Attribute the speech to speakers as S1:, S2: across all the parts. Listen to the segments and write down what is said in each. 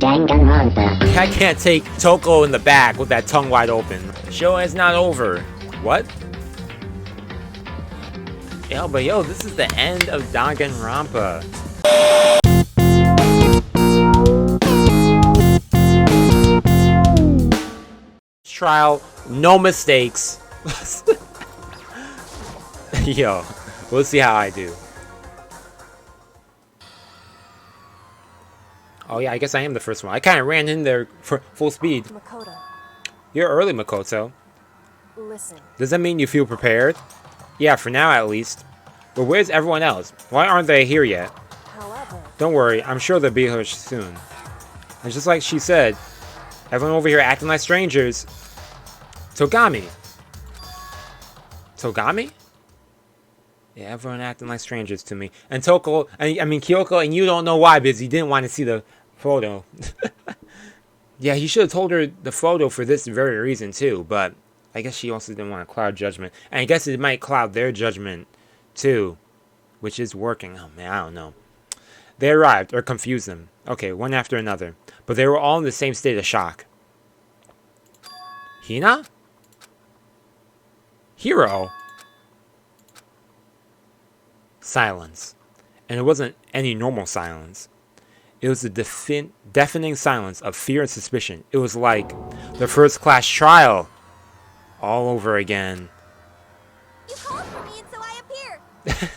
S1: Danganronpa.
S2: I can't take Toko in the back with that tongue wide open. The show is not over. What? Yo, but yo, this is the end of Danganronpa. Trial, no mistakes. Yo, we'll see how I do. Oh yeah, I guess I am the first one. I kind of ran in there for full speed.
S3: Makoto,
S2: You're early, Makoto.
S3: listen.
S2: Does that mean you feel prepared? Yeah, for now at least. But where's everyone else? Why aren't they here yet?
S3: However,
S2: Don't worry, I'm sure they'll be here soon. And just like she said, everyone over here acting like strangers. Togami. Togami? Yeah, everyone acting like strangers to me. And Toko, I mean Kyoko, and you don't know why, because he didn't want to see the photo. Yeah, he should have told her the photo for this very reason too, but I guess she also didn't want to cloud judgment. And I guess it might cloud their judgment too, which is working. Oh man, I don't know. They arrived, or confused them. Okay, one after another. But they were all in the same state of shock. Hina? Hiro? Silence. And it wasn't any normal silence. It was the deafening silence of fear and suspicion. It was like the first class trial all over again.
S3: you called for me and so I appear.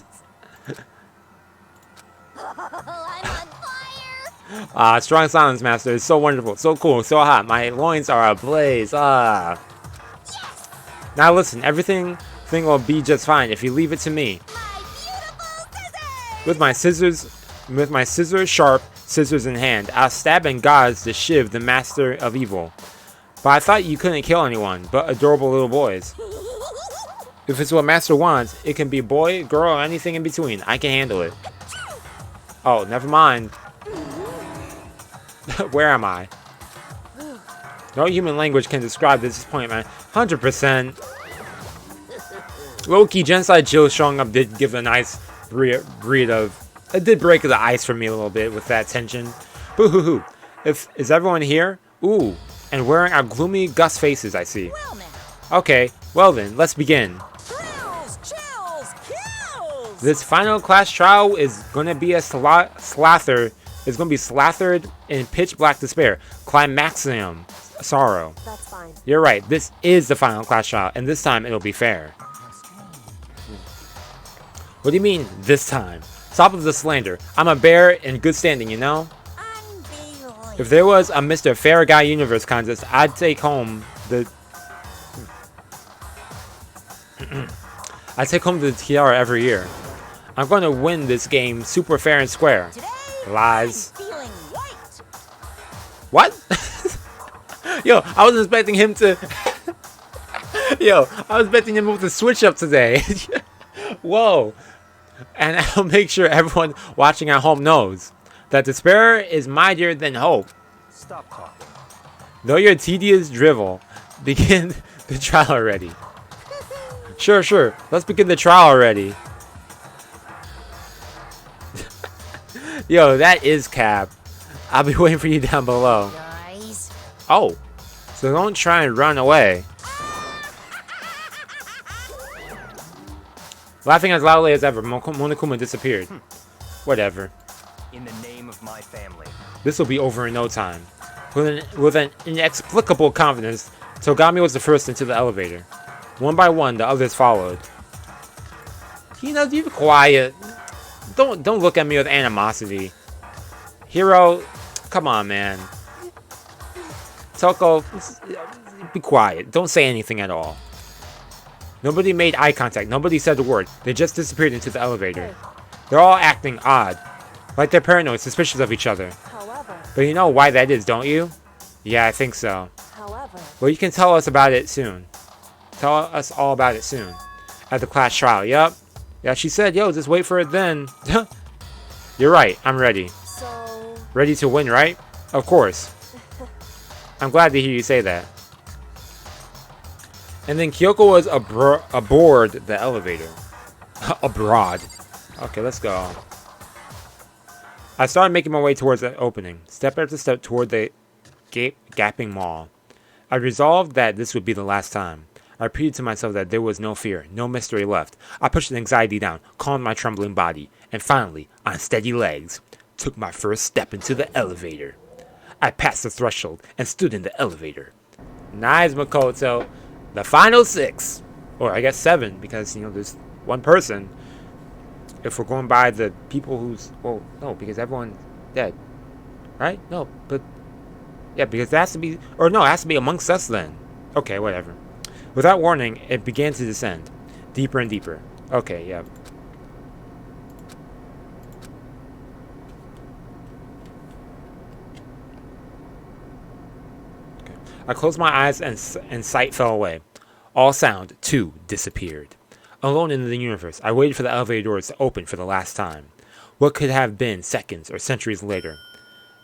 S3: I'm on fire.
S2: Strong silence, master. It's so wonderful, so cool, so hot. My loins are ablaze.
S3: Yes,
S2: Now listen, everything will be just fine if you leave it to me.
S3: my beautiful scissors.
S2: With my sharp scissors in hand, I'll stab and gouge the Shiv, the master of evil. But I thought you couldn't kill anyone but adorable little boys. If it's what master wants, it can be boy, girl, or anything in between. I can handle it. Oh, never mind. Where am I? No human language can describe this point, man. 100%. Low-key, Genocide Jill showing up did give a nice breed of... It did break the ice for me a little bit with that tension. Boo-hoo-hoo. Is everyone here? Ooh, and wearing our gloomy Gus faces, I see.
S3: Well now.
S2: Okay, well then, let's begin.
S3: Thrills, chills, kills.
S2: This final class trial is gonna be a slathered in pitch black despair. Climaxium sorrow.
S3: That's fine.
S2: You're right, this is the final class trial, and this time it'll be fair. What do you mean, this time? Stop with the slander. I'm a bear in good standing, you know?
S3: Unbelievable.
S2: If there was a Mr. Fair Guy Universe contest, I'd take home the... I'd take home the tiara every year. I'm going to win this game super fair and square.
S3: Today,
S2: Lies.
S3: I'm feeling white.
S2: What? Yo, I was expecting him to... Yo, I was expecting him to switch up today. Whoa. And I'll make sure everyone watching at home knows that despair is mightier than hope.
S4: Stop talking.
S2: Though your tedious drivel, begin the trial already. Sure. Let's begin the trial already. Yo, that is cap. I'll be waiting for you down below.
S3: Guys.
S2: Oh, so don't try and run away. Laughing as loudly as ever, Monokuma disappeared. Whatever.
S4: In the name of my family.
S2: This will be over in no time. With an inexplicable confidence, Togami was the first into the elevator. One by one, the others followed. Hina, you be quiet. Don't look at me with animosity. Hiro, come on, man. Toko, be quiet. Don't say anything at all. Nobody made eye contact. Nobody said a word. They just disappeared into the elevator. They're all acting odd. Like they're paranoid, suspicious of each other.
S3: However,
S2: But you know why that is, don't you? Yeah, I think so.
S3: however,
S2: Well, you can tell us about it soon. Tell us all about it soon. At the class trial, yup. Yeah, she said, yo, just wait for it then. You're right, I'm ready.
S3: so
S2: Ready to win, right? Of course. I'm glad to hear you say that. And then Kyoko was aboard the elevator. Abroad. Okay, let's go. I started making my way towards the opening, step after step toward the gaping maw. I resolved that this would be the last time. I repeated to myself that there was no fear, no mystery left. I pushed the anxiety down, calmed my trembling body, and finally, on steady legs, took my first step into the elevator. I passed the threshold and stood in the elevator. Nice, Makoto. The final 6. Or I guess 7, because, there's one person. If we're going by the people who's... Well, no, because everyone's dead. Right? No, but... Yeah, because it has to be... Or no, it has to be amongst us then. Okay, whatever. Without warning, it began to descend. Deeper and deeper. Okay, yeah. Okay. I closed my eyes and sight fell away. All sound, too, disappeared. Alone in the universe, I waited for the elevator doors to open for the last time. What could have been seconds or centuries later?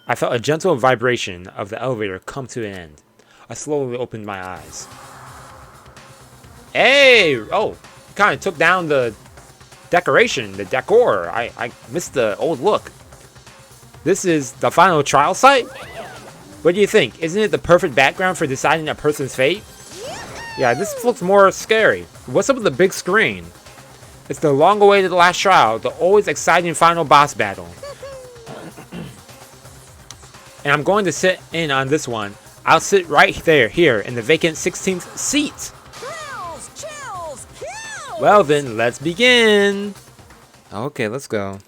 S2: I felt a gentle vibration of the elevator come to an end. I slowly opened my eyes. Hey! Oh, kind of took down the decoration, the decor. I missed the old look. This is the final trial site? What do you think? Isn't it the perfect background for deciding a person's fate? Yeah, this looks more scary. What's up with the big screen? It's the long-awaited last trial, the always exciting final boss battle. And I'm going to sit in on this one. I'll sit right there, here, in the vacant 16th seat.
S3: Chills, kills.
S2: Well then, let's begin. Okay, let's go.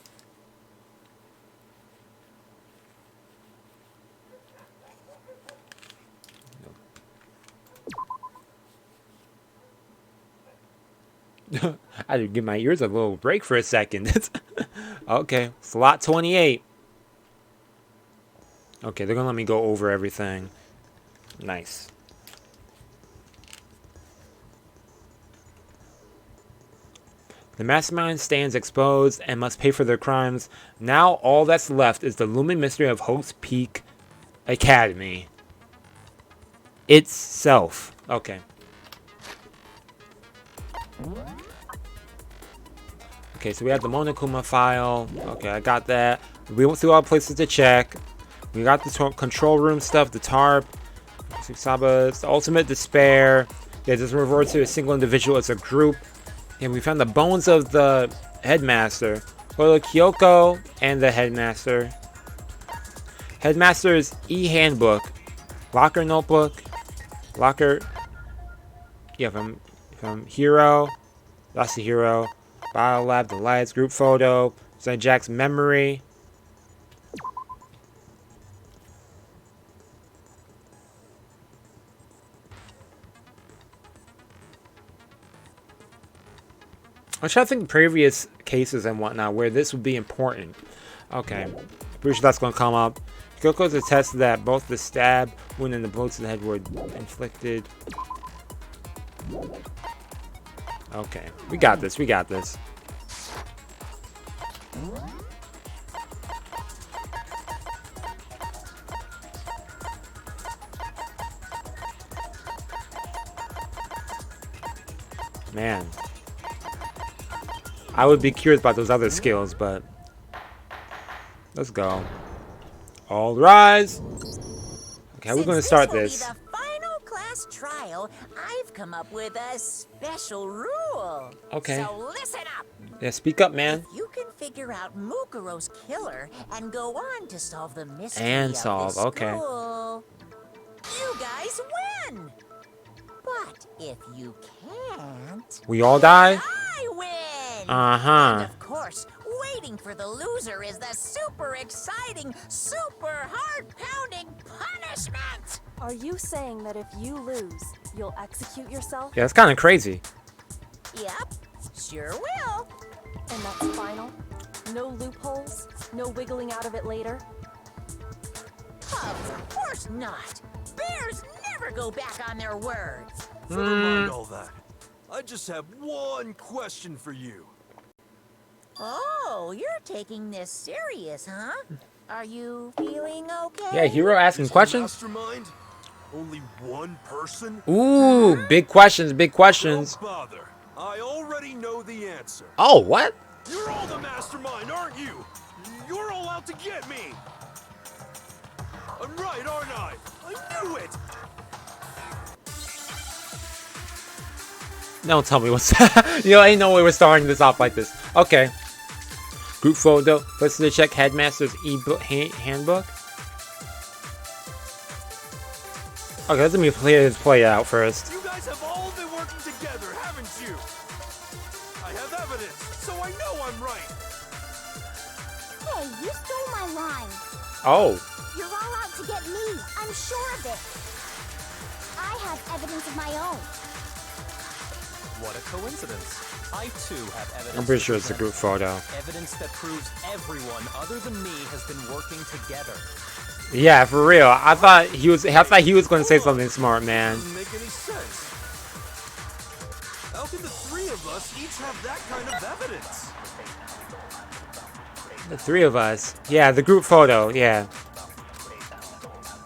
S2: I had to give my ears a little break for a second. Okay, slot 28. Okay, they're gonna let me go over everything. Nice. The mastermind stands exposed and must pay for their crimes. Now all that's left is the looming mystery of Hope's Peak Academy itself. Okay. Okay, so we have the Monokuma file. Okay, I got that. We went through all places to check. We got the control room stuff, the tarp, Saba's ultimate despair. It doesn't refer to a single individual as a group. And we found the bones of the headmaster, Kyoko, and the headmaster. Headmaster's e-handbook, locker notebook, locker. Yeah, from Hero, that's the Hero. Bio lab, the lights, group photo, St. Jack's memory. I'm trying to think of previous cases and whatnot where this would be important. Okay, pretty sure that's going to come up. Kyoko's attested that both the stab wound and the blows to the head were inflicted. Okay, we got this, we got this. Man. I would be curious about those other skills, but let's go. All rise. Okay, we're going to start this.
S3: Since this will be the final class trial, I've come up with a special rule.
S2: Okay.
S3: So listen up.
S2: Yeah, speak up, man.
S3: If you can figure out Mukuro's killer and go on to solve the mystery
S2: And
S3: of
S2: solve,
S3: this
S2: okay.
S3: school, you guys win. But if you can't,
S2: We all die?
S3: I win.
S2: Uh-huh.
S3: And of course, waiting for the loser is the super exciting, super heart-pounding punishment.
S1: Are you saying that if you lose, you'll execute yourself?
S2: Yeah, that's kind of crazy.
S3: Yep, sure will.
S1: And that's final? No loopholes? No wiggling out of it later?
S3: Of course not. Bears never go back on their word.
S5: Never mind all that. I just have one question for you.
S3: Oh, you're taking this serious, huh? Are you feeling okay?
S2: Yeah, Hero asking questions.
S5: Mastermind? Only one person?
S2: Ooh, big questions, big questions.
S5: Don't bother. I already know the answer.
S2: Oh, what?
S5: You're all the mastermind, aren't you? you're all out to get me! I'm right, aren't I? I knew it!
S2: Don't tell me what's ain't no way we're starting this off like this. Okay. Group photo. Let's check Headmaster's e-book handbook. Okay, let me play it out first.
S5: You guys have all been working together, haven't you? I have evidence, so I know I'm right.
S6: Hey, you stole my line.
S2: Oh.
S6: You're all out to get me. I'm sure of it. I have evidence of my own.
S4: What a coincidence. I too have evidence.
S2: I'm pretty sure
S4: to
S2: it's a
S4: present.
S2: group photo.
S4: Evidence that proves everyone other than me has been working together.
S2: Yeah, for real. I thought he was going to say something smart, man.
S5: Doesn't make any sense. How can the three of us each have that kind of evidence?
S2: The three of us. Yeah, the group photo. Yeah.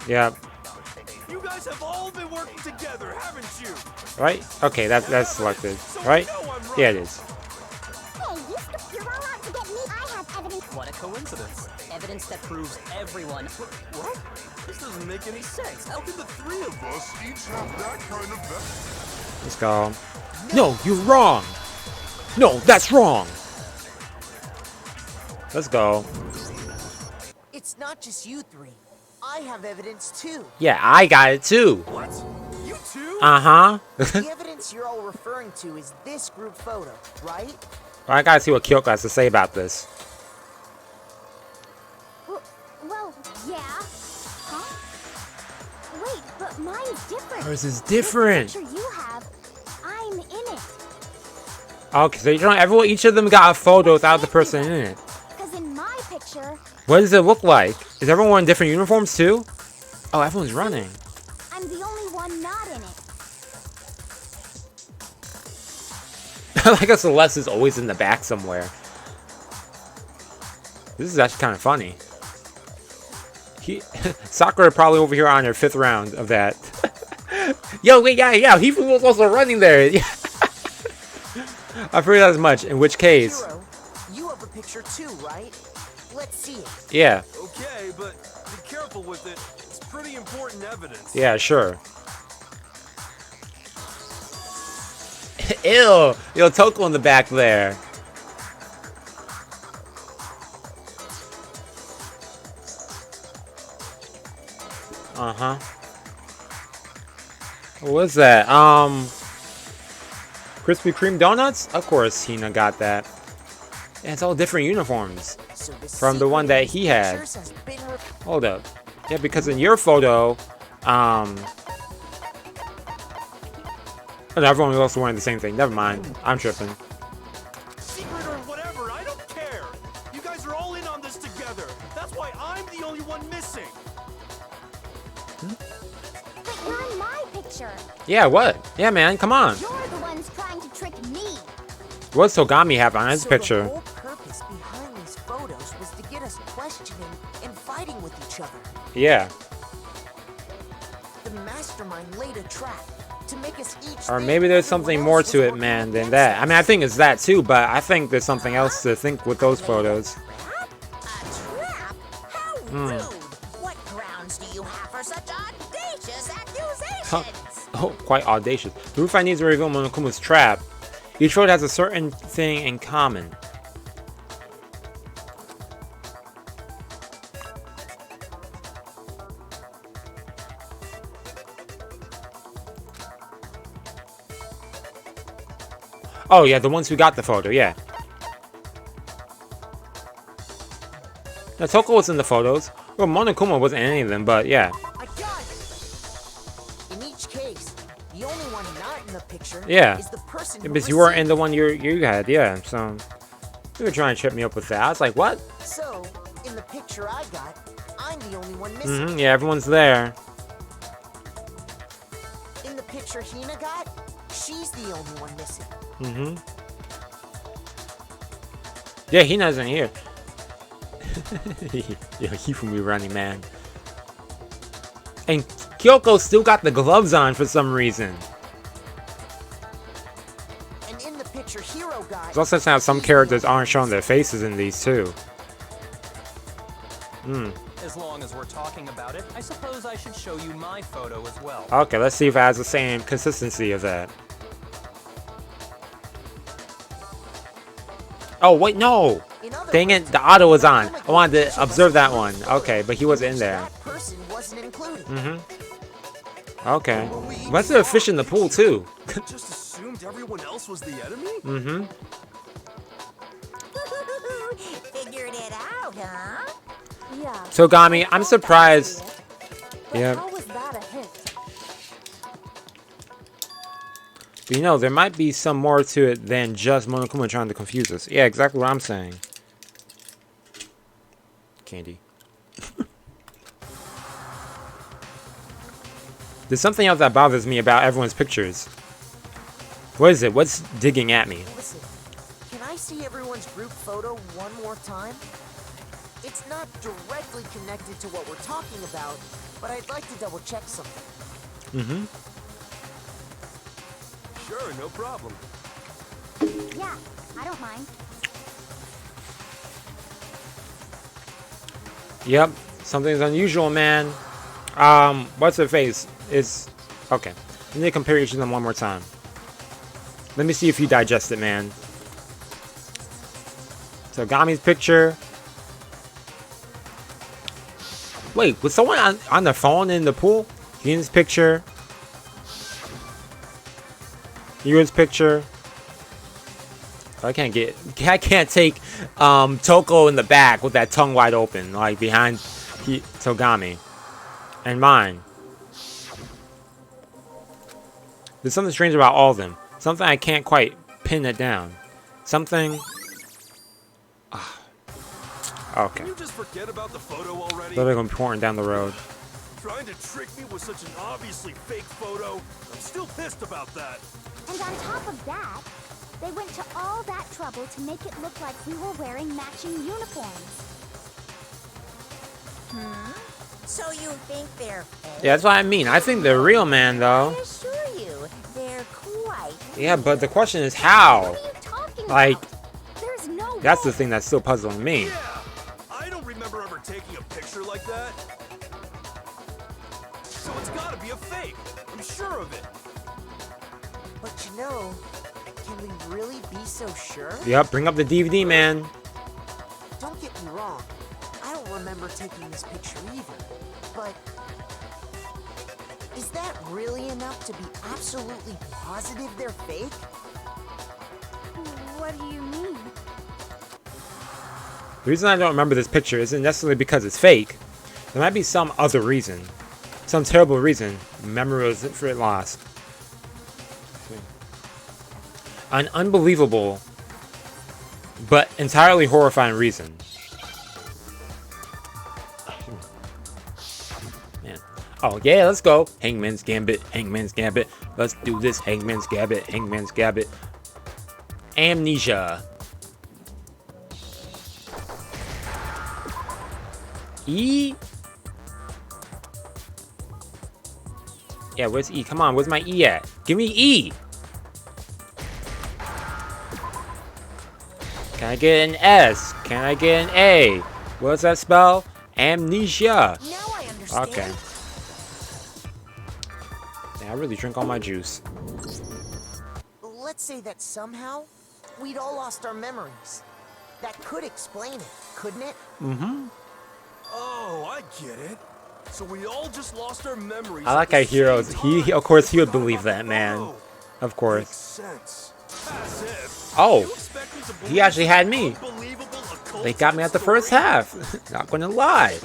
S2: Yeah.
S5: You guys have all been working together, haven't you?
S2: Right? Okay, that's selected. Right? Yeah, it is.
S6: Hey, you're all out to get me. I have evidence.
S7: What a coincidence. Evidence that proves everyone.
S5: What? This doesn't make any sense. How can the three of us each have that kind of evidence?
S2: Let's go. No, you're wrong. No, that's wrong. Let's go.
S8: It's not just you three. I have evidence too.
S2: Yeah, I got it too.
S5: What? You too?
S2: Uh-huh.
S8: The evidence you're all referring to is this group photo, right?
S2: I gotta see what Kyoko has to say about this.
S6: Well, yeah. Huh? Wait, but mine's different.
S2: Hers is different.
S6: The picture you have, I'm in it.
S2: Okay, so you're showing each of them got a photo without the person in it.
S6: Because in my picture,
S2: What does it look like? Is everyone in different uniforms too? Oh, everyone's running.
S6: I'm the only one not in it.
S2: I guess Celeste is always in the back somewhere. This is actually kind of funny. Sakura probably over here on her 5th round of that. Yo, wait, yeah, he was also running there. I figured as much, in which case.
S8: Hiro, you have a picture too, right? Let's see it.
S2: Yeah,
S5: Okay, but be careful with it. It's pretty important evidence.
S2: yeah, sure. Ew, yo, Toko in the back there. Uh-huh. What was that? Krispy Kreme donuts? Of course Hina got that. Yeah, it's all different uniforms
S8: So the
S2: from the one that he had.
S8: pictures has been
S2: Hold up. Yeah, because in your photo, oh, no, everyone was also wearing the same thing. Never mind. I'm tripping.
S5: Secret or whatever, I don't care. You guys are all in on this together. That's why I'm the only one missing.
S6: But you're in my picture.
S2: Yeah, what? Yeah, man, come on.
S6: You're the ones trying to trick me.
S2: What does Togami have on his
S8: so
S2: picture?
S8: The whole purpose behind these photos was to get us questioning and fighting with each other.
S2: Yeah.
S8: The mastermind laid a trap to make us each.
S2: Or
S8: think
S2: maybe there's
S8: everyone
S2: something
S8: else
S2: more
S8: was
S2: to it,
S8: working
S2: man, than
S8: against
S2: that. I
S8: us.
S2: mean, I think it's that too, but I think there's something else to think with those photos.
S3: A trap? How rude! What grounds do you have for such audacious accusations?
S2: Oh, quite audacious. The roof I need to reveal Monokuma's trap. Each photo has a certain thing in common. Oh, yeah, the ones who got the photo, yeah. Now, Toko was in the photos. Well, Monokuma wasn't in any of them, but yeah.
S8: I got it. In each case, the only one not in the picture
S2: Yeah.
S8: is the person who
S2: Because you weren't in
S8: received
S2: the one you had, yeah. So, you were trying to trip me up with that. I was like, what?
S8: it. So, in the picture I got, I'm the only one missing.
S2: Yeah, everyone's there.
S8: In the picture Hina got, she's the only one missing.
S2: Yeah, Hina's in here. Yo, Hifumi running, man. And Kyoko still got the gloves on for some reason.
S8: And in the picture Hiro got,
S2: It's also how some characters aren't showing their faces in these too.
S4: As long as we're talking about it, I suppose I should show you my photo as well.
S2: Okay, let's see if it has the same consistency as that. Oh, wait, no! Dang it, the auto was on. I wanted to observe that one. Okay, but he wasn't in there.
S8: That person wasn't included.
S2: Okay. What's the fish in the pool, too?
S5: Just assumed everyone else was the enemy?
S3: Figured it out, huh?
S1: Yeah.
S2: Togami, I'm surprised.
S1: But
S2: Yeah.
S1: how was that a hint?
S2: But you know, there might be some more to it than just Monokuma trying to confuse us. Yeah, exactly what I'm saying. Candy. There's something else that bothers me about everyone's pictures. What is it? What's digging at me?
S8: Listen, can I see everyone's group photo one more time? It's not directly connected to what we're talking about, but I'd like to double check something.
S5: Sure, no problem.
S6: Yeah, I don't mind.
S2: Yep, something's unusual, man. What's her face? It's okay. Let me compare each of them one more time. Let me see if you digest it, man. So Gami's picture. Wait, was someone on the phone in the pool? Yin's picture. Yu's picture. I can't take Toko in the back with that tongue wide open, like behind Togami. And mine. There's something strange about all of them. Something I can't quite pin it down. Something. Okay.
S5: Can you just forget about the photo already?
S2: They're important down the road.
S5: Trying to trick me with such an obviously fake photo? I'm still pissed about that.
S6: And on top of that, they went to all that trouble to make it look like we were wearing matching uniforms.
S3: So you think they're fake?
S2: Yeah, that's what I mean. I think the real man,
S3: I
S2: though.
S3: assure you, they're quite.
S2: Yeah, but the question is how.
S6: What are you talking
S2: Like,
S6: about? There's no
S2: that's the
S6: way.
S2: thing that's still puzzling me.
S5: Yeah, I don't remember ever taking a picture like that. So it's gotta be a fake. I'm sure of it.
S8: But you know, can we really be so sure?
S2: Yep, bring up the DVD, man.
S8: Don't get me wrong, I don't remember taking this picture either, but is that really enough to be absolutely positive they're fake?
S6: What do you mean?
S2: The reason I don't remember this picture isn't necessarily because it's fake. There might be some other reason. Some terrible reason. Memory was for it lost. An unbelievable, but entirely horrifying reason. Man. Oh, yeah, let's go. Hangman's Gambit, Hangman's Gambit. Let's do this. Hangman's Gambit, Hangman's Gambit. Amnesia. E? Yeah, where's E? Come on, where's my E at? Give me E! Can I get an S? Can I get an A? What does that spell? Amnesia.
S3: Now I understand.
S2: Okay. Yeah, I really drink all my juice.
S8: Let's say that somehow we'd all lost our memories. That could explain it, couldn't it?
S5: Oh, I get it. So we all just lost our memories.
S2: I like our heroes. Of course, he would believe that, man. Of
S5: Makes
S2: course.
S5: sense. As if.
S2: Oh,
S5: You expect me to believe
S2: he actually had me.
S5: unbelievable occult
S2: They got me at the first
S5: story?
S2: half. Not gonna lie.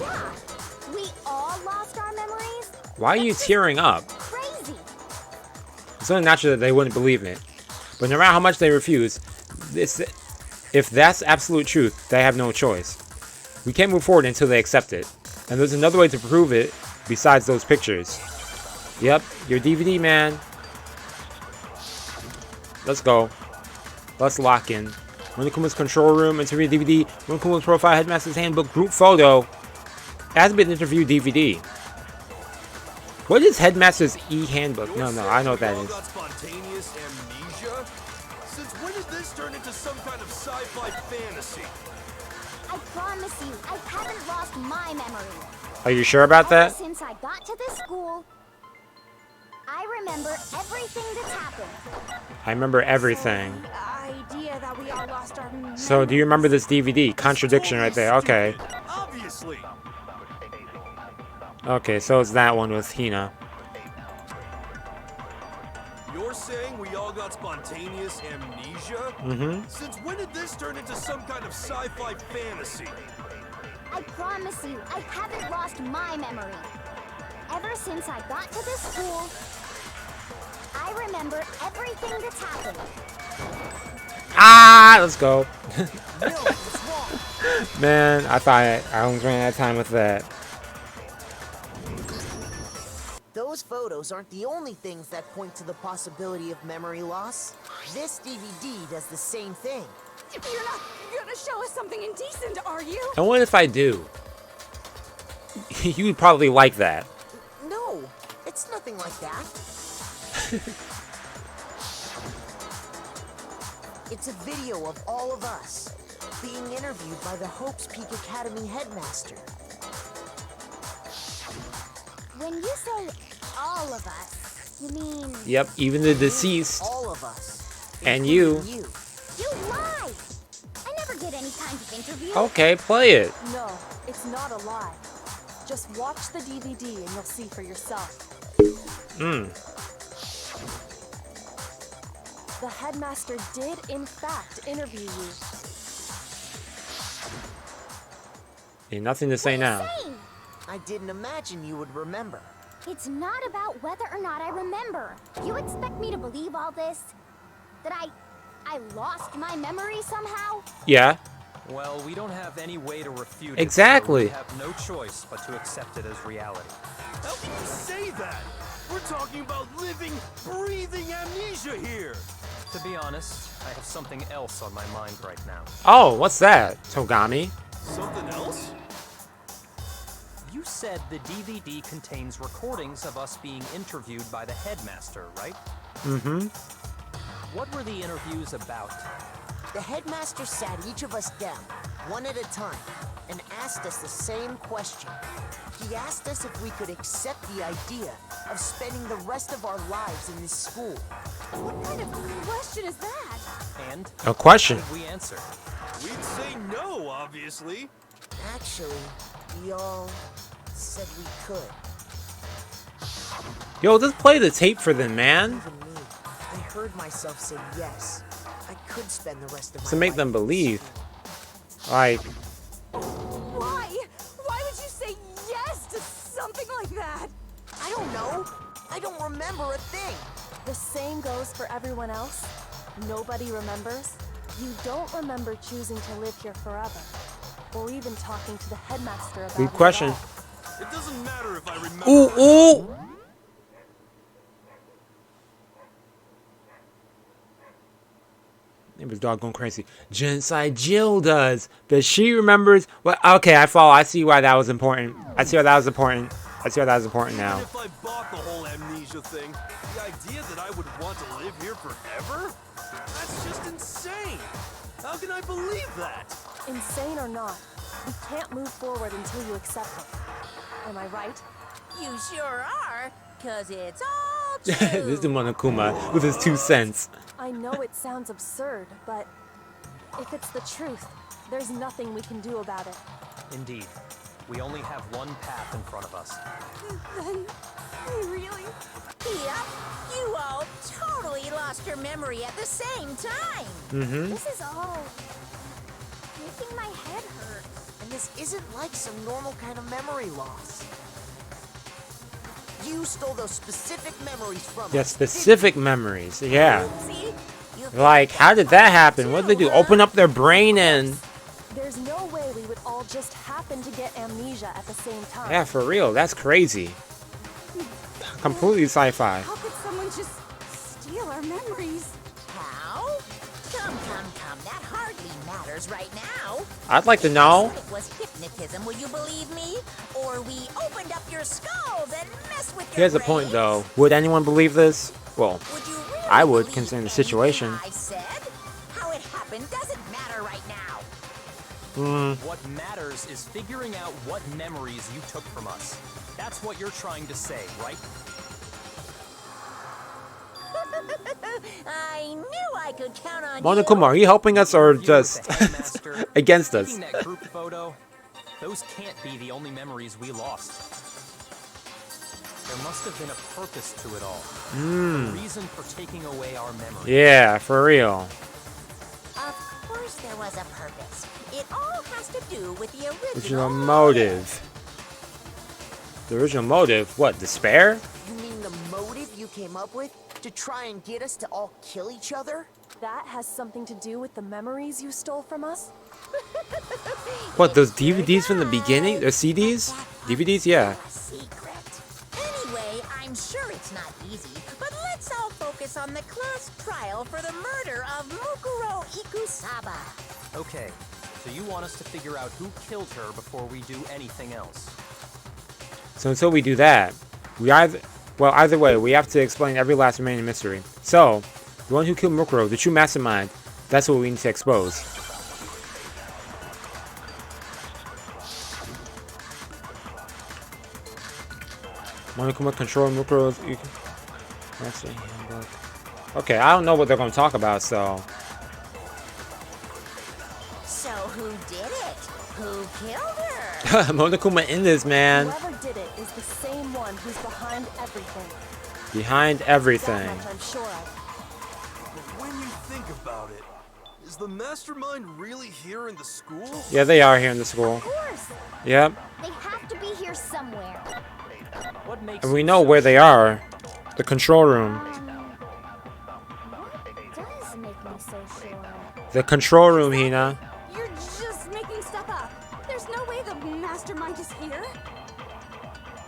S6: We all lost our memories?
S2: Why are you tearing up?
S6: Crazy.
S2: It's only natural that they wouldn't believe it. But no matter how much they refuse, if that's absolute truth, they have no choice. We can't move forward until they accept it. And there's another way to prove it besides those pictures. Yep, your DVD, man. Let's go. Let's lock in. Monokuma's control room, interview DVD, Monokuma's profile, Headmaster's handbook, group photo. It has been interview DVD. What is Headmaster's e-handbook? No, I know what that
S5: We all
S2: is.
S5: got spontaneous amnesia? Since when did this turn into some kind of sci-fi fantasy?
S6: I I promise you, I haven't lost my memory.
S2: Are you sure about
S6: Ever
S2: that?
S6: since I got to this school, I remember everything that's happened.
S2: I remember everything.
S1: The idea that we all lost our
S2: So, do you remember this DVD? Contradiction right there. Okay.
S5: Obviously.
S2: Okay, so it's that one with Hina.
S5: You're saying we all got spontaneous amnesia?
S2: Mm-hmm.
S5: Since when did this turn into some kind of sci-fi fantasy?
S6: I promise you, I haven't lost my memory. Ever since I got to this school, I remember everything that's happened.
S2: Ah, let's go.
S8: No, what's wrong?
S2: Man, I thought I was running out of time with that.
S8: Those photos aren't the only things that point to the possibility of memory loss. This DVD does the same thing.
S1: You're not gonna show us something indecent, are you?
S2: And what if I do? You would probably like that.
S8: No, it's nothing like that. It's a video of all of us being interviewed by the Hope's Peak Academy headmaster.
S6: When you say all of us, you mean
S2: Yep, even the deceased.
S8: All of us.
S2: And
S8: including
S2: you.
S6: you lie? I never did any kind of interview.
S2: Okay, play it.
S1: No, it's not a lie. Just watch the DVD and you'll see for yourself. The headmaster did, in fact, interview you.
S2: Ain't nothing to say now.
S6: Insane!
S8: I didn't imagine you would remember.
S6: It's not about whether or not I remember. You expect me to believe all this? That I lost my memory somehow?
S2: Yeah.
S4: Well, we don't have any way to refute
S2: Exactly.
S4: it, so we have no choice but to accept it as reality.
S5: How can you say that? We're talking about living, breathing amnesia here.
S4: To be honest, I have something else on my mind right now.
S2: Oh, what's that, Togami?
S5: Something else?
S4: You said the DVD contains recordings of us being interviewed by the headmaster, right?
S2: Mm-hmm.
S4: What were the interviews about?
S8: The headmaster sat each of us down, one at a time, and asked us the same question. He asked us if we could accept the idea of spending the rest of our lives in this school.
S1: What kind of question is that?
S4: And
S2: A question.
S4: how did we answer?
S5: We'd say no, obviously.
S8: Actually, we all said we could.
S2: Yo, just play the tape for them, man.
S8: Even me, I heard myself say yes. I could spend the rest of my
S2: To make
S8: life
S2: them
S8: in this
S2: believe.
S8: school.
S2: Like,
S1: Why? Why would you say yes to something like that?
S8: I don't know. I don't remember a thing.
S1: The same goes for everyone else. Nobody remembers. You don't remember choosing to live here forever, or even talking to the headmaster about
S2: good
S1: it at
S2: question.
S1: all.
S5: It doesn't matter if I remember.
S2: Ooh, ooh. It was doggone crazy. Genocide Jill does. But she remembers. Well, okay, I follow. I see why that was important. I see why that was important. I see why that was important
S5: Even
S2: now.
S5: if I bought the whole amnesia thing, the idea that I would want to live here forever? That's just insane. How can I believe that?
S1: Insane or not, we can't move forward until you accept it. Am I right?
S3: You sure are, 'cause it's all true.
S2: This is Monokuma with his 2 cents.
S1: I know it sounds absurd, but if it's the truth, there's nothing we can do about it.
S4: Indeed. We only have one path in front of us.
S1: Then, really?
S3: Yep, you all totally lost your memory at the same time.
S2: Mm-hmm.
S6: This is all making my head hurt.
S8: And this isn't like some normal kind of memory loss. You stole those specific memories from
S2: Yeah,
S8: us.
S2: specific memories. Yeah.
S3: See? You
S2: Like, how did that happen? What did they do? Open up their brain and...
S1: There's no way we would all just happen to get amnesia at the same time.
S2: Yeah, for real. That's crazy. Completely sci-fi.
S1: How could someone just steal our memories?
S3: How? Come. That hardly matters right now.
S2: I'd like to know.
S3: It was hypnotism, will you believe me? Or we opened up your skulls and messed with your
S2: Here's a point,
S3: brains?
S2: though. Would anyone believe this? Well,
S3: Would you really
S2: I would,
S3: believe
S2: considering the
S3: anything
S2: situation.
S3: I said? How it happened doesn't matter right now.
S4: What matters is figuring out what memories you took from us. That's what you're trying to say, right?
S3: I knew I could count on
S2: Monokuma,
S3: you.
S2: are you helping us or
S4: You with
S2: just
S4: the headmaster,
S2: against us?
S4: taking that group photo, those can't be the only memories we lost. There must have been a purpose to it all. A reason for taking away our memories.
S2: Yeah, for real.
S3: Of course there was a purpose. It all has to do with the
S2: Original motive. The original motive? What, despair?
S8: You mean the motive you came up with to try and get us to all kill each other?
S1: That has something to do with the memories you stole from us?
S2: What, those DVDs from the beginning? Or CDs? DVDs? Yeah.
S3: A secret. Anyway, I'm sure it's not easy, but let's all focus on the class trial for the murder of Mukuro Ikusaba.
S4: Okay, so you want us to figure out who killed her before we do anything else.
S2: So until we do that, either way, we have to explain every last remaining mystery. So, the one who killed Mukuro, the true mastermind, that's what we need to expose. Monokuma control Mukuro's... Okay, I don't know what they're going to talk about, so...
S3: So who did it? Who killed her?
S2: Monokuma in this, man.
S1: Whoever did it is the same one who's behind everything.
S2: Behind everything.
S1: That much I'm sure of.
S5: But when you think about it, is the mastermind really here in the school?
S2: Yeah, they are here in the school.
S6: Of course.
S2: Yep.
S6: They have to be here somewhere.
S4: What makes
S2: And we
S4: you
S2: know
S4: so
S2: where they are. The control room.
S6: What does make me so sure?
S2: The control room, Hina.
S9: You're just making stuff up. There's no way the mastermind is here.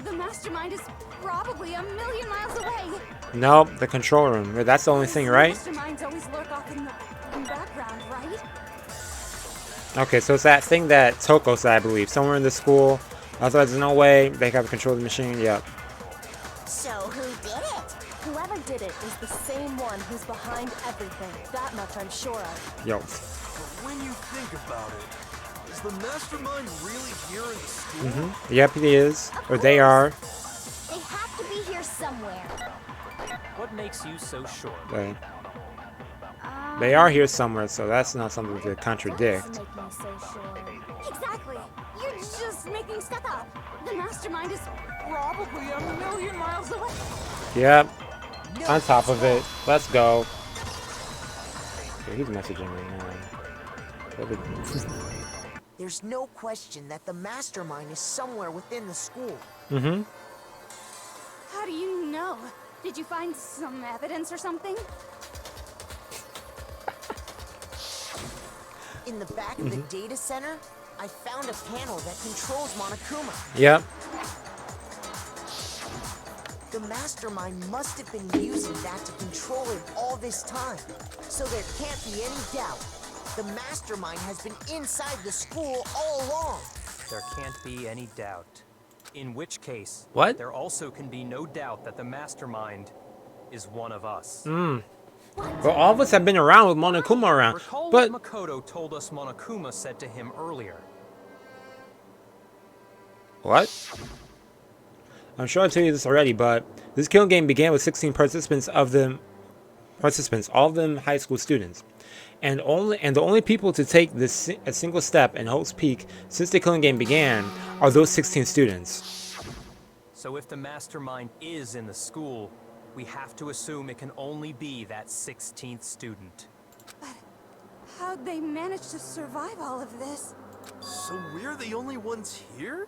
S9: The mastermind is probably a million miles away.
S2: Nope, the control room. That's the only thing, right?
S9: Masterminds always lurk off in the background, right?
S2: Okay, so it's that thing that Toko said, I believe. Somewhere in the school. Otherwise, there's no way they can control the machine. Yep.
S3: So who did it?
S1: Whoever did it is the same one who's behind everything. That much I'm sure of.
S2: Yo.
S5: But when you think about it, is the mastermind really here in the school?
S2: Yep, he is. Or they are.
S6: They have to be here somewhere.
S4: What makes you so sure?
S2: They are here somewhere, so that's not something to
S6: Does
S2: contradict.
S6: make me so sure.
S9: Exactly. You're just making stuff up. The mastermind is probably a million miles away.
S2: Yep. On top of it. Let's go. Okay, he's messaging me.
S8: There's no question that the mastermind is somewhere within the school.
S9: How do you know? Did you find some evidence or something?
S8: In the back of the data center, I found a panel that controls Monokuma.
S2: Yep.
S8: The mastermind must have been using that to control him all this time. So there can't be any doubt. The mastermind has been inside the school all along.
S4: There can't be any doubt. In which case,
S2: What?
S4: there also can be no doubt that the mastermind is one of us.
S2: Well, all of us have been around with Monokuma around.
S4: Recall
S2: But
S4: what Makoto told us Monokuma said to him earlier.
S2: what? I'm sure I told you this already, but this killing game began with 16 participants, all of them high school students. And the only people to take this a single step in Hope's Peak since the killing game began are those 16 students.
S4: So if the mastermind is in the school, we have to assume it can only be that 16th student.
S9: How'd they manage to survive all of this?
S5: So we're the only ones here?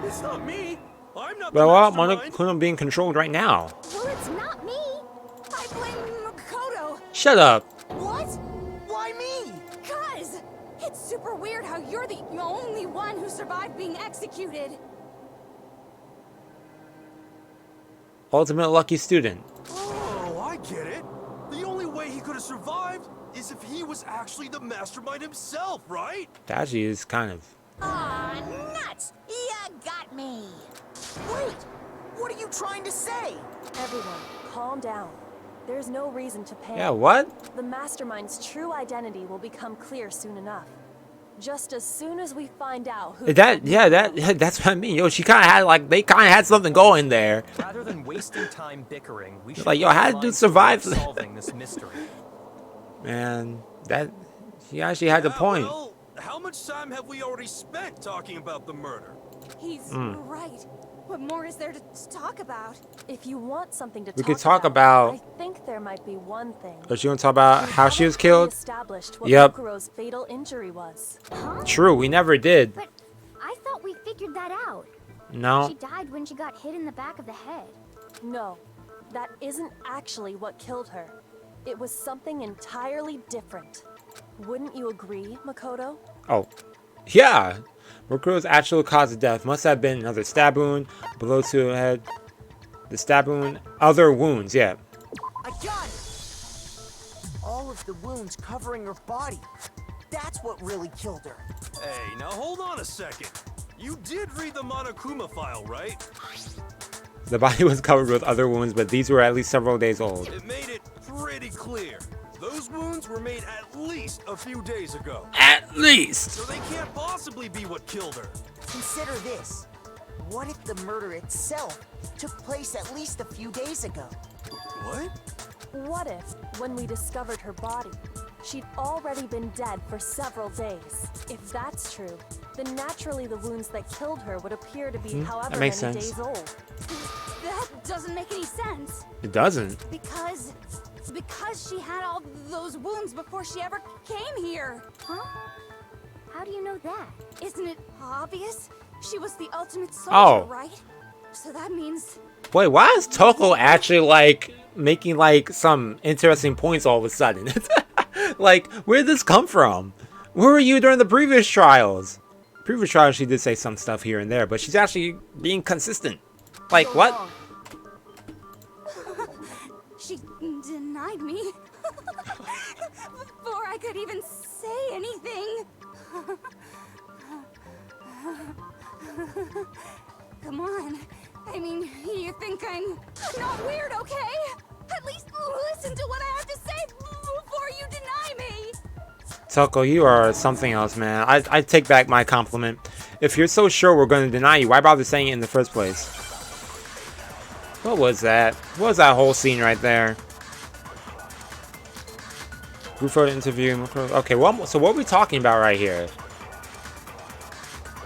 S5: It's not me. I'm not
S2: Well,
S5: the mastermind.
S2: Monokuma being controlled right now.
S6: Well, it's not me.
S9: I blame Makoto.
S2: Shut up.
S9: What?
S8: Why me?
S9: Cuz! It's super weird how you're the only one who survived being executed.
S2: Ultimate lucky student.
S5: Oh, I get it. The only way he could have survived is if he was actually the mastermind himself, right?
S2: That actually is kind of.
S3: Aw, nuts! You got me!
S8: Wait, what are you trying to say?
S1: Everyone, calm down. There's no reason to panic.
S2: Yeah, what?
S1: The mastermind's true identity will become clear soon enough. Just as soon as we find out who
S2: That's what I mean. Yo, she kind of had like they kind of had something going there.
S4: Rather than wasting time bickering, we should
S2: Like, yo, how did dude survive?
S4: solving this mystery.
S2: Man, that she actually had the point.
S5: Well, how much time have we already spent talking about the murder?
S9: He's right. What more is there to talk about?
S1: If you want something to
S2: We
S1: talk
S2: could talk about.
S1: I think there might be one thing.
S2: Are you gonna talk about how she was killed?
S1: Established what
S2: Yep.
S1: Mukuro's fatal injury was.
S6: Huh?
S2: True, we never did.
S6: But I thought we figured that out.
S2: No.
S6: She died when she got hit in the back of the head.
S1: No, that isn't actually what killed her. It was something entirely different. Wouldn't you agree, Makoto?
S2: Oh, yeah. Mukuro's actual cause of death must have been another stab wound below to the head. The stab wound, other wounds, yeah.
S8: I got it! All of the wounds covering her body. That's what really killed her.
S5: Hey, now hold on a second. You did read the Monokuma file, right?
S2: The body was covered with other wounds, but these were at least several days old.
S5: It made it pretty clear. Those wounds were made at least a few days ago.
S2: At least!
S5: So they can't possibly be what killed her.
S8: Consider this. What if the murder itself took place at least a few days ago?
S5: What?
S1: What if, when we discovered her body, she'd already been dead for several days? If that's true, then naturally the wounds that killed her would appear to be however many
S2: makes sense.
S1: days old.
S9: That doesn't make any sense.
S2: It doesn't.
S9: Because she had all those wounds before she ever came here.
S6: Huh? How do you know that?
S9: Isn't it obvious? She was the ultimate soldier,
S2: Oh.
S9: right? So that means
S2: Wait, why is Toko actually like making like some interesting points all of a sudden? Like, where did this come from? Where were you during the previous trials? Previous trials, she did say some stuff here and there, but she's actually being consistent. Like,
S1: Go
S2: what?
S1: wrong.
S9: she denied me before I could even say anything. Come on. I mean, you think I'm not weird, okay? At least listen to what I have to say before you deny me.
S2: Toko, you are something else, man. I take back my compliment. If you're so sure we're going to deny you, why bother saying it in the first place? What was that? What was that whole scene right there? Group photo interview. Okay, well, so what are we talking about right here?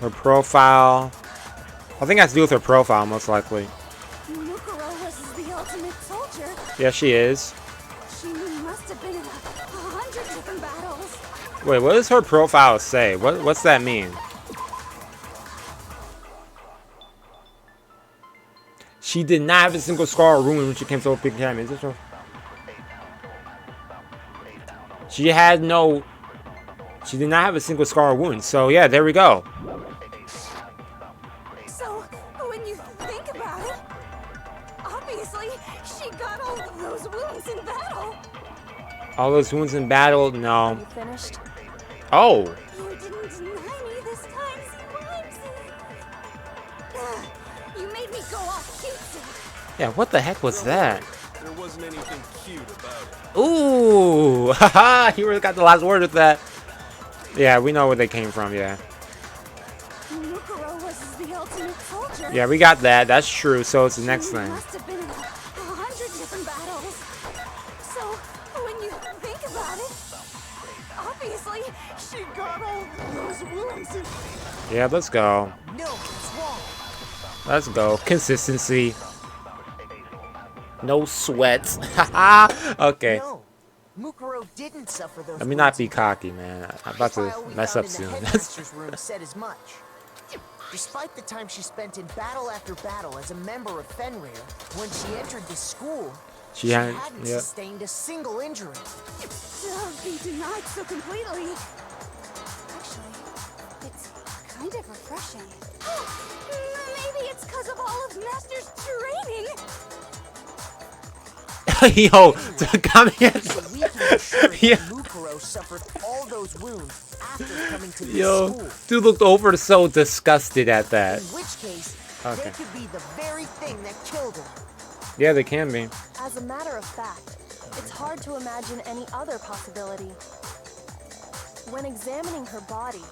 S2: Her profile. I think it has to do with her profile, most likely.
S9: Mukuro was the ultimate soldier.
S2: Yeah, she is.
S9: She must have been in 100 different battles.
S2: Wait, what does her profile say? What's that mean? She did not have a single scar or wound when she came to Big Academy. Is this her? She had no. She did not have a single scar or wound. So yeah, there we go.
S9: So, when you think about it, obviously, she got all of those wounds in battle.
S2: All those wounds in battle?
S1: You
S2: No.
S1: finished?
S2: Oh.
S9: You didn't deny me this time, Whims. You made me go all cutesy.
S2: Yeah, what the heck was that?
S5: There wasn't anything cute about it.
S2: Ooh. Haha, you really got the last word with that. Yeah, we know where they came from, yeah.
S9: Mukuro was the ultimate soldier.
S2: Yeah, we got that. That's true. So it's the next
S9: She
S2: thing.
S9: must have been in 100 different battles. So, when you think about it, obviously, she got all those wounds in.
S2: Yeah, let's go.
S8: No, it's wrong.
S2: Let's go. Consistency. No sweats. Haha. Okay.
S8: No, Mukuro didn't suffer those.
S2: Let me not
S8: wounds.
S2: be cocky, man. I'm about to
S8: File we
S2: mess
S8: found
S2: up
S8: in the
S2: soon.
S8: headmaster's room said as much. Despite the time she spent in battle after battle as a member of Fenrir, when she entered the school,
S2: She hadn't- yeah.
S8: sustained a single injury.
S9: To be denied so completely. Actually, it's kind of refreshing. Maybe it's because of all of Master's training.
S2: Yo, come here.
S8: So we can be sure that
S2: Yeah.
S8: Mukuro suffered all those wounds after coming to this
S2: Yo,
S8: school.
S2: dude looked over so disgusted at that.
S8: In which case,
S2: Okay.
S8: they could be the very thing that killed her.
S2: Yeah, they can be.
S1: As a matter of fact, it's hard to imagine any other possibility. When examining her body,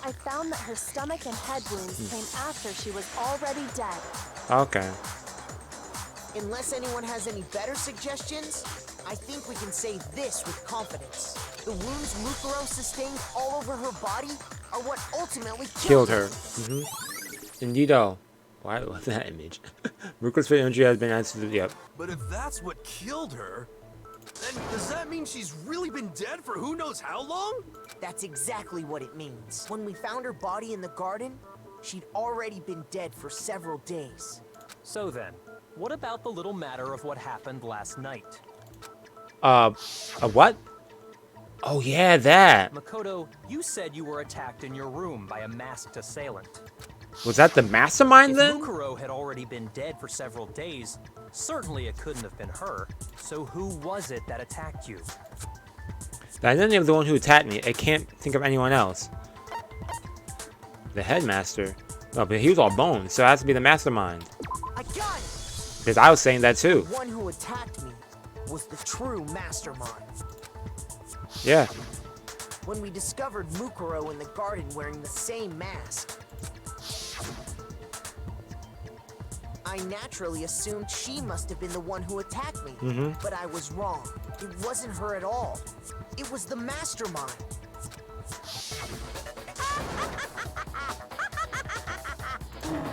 S1: I found that her stomach and head wounds came after she was already dead.
S2: Okay.
S8: Unless anyone has any better suggestions, I think we can say this with confidence. The wounds Mukuro sustained all over her body are what ultimately
S2: Killed her. Indeedo. Why was that image? Ruku's fatal injury has been added to the... Yep.
S5: But if that's what killed her, then does that mean she's really been dead for who knows how long?
S8: That's exactly what it means. When we found her body in the garden, she'd already been dead for several days.
S4: So then, what about the little matter of what happened last night?
S2: A what? Oh yeah, that.
S4: Makoto, you said you were attacked in your room by a masked assailant.
S2: Was that the mastermind
S4: If
S2: then?
S4: Mukuro had already been dead for several days, certainly it couldn't have been her. So who was it that attacked you?
S2: The identity of the one who attacked me. I can't think of anyone else. The headmaster. Oh, but he was all bones, so it has to be the mastermind.
S8: I got it!
S2: Because I was saying that too.
S8: The one who attacked me was the true mastermind.
S2: Yeah.
S8: When we discovered Mukuro in the garden wearing the same mask, I naturally assumed she must have been the one who attacked me. But I was wrong. It wasn't her at all. It was the mastermind.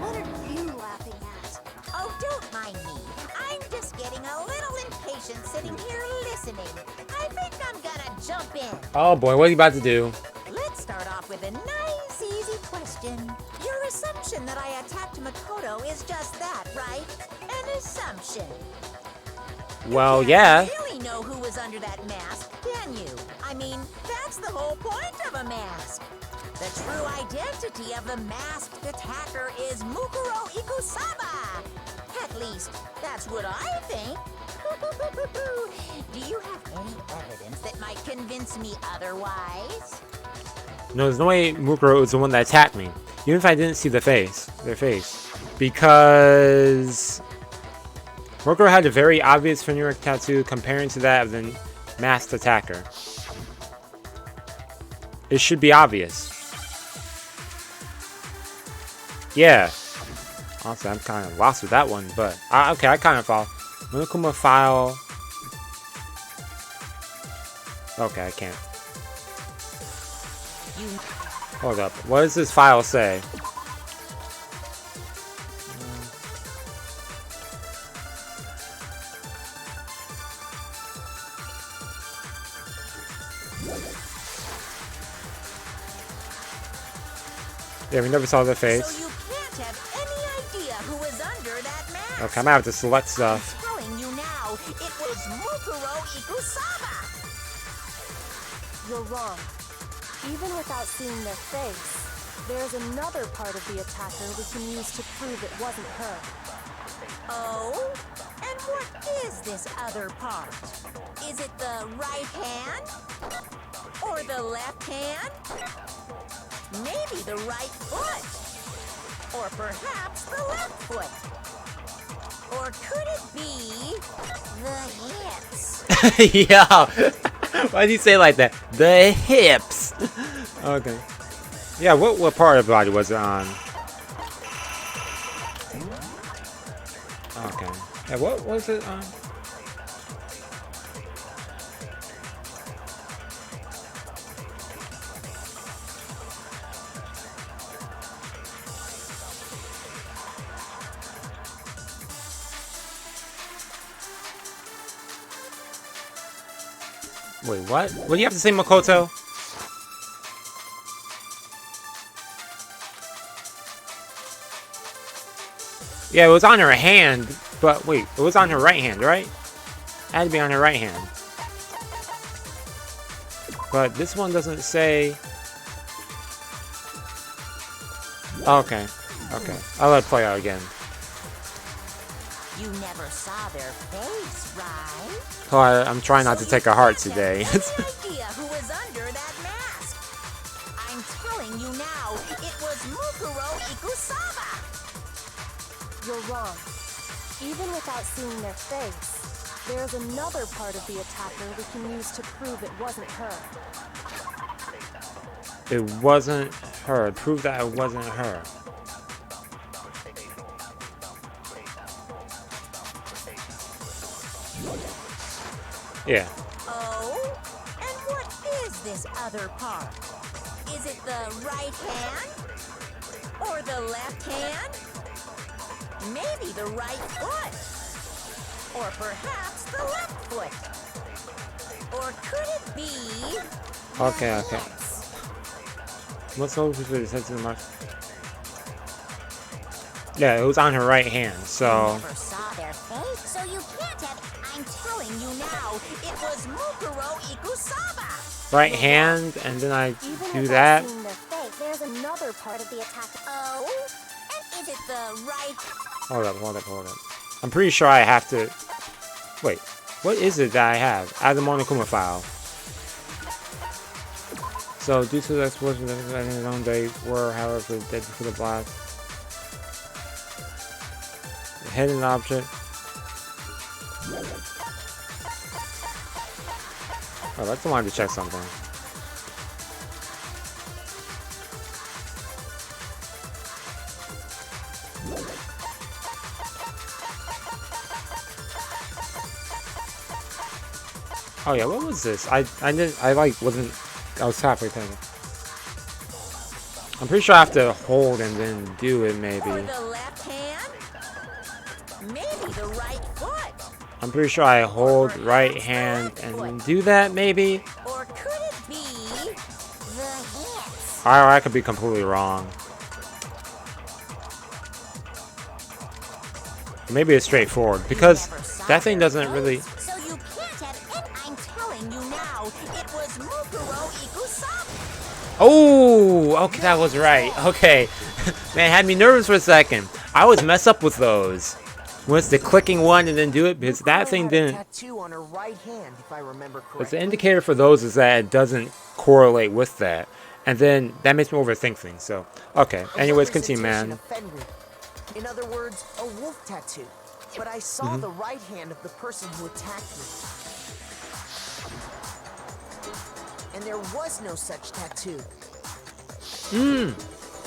S9: What are you laughing at?
S3: Oh, don't mind me. I'm just getting a little impatient sitting here listening. I think I'm gonna jump in.
S2: Oh boy, what are you about to do?
S3: Let's start off with a nice, easy question. Your assumption that I attacked Makoto is just that, right? An assumption.
S2: Well,
S3: You
S2: yeah.
S3: can't really know who was under that mask, can you? I mean, that's the whole point of a mask. The true identity of the masked attacker is Mukuro Ikusaba. At least, that's what I think. Do you have any evidence that might convince me otherwise?
S2: No, there's no way Mukuro was the one that attacked me. Even if I didn't see their face. Because Mukuro had a very obvious finger tattoo comparing to that of the masked attacker. It should be obvious. Yeah. Honestly, I'm kind of lost with that one, but okay, I kind of follow. Monokuma file. Okay, I can't. Hold up. What does this file say? Yeah, we never saw their face.
S3: So you can't have any idea who was under that mask.
S2: Okay, I might have to select stuff.
S3: I'm telling you now, it was Mukuro Ikusaba.
S1: You're wrong. Even without seeing their face, there's another part of the attacker we can use to prove it wasn't her.
S3: Oh? And what is this other part? Is it the right hand? Or the left hand? Maybe the right foot? Or perhaps the left foot? Or could it be the hips?
S2: Yeah. Why do you say it like that? The hips. Okay. Yeah, what part of the body was it on? Okay. Yeah, what was it on? Wait, what? What do you have to say, Makoto? Yeah, it was on her hand, but wait, it was on her right hand, right? It had to be on her right hand. But this one doesn't say... Okay, okay. I'll let it play out again.
S3: You never saw their face, right?
S2: Oh, I'm trying not to take a heart today.
S3: Any idea who was under that mask? I'm telling you now, it was Mukuro Ikusaba.
S1: You're wrong. Even without seeing their face, there's another part of the attacker we can use to prove it wasn't her.
S2: it wasn't her. Prove that it wasn't her. Yeah.
S3: Oh? And what is this other part? Is it the right hand? Or the left hand? Maybe the right foot? Or perhaps the left foot? Or could it be...
S2: Okay, okay. What's over to the sense of the mark? Yeah, it was on her right hand, so...
S3: You never saw their face, so you can't have... I'm telling you now, it was Mukuro Ikusaba!
S2: Right hand, and then I
S6: Even
S2: do
S6: without
S2: that.
S6: seeing their face, there's another part of the attack.
S3: Oh? And is it the right...
S2: Hold up, hold up, hold up. I'm pretty sure I have to... Wait, what is it that I have? Add the Monokuma file. So, due to the explosion they were, however, dead before the blast. The hidden object. Oh, that's the one to check something. Oh yeah, what was this? I was halfway thinking. I'm pretty sure I have to hold and then do it maybe.
S3: Or the left hand? Maybe the right foot?
S2: I'm pretty sure I hold right hand and then do that maybe.
S3: Or could it be the hips?
S2: Or I could be completely wrong. Maybe it's straightforward because that thing doesn't really.
S3: So you can't have it. I'm telling you now, it was Mukuro Ikusaba.
S2: Oh, okay, that was right. Okay, man, had me nervous for a second. I always mess up with those. What's the clicking one and then do it because that thing didn't.
S8: Tattoo on her right hand, if I remember correctly.
S2: What's the indicator for those is that it doesn't correlate with that, and then that makes me overthink things. So, okay. Anyways, continue, man.
S8: In other words, a wolf tattoo. But I saw the right hand of the person who attacked me. And there was no such tattoo.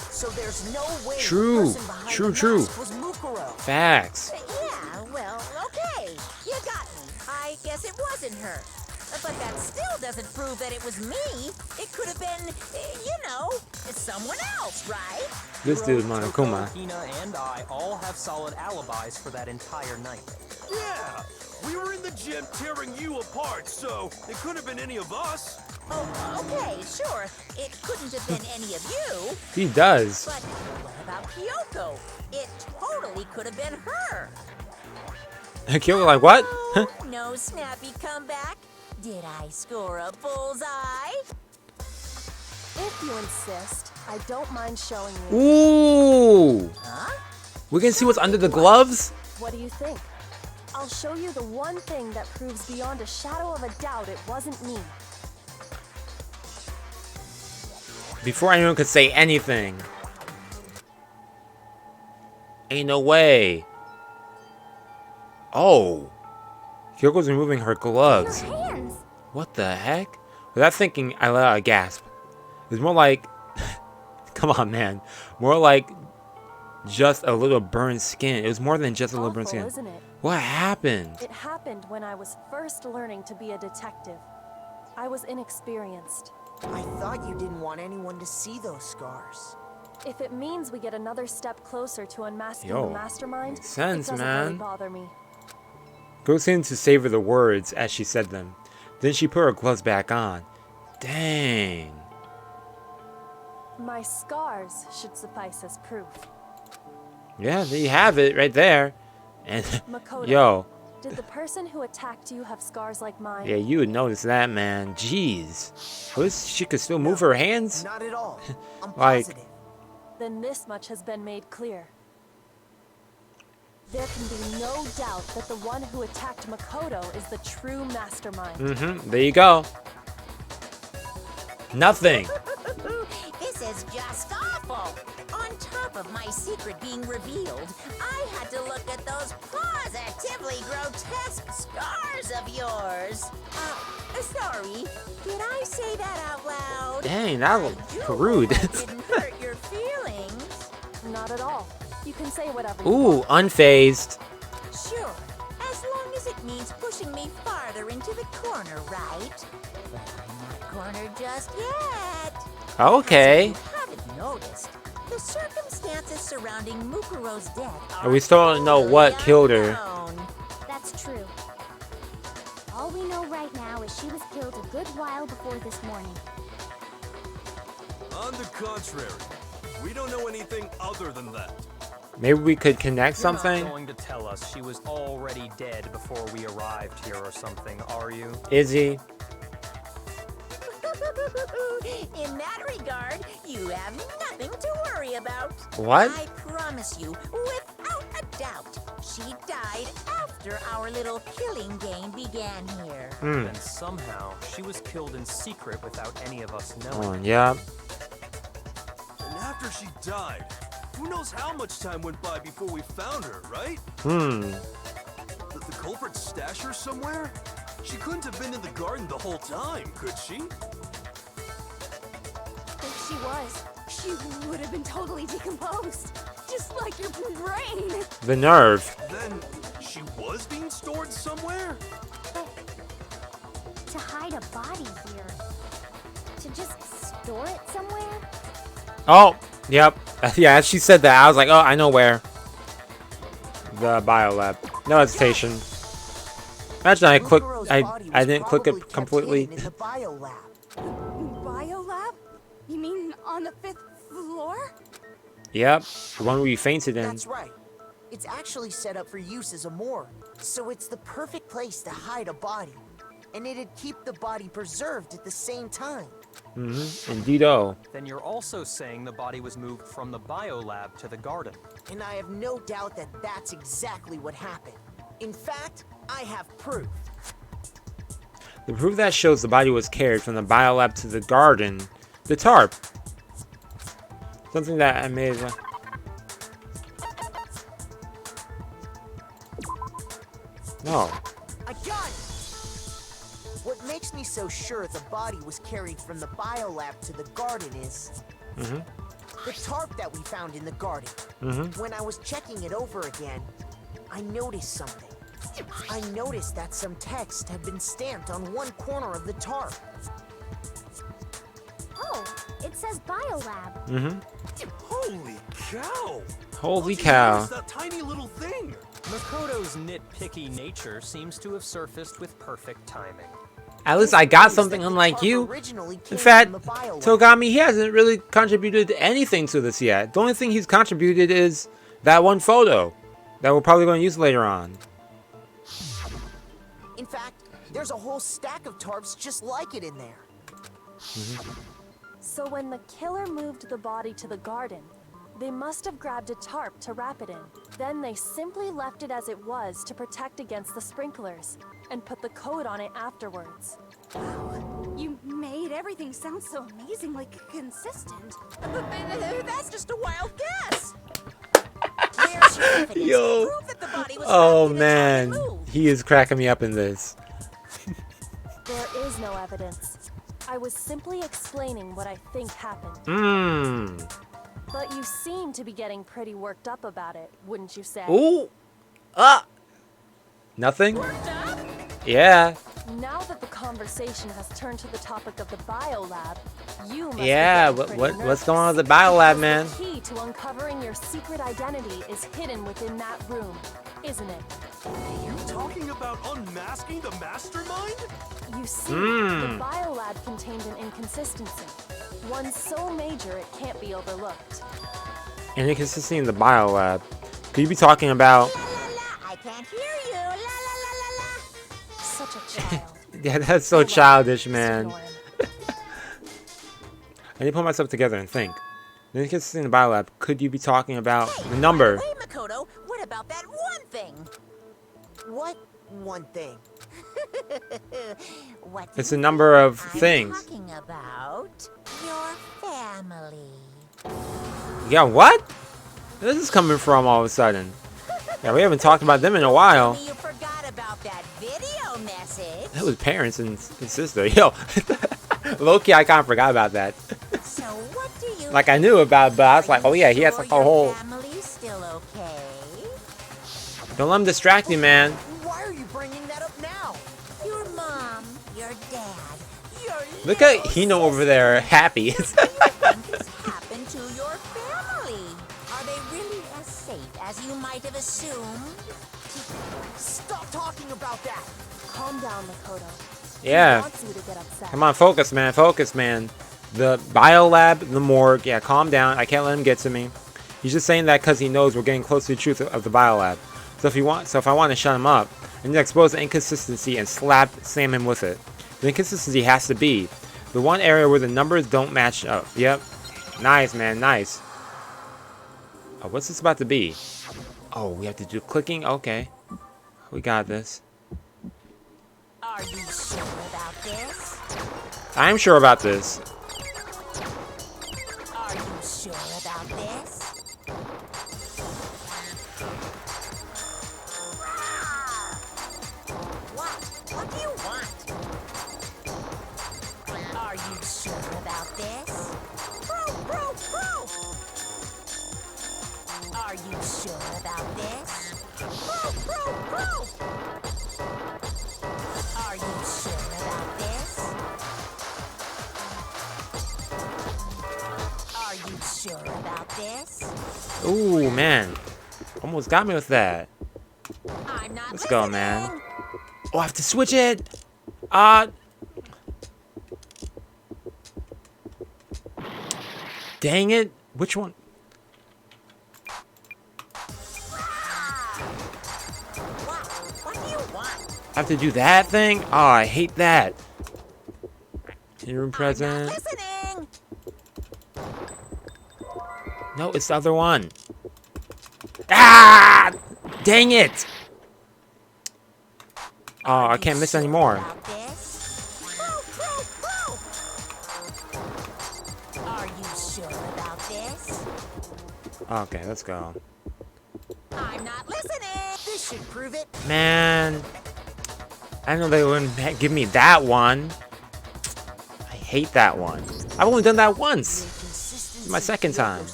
S8: So there's no way
S2: True.
S8: the person behind
S2: True,
S8: the
S2: true.
S8: mask was Mukuro.
S2: Facts.
S3: Yeah, well, okay. You got me. I guess it wasn't her. But that still doesn't prove that it was me. It could have been, you know, someone else, right?
S2: This dude's Monokuma.
S4: Hina and I all have solid alibis for that entire night.
S5: Yeah, we were in the gym tearing you apart, so it could have been any of us.
S3: Oh, okay, sure. It couldn't have been any of you.
S2: He does.
S3: But what about Kyoko? It totally could have been her.
S2: Kyoko like what?
S3: Oh, no snappy comeback. Did I score a bullseye?
S1: If you insist, I don't mind showing you.
S2: Ooh.
S3: Huh?
S2: We can see what's under the gloves?
S1: What do you think? I'll show you the one thing that proves beyond a shadow of a doubt it wasn't me.
S2: Before anyone could say anything. Ain't no way. Oh. Kyoko's removing her gloves.
S6: Your hands.
S2: What the heck? Without thinking, I let out a gasp. It was more like... Come on, man. More like just a little burned skin. It was more than just a little burned
S1: Awful,
S2: skin.
S1: isn't it?
S2: What happened?
S1: It happened when I was first learning to be a detective. I was inexperienced.
S8: I thought you didn't want anyone to see those scars.
S1: If it means we get another step closer to unmasking
S2: Yo,
S1: the mastermind,
S2: makes sense,
S1: it doesn't
S2: man.
S1: really bother me.
S2: Goes in to savor the words as she said them. Then she put her gloves back on. Dang.
S1: My scars should suffice as proof.
S2: Yeah, there you have it right there. And
S1: Makoto,
S2: yo,
S1: did the person who attacked you have scars like mine?
S2: yeah, you would notice that, man. Jeez. She could still move her hands?
S8: Not at all. I'm
S2: Like-
S8: positive.
S1: Then this much has been made clear. There can be no doubt that the one who attacked Makoto is the true mastermind.
S2: There you go. Nothing.
S3: This is just awful. On top of my secret being revealed, I had to look at those positively grotesque scars of yours. Sorry, did I say that out loud?
S2: Dang, that was
S3: I do
S2: rude.
S3: hope I didn't hurt your feelings.
S1: Not at all. You can say whatever you
S2: Ooh,
S1: want.
S2: unfazed.
S3: Sure, as long as it means pushing me farther into the corner, right? But I'm not cornered just yet.
S2: Okay.
S3: As if you haven't noticed, the circumstances surrounding Mukuro's death
S2: We still don't know what
S3: totally
S2: killed her.
S3: unknown.
S6: That's true. All we know right now is she was killed a good while before this morning.
S5: On the contrary, we don't know anything other than that.
S2: Maybe we could connect
S4: You're not
S2: something?
S4: going to tell us she was already dead before we arrived here or something, are you?
S2: Izzy.
S3: In that regard, you have nothing to worry about.
S2: What?
S3: I promise you, without a doubt, she died after our little killing game began here.
S4: And somehow, she was killed in secret without any of us knowing.
S2: Oh, yeah.
S5: And after she died, who knows how much time went by before we found her, right?
S2: Hmm.
S5: Did the culprit stash her somewhere? She couldn't have been in the garden the whole time, could she?
S9: If she was, she would have been totally decomposed. Just like your brain.
S2: The nerve.
S5: Then she was being stored somewhere?
S6: To hide a body here. To just store it somewhere?
S2: Oh, yep. Yeah, as she said that, I was like, oh, I know where. The biolab. No hesitation. Imagine I clicked.
S8: Mukuro's
S2: I
S8: body
S2: I
S8: was
S2: didn't click
S8: probably
S2: it
S8: kept
S2: completely.
S8: hidden in the biolab.
S9: Biolab? You mean on the 5th floor?
S2: Yep, the one where you fainted in.
S8: That's right. It's actually set up for use as a morgue, so it's the perfect place to hide a body. And it'd keep the body preserved at the same time.
S2: Indeed-o.
S4: Then you're also saying the body was moved from the biolab to the garden.
S8: And I have no doubt that that's exactly what happened. In fact, I have proof.
S2: The proof that shows the body was carried from the biolab to the garden. The tarp. Something that I made. No.
S8: I got it! What makes me so sure the body was carried from the biolab to the garden is the tarp that we found in the garden. When I was checking it over again, I noticed something. I noticed that some text had been stamped on one corner of the tarp.
S6: Oh, it says biolab.
S5: Holy cow!
S2: Holy
S5: How'd you
S2: cow.
S5: notice that tiny little thing?
S4: Makoto's nitpicky nature seems to have surfaced with perfect timing.
S2: At least I got something unlike you. In fact, Togami, he hasn't really contributed anything to this yet. The only thing he's contributed is that one photo that we're probably going to use later on.
S8: In fact, there's a whole stack of tarps just like it in there.
S1: So when the killer moved the body to the garden, they must have grabbed a tarp to wrap it in. Then they simply left it as it was to protect against the sprinklers, and put the code on it afterwards.
S9: You made everything sound so amazingly consistent.
S3: That's just a wild guess. Where's your evidence
S2: Yo.
S3: to prove that the body was
S2: Oh
S3: wrapped in a tarp
S2: man,
S3: and moved?
S2: he is cracking me up in this.
S1: There is no evidence. I was simply explaining what I think happened. But you seem to be getting pretty worked up about it, wouldn't you say?
S2: Ooh. Nothing? Yeah.
S1: Now that the conversation has turned to the topic of the biolab, you must
S2: Yeah,
S1: be getting
S2: what's
S1: pretty
S2: going on
S1: nervous.
S2: with the biolab,
S1: Because
S2: man?
S1: The key to uncovering your secret identity is hidden within that room, isn't it?
S5: You talking about unmasking the mastermind?
S1: You see, the biolab contained an inconsistency. One so major it can't be overlooked.
S2: And inconsistency in the biolab. Could you be talking about?
S3: La, la, la, I can't hear you. La, la, la, la, la.
S1: Such a child.
S2: Yeah, that's so childish, man.
S1: Ignore him.
S2: I need to put myself together and think. The inconsistency in the biolab. Could you be talking about the number?
S3: Hey, Makoto, what about that one thing?
S8: What one thing?
S3: What
S2: It's
S3: do
S2: a
S3: you
S2: number of
S3: think? I'm
S2: things.
S3: talking about your family.
S2: Yeah, what? Where is this coming from all of a sudden? Yeah, we haven't talked about them in a while.
S3: You forgot about that video message.
S2: That was parents and sister. Yo, low-key, I kind of forgot about that.
S3: So what do you
S2: Like, I knew about it, but I was like, oh yeah, he has like a
S3: your
S2: whole...
S3: family's still okay?
S2: Don't let him distract you, man.
S8: Why are you bringing that up now?
S3: Your mom, your dad, your
S2: Look at Hino over there, happy.
S3: What has happened to your family? Are they really as safe as you might have assumed?
S8: Stop talking about that.
S1: Calm down, Makoto. He
S2: Yeah.
S1: wants you to get upset.
S2: Come on, focus, man. Focus, man. The biolab, the morgue. Yeah, calm down. I can't let him get to me. He's just saying that because he knows we're getting close to the truth of the biolab. So if I want to shut him up, I need to expose the inconsistency and slam him with it. The inconsistency has to be the one area where the numbers don't match up. Yep. Nice, man. Nice. Oh, what's this about to be? Oh, we have to do clicking? Okay. We got this.
S3: Are you sure about this?
S2: I'm sure about this.
S3: Are you sure about this? What do you want? Are you sure about this? Bro! Are you sure about this? Bro! Are you sure about this? Are you sure about this?
S2: Ooh, man. Almost got me with that.
S3: I'm not
S2: Let's go,
S3: listening.
S2: man. Oh, I have to switch it. Dang it. Which one?
S3: What do you want?
S2: I have to do that thing? Oh, I hate that. In-room
S3: I'm
S2: present.
S3: not listening.
S2: No, it's the other one. Ah! Dang it. Oh, I can't miss anymore.
S3: About this? Are you sure about this?
S2: Okay, let's go.
S3: I'm not listening.
S8: This should prove it.
S2: Man. I know they wouldn't give me that one. I hate that one. I've only done that once. It's my second time.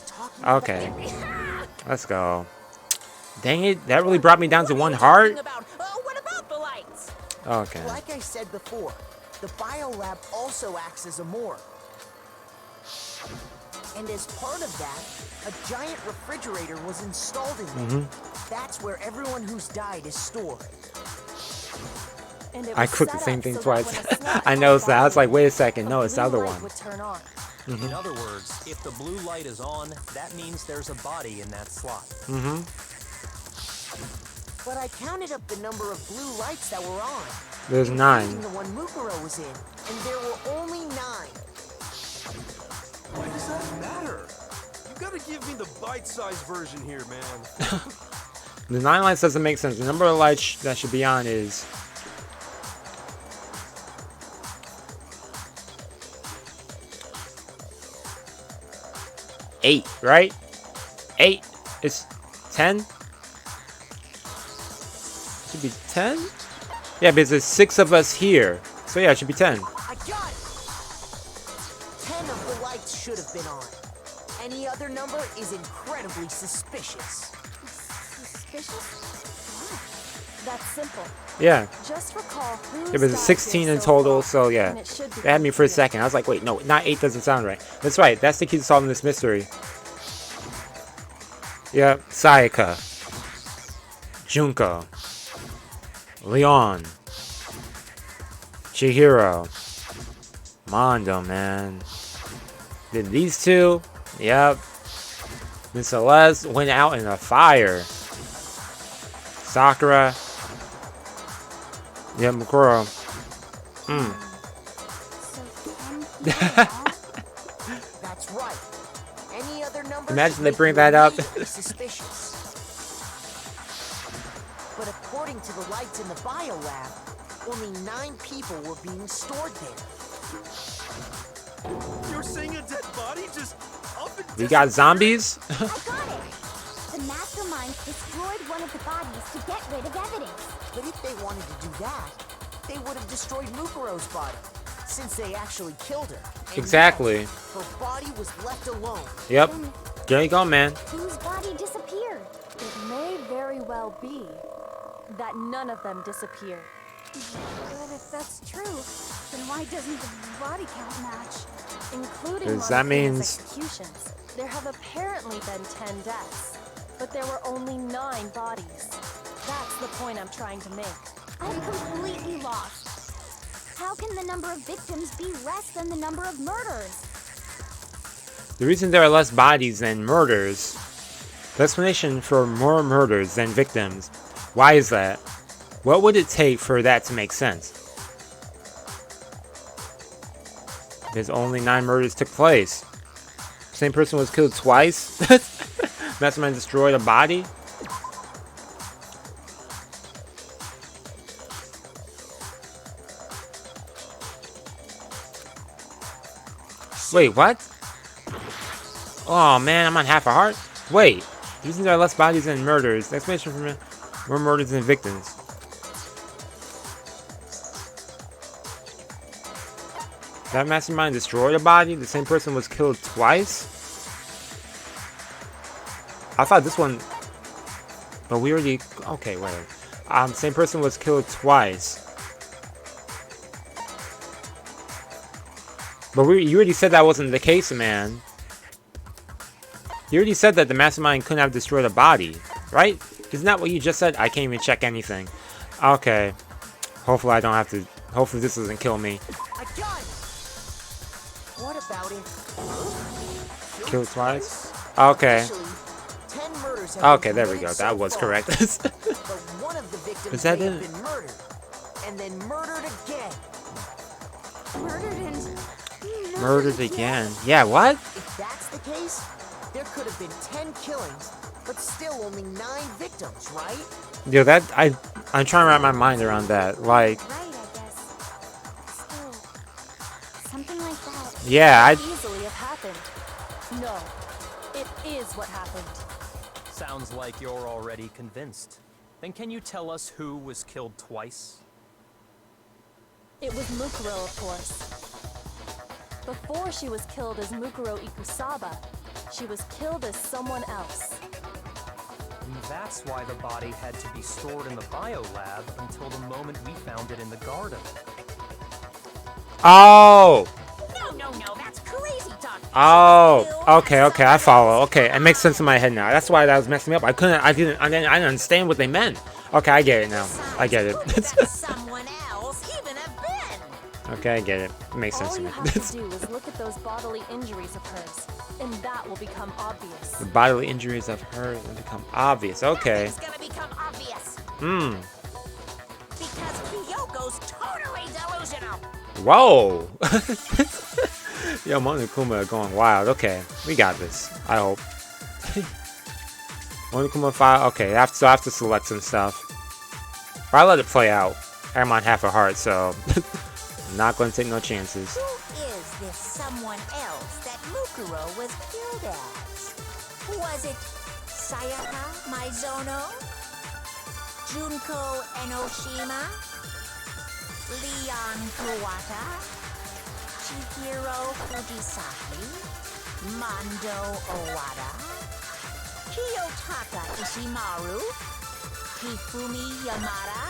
S2: Okay. Let's go. Dang it. That really brought me down to one heart.
S3: What about the lights?
S2: Okay.
S8: Like I said before, the biolab also acts as a morgue. And as part of that, a giant refrigerator was installed in there. That's where everyone who's died is stored.
S1: And it
S2: I
S1: was
S2: clicked the
S1: set
S2: same
S1: up
S2: thing
S1: so that
S2: twice.
S1: when a snack
S2: I noticed that. I was like, wait a second.
S1: a
S2: No, it's the
S1: blue
S2: other
S1: light
S2: one.
S1: would turn on.
S4: In other words, if the blue light is on, that means there's a body in that slot.
S8: But I counted up the number of blue lights that were on.
S2: There's
S8: including
S2: 9.
S8: the one Mukuro was in, and there were only 9.
S5: Why does that matter? You gotta give me the bite-sized version here, man.
S2: The 9 lights doesn't make sense. The number of lights that should be on is... eight, right? 8 is 10? Should be 10? Yeah, because there's 6 of us here. So yeah, it should be 10.
S8: I got it! 10 of the lights should have been on. Any other number is incredibly suspicious.
S1: Suspicious? That's simple.
S2: Yeah.
S1: Just recall who's
S2: Yeah, but there's
S1: died
S2: 16
S1: here
S2: in
S1: so
S2: total,
S1: far,
S2: so yeah.
S1: and it should be
S2: They had me for a
S1: clear.
S2: second. I was like, wait, no, not 8 doesn't sound right. That's right. That's the key to solving this mystery. Yeah, Sayaka. Junko. Leon. Chihiro. Mondo, man. Did these two? Yep. Miss Celeste went out in a fire. Sakura. Yeah, Mukuro.
S8: That's right. Any other number
S2: Imagine
S8: should
S2: they
S8: make
S2: bring
S8: you
S2: that up.
S8: immediately suspicious. But according to the lights in the biolab, only 9 people were being stored there.
S5: You're saying a dead body just up and
S2: We got zombies?
S6: I got it. mastermind destroyed one of the bodies to get rid of evidence.
S8: But if they wanted to do that, they would have destroyed Mukuro's body, since they actually killed her. And
S2: Exactly.
S8: yet, her body was left alone.
S2: Yep. There you go, man.
S6: Whose body disappeared?
S1: It may very well be that none of them disappeared.
S9: But if that's true, then why doesn't the body count match?
S1: Including
S2: Because that
S1: Monokuma's
S2: means-
S1: executions. There have apparently been 10 deaths, but there were only 9 bodies. That's the point I'm trying to make.
S6: I'm completely lost. How can the number of victims be less than the number of murders?
S2: The reason there are less bodies than murders, the explanation for more murders than victims. Why is that? What would it take for that to make sense? Because only 9 murders took place. Same person was killed twice? Mastermind destroyed a body? Wait, what? Oh man, I'm on half a heart? Wait, the reason there are less bodies than murders. The explanation for more murders than victims. That mastermind destroyed a body? The same person was killed twice? I thought this one... But we already... Okay, wait. Same person was killed twice. But you already said that wasn't the case, man. You already said that the mastermind couldn't have destroyed a body, right? Isn't that what you just said? I can't even check anything. Okay. Hopefully I don't have to... Hopefully this doesn't kill me.
S8: A gun! What about it?
S2: Killed twice? Okay.
S8: Actually, 10 murders have
S2: Okay,
S8: been
S2: there we
S8: committed
S2: go.
S8: so
S2: That was
S8: far.
S2: correct.
S8: But one of the victims
S2: Is that
S8: may have
S2: it?
S8: been murdered. And then murdered again.
S9: Murdered and
S2: Murdered again. Yeah, what?
S8: If that's the case, there could have been 10 killings, but still only 9 victims, right?
S2: Yo, that... I'm trying to wrap my mind around that. Like...
S6: Right, I guess. Still, something like that.
S2: Yeah, I...
S1: Could easily have happened. No, it is what happened.
S4: Sounds like you're already convinced. Then can you tell us who was killed twice?
S1: It was Mukuro, of course. Before she was killed as Mukuro Ikusaba, she was killed as someone else.
S4: And that's why the body had to be stored in the biolab until the moment we found it in the garden.
S2: Oh!
S3: No, that's crazy talk.
S2: Oh! Okay, I follow. Okay, it makes sense in my head now. That's why that was messing me up. I didn't understand what they meant. Okay, I get it now. I get it.
S3: Someone else even have been.
S2: Okay, I get it. It makes sense
S1: All
S2: to
S1: you
S2: me.
S1: have to do is look at those bodily injuries of hers, and that will become obvious.
S2: The bodily injuries of her will become obvious. Okay.
S3: It's gonna become obvious. Because Kyoko's totally delusional.
S2: Whoa! Yo, Monokuma going wild. Okay, we got this. I hope. Monokuma 5. Okay, I have to select some stuff. But I let it play out. I'm on half a heart, so I'm not going to take no chances.
S3: Who is this someone else that Mukuro was killed as? Was it Sayaka Maizono? Junko Enoshima? Leon Kawata? Chihiro Fujisaki? Mondo Owada? Kiyotaka Ishimaru? Hifumi Yamada?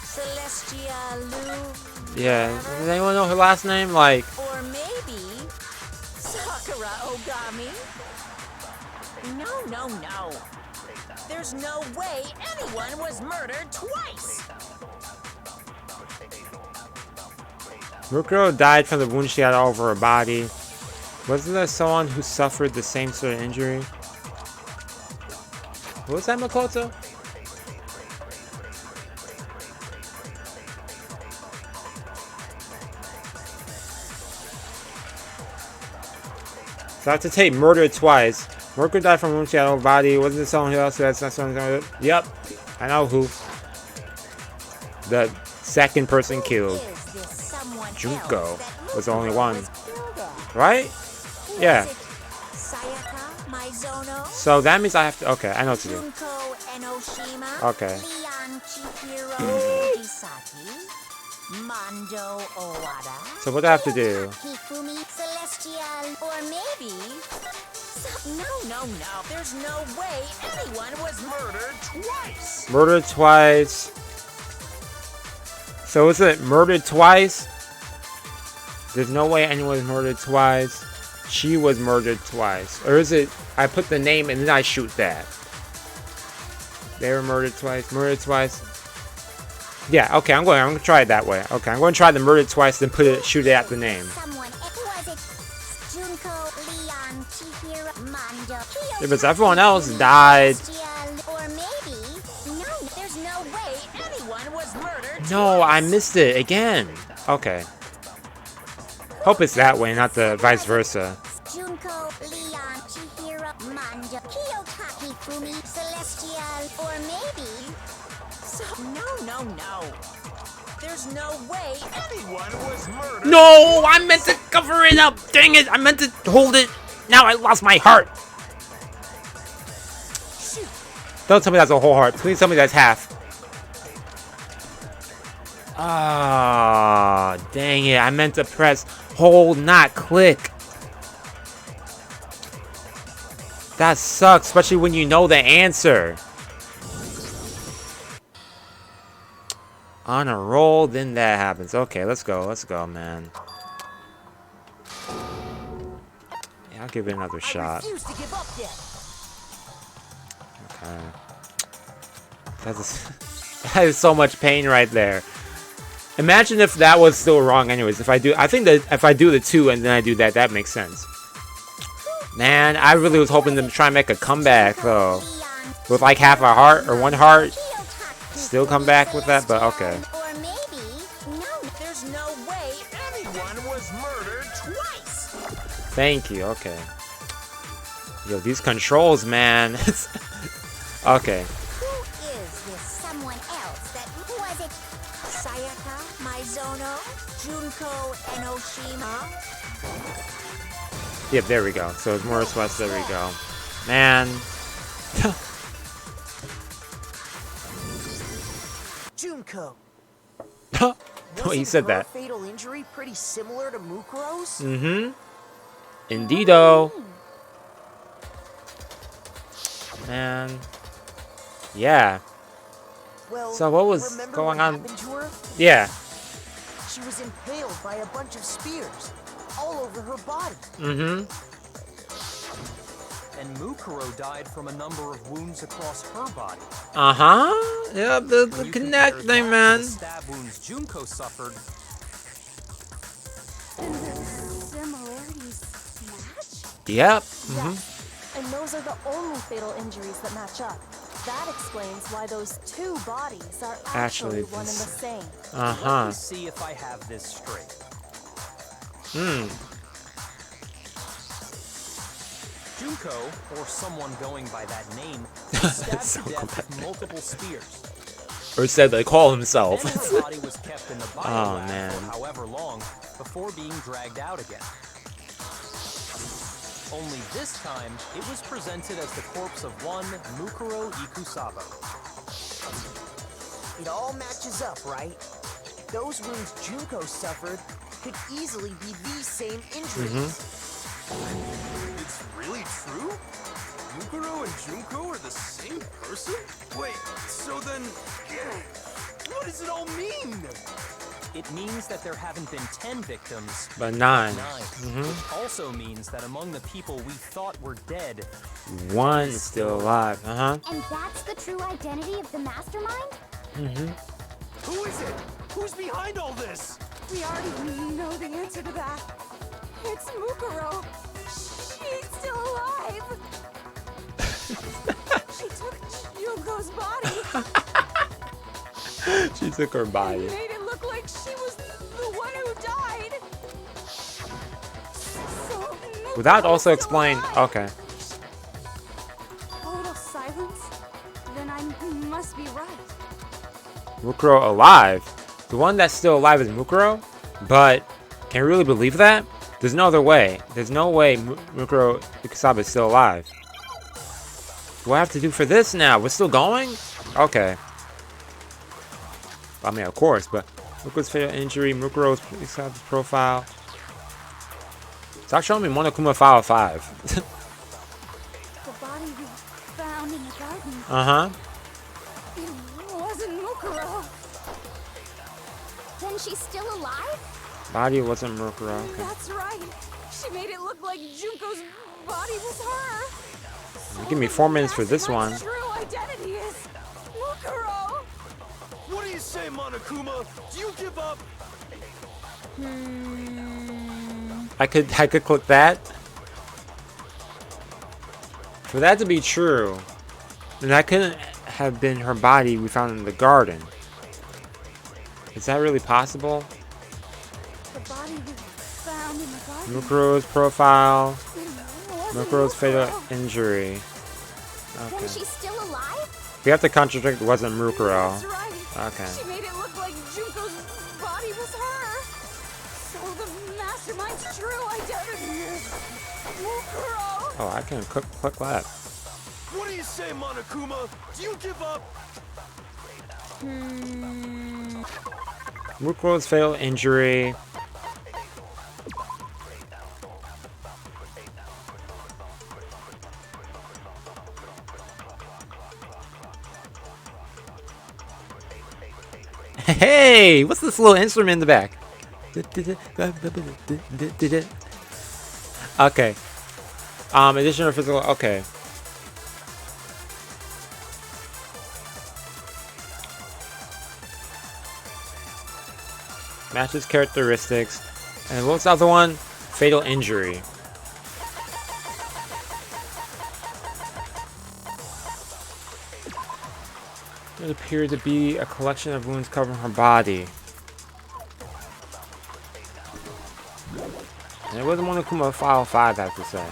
S3: Celestia Lu?
S2: Yeah, does anyone know her last name? Like,
S3: Or maybe Sakura Ogami? No. There's no way anyone was murdered twice.
S2: Mukuro died from the wound she had all over her body. Wasn't there someone who suffered the same sort of injury? What was that, Makoto? So I have to take murder twice. Mukuro died from a wound she had on her body. Wasn't there someone else who had someone? Yep, I know who. The second person killed.
S3: Is this someone
S2: Junko
S3: else that
S2: was the only one.
S3: was killed as?
S2: Right? Yeah.
S3: Was it Sayaka Maizono,
S2: So that means I have to. Okay, I know what to do.
S3: Junko Enoshima,
S2: Okay.
S3: Leon Chihiro Kisaki, Mondo Owada,
S2: So what do I have to do?
S3: Hifumi Celestial, or maybe... No. There's no way anyone was murdered twice.
S2: Murdered twice. So is it murdered twice? There's no way anyone was murdered twice. She was murdered twice. Or is it I put the name and then I shoot that? They were murdered twice. Murdered twice. Yeah, okay, I'm gonna try it that way. Okay, I'm gonna try the murdered twice, then shoot it at the name. If it's everyone else died. No, I missed it again. Okay. Hope it's that way, not the vice versa.
S6: Junko, Leon, Chihiro, Mando, Kiyotaki, Fumi, Celestial, or maybe...
S3: No. There's no way anyone was murdered.
S2: No, I meant to cover it up. Dang it, I meant to hold it. Now I lost my heart. Don't tell me that's a whole heart. Please tell me that's half. Ah, dang it. I meant to press hold, not click. That sucks, especially when you know the answer. On a roll, then that happens. Okay, let's go, man. Yeah, I'll give it another shot.
S3: Refuse to give up yet.
S2: Okay. That is so much pain right there. Imagine if that was still wrong anyways. I think that if I do the 2 and then I do that, that makes sense. Man, I really was hoping to try and make a comeback though. With like half a heart or 1 heart. Still come back with that, but okay.
S3: Or maybe... No, there's no way anyone was murdered twice.
S2: Thank you, okay. Yo, these controls, man. Okay.
S6: Who is this someone else that... Who was it?
S3: Sayaka, Maizono, Junko, Enoshima.
S2: Yep, there we go. So it's more West, there we go. Man.
S8: Junko.
S2: Oh, he said that.
S8: Wasn't her fatal injury pretty similar to Mukuro's?
S2: Mm-hmm. Indeedo. Man. Yeah.
S8: Well,
S2: So what was
S8: remember
S2: going
S8: what
S2: on?
S8: happened to her?
S2: Yeah.
S8: She was impaled by a bunch of spears all over her body.
S2: Mm-hmm.
S4: And Mukuro died from a number of wounds across her body.
S2: Uh-huh. Yeah, the
S4: When you
S2: connect
S4: compare
S2: thing,
S4: that
S2: man.
S4: to the stab wounds Junko suffered,
S9: Similarities match?
S2: Yep.
S1: Yes. And those are the only fatal injuries that match up. That explains why those 2 bodies are actually one and the same.
S4: let
S2: Uh-huh.
S4: me see if I have this straight. Junko, or someone going by that name, was stabbed
S2: So
S4: to death
S2: bad.
S4: with multiple spears.
S2: Or said they call himself.
S4: Then her body was kept in the
S2: Oh,
S4: bio
S2: man.
S4: for however long before being dragged out again. Only this time, it was presented as the corpse of one Mukuro Ikusaba.
S8: It all matches up, right? Those wounds Junko suffered could easily be these same injuries.
S5: It's really true? Mukuro and Junko are the same person? Wait, so then... What does it all mean?
S4: It means that there haven't been 10 victims,
S2: But 9.
S4: 9. Which also means that among the people we thought were dead,
S2: 1 is still alive. Uh-huh.
S6: And that's the true identity of the mastermind?
S5: Who is it? Who's behind all this?
S9: We already know the answer to that. It's Mukuro. She's still alive. She took Junko's body
S2: She took her
S9: and
S2: body.
S9: made it look like she was the one who died. So
S2: Without
S9: Mukuro's
S2: also
S9: still
S2: explain.
S9: alive.
S2: Okay.
S9: Total silence? Then I must be right.
S2: Mukuro alive. The one that's still alive is Mukuro? But can you really believe that? There's no other way. There's no way Mukuro Ikusaba is still alive. What do I have to do for this now? We're still going? Okay. I mean, of course, but Mukuro's fatal injury, Mukuro's profile. Stop showing me Monokuma file 5.
S9: The body we found in the garden.
S2: Uh-huh.
S9: It wasn't Mukuro.
S6: Then she's still alive?
S2: Body wasn't Mukuro. Okay.
S9: That's right. She made it look like Junko's body was her. So
S2: Give me 4 minutes for this one.
S9: Mastermind's true identity is Mukuro.
S5: What do you say, Monokuma? Do you give up?
S2: I could click that. For that to be true, then that couldn't have been her body we found in the garden. Is that really possible?
S9: The body we found in the garden.
S2: Mukuro's profile,
S9: It wasn't
S2: Mukuro's fatal
S9: Mukuro.
S2: injury.
S6: Then
S2: Okay.
S6: she's still alive?
S2: We have to contradict wasn't Mukuro.
S9: That's right.
S2: Okay.
S9: She made it look like Junko's body was her. So the mastermind's true identity is Mukuro.
S2: Oh, I can click that.
S5: What do you say, Monokuma? Do you give up?
S2: Mukuro's fatal injury. Hey, what's this little instrument in the back? Okay. Additional physical. Okay. Matches characteristics. And what's the other one? Fatal injury. It appeared to be a collection of wounds covering her body. And it wasn't Monokuma file 5, I have to say.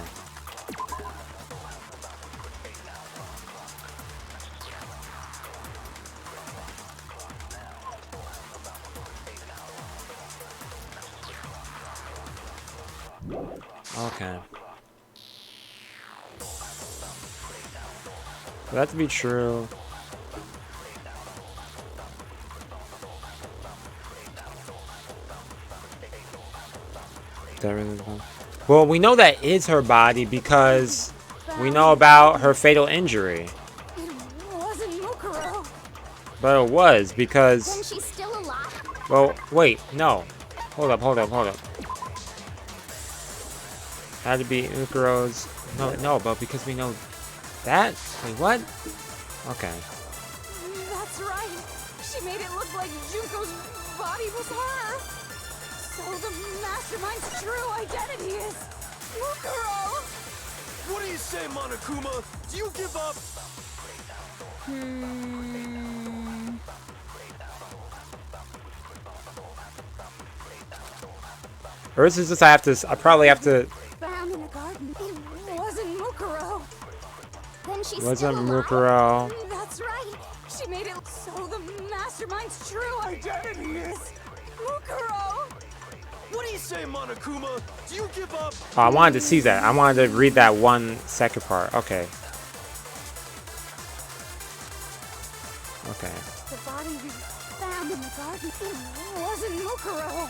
S2: Okay. For that to be true. Well, we know that is her body because we know about her fatal injury.
S9: It wasn't Mukuro.
S2: But it was
S6: Then
S2: because...
S6: she's still alive?
S2: Well, wait, no. Hold up. Had to be Mukuro's... No, but because we know that? Wait, what? Okay.
S9: That's right. She made it look like Junko's body was her. So the mastermind's true identity is Mukuro.
S5: What do you say, Monokuma? Do you give up?
S2: Or is this just I probably have to...
S9: Found in the garden. It wasn't Mukuro.
S6: Then she's
S2: Wasn't
S6: still alive?
S2: Mukuro.
S9: That's right. She made it so the mastermind's true identity is Mukuro.
S5: What do you say, Monokuma? Do you give up?
S2: Oh, I wanted to see that. I wanted to read that one second part. Okay. Okay.
S9: The body we found in the garden. It wasn't Mukuro.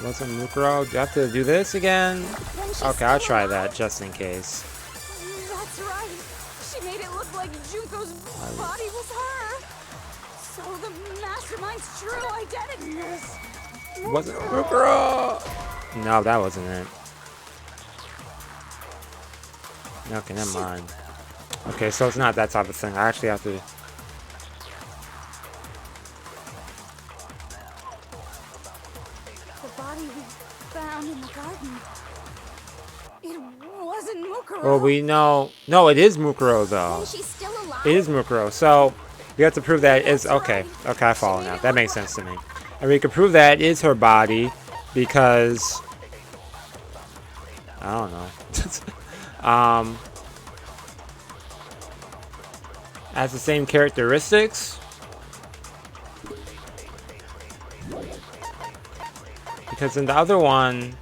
S2: Wasn't Mukuro? Do I have to do this again?
S6: Then she's
S2: Okay, I'll
S6: still
S2: try
S6: alive?
S2: that just in case.
S9: That's right. She made it look like Junko's body was her. So the mastermind's true identity is
S2: Wasn't Mukuro? No, that wasn't it. Okay, never mind. Okay, so it's not that type of thing. I actually have to...
S9: the body we found in the garden. It wasn't Mukuro.
S2: Well, we know... No, it is Mukuro, though.
S6: Then she's still alive?
S2: It is Mukuro, so we have to prove that it is... Okay, I follow now. That makes sense to me. And we can prove that it is her body because... I don't know. Has the same characteristics. Because in the other one...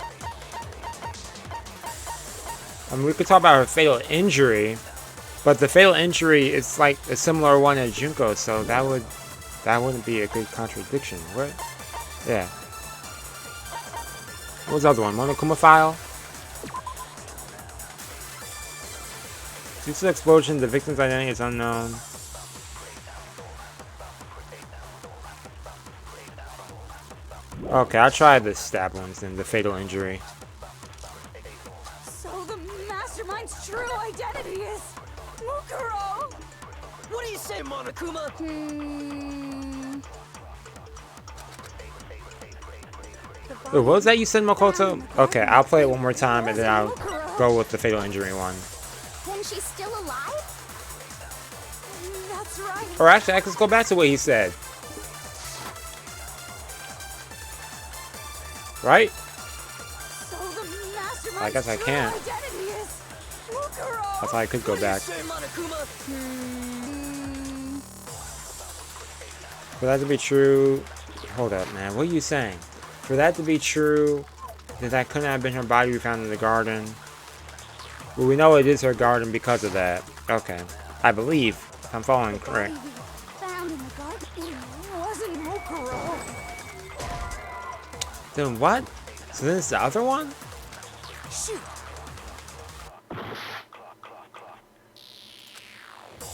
S2: I mean, we could talk about her fatal injury. But the fatal injury is like a similar one as Junko, so that wouldn't be a good contradiction. What? Yeah. What was the other one? Monokuma file? Due to the explosion, the victim's identity is unknown. Okay, I'll try the stab wounds and the fatal injury.
S9: So the mastermind's true identity is Mukuro!
S7: What do you say, Monokuma?
S2: Wait, what was that you said, Makoto? Okay, I'll play it one more time and then I'll go with the fatal injury one.
S6: Then she's still alive?
S9: That's right.
S2: Or actually, I can go back to what he said. Right?
S9: So the mastermind's
S2: I guess I
S9: true
S2: can't.
S9: identity is Mukuro!
S2: I thought I could go back.
S7: Say, Monokuma?
S2: For that to be true... Hold up, man. What are you saying? For that to be true, then that couldn't have been her body we found in the garden. Well, we know it is her garden because of that. Okay. I believe. If I'm following correct.
S9: Found in the garden. It wasn't Mukuro.
S2: Then what? So then it's the other one?
S8: Shoot!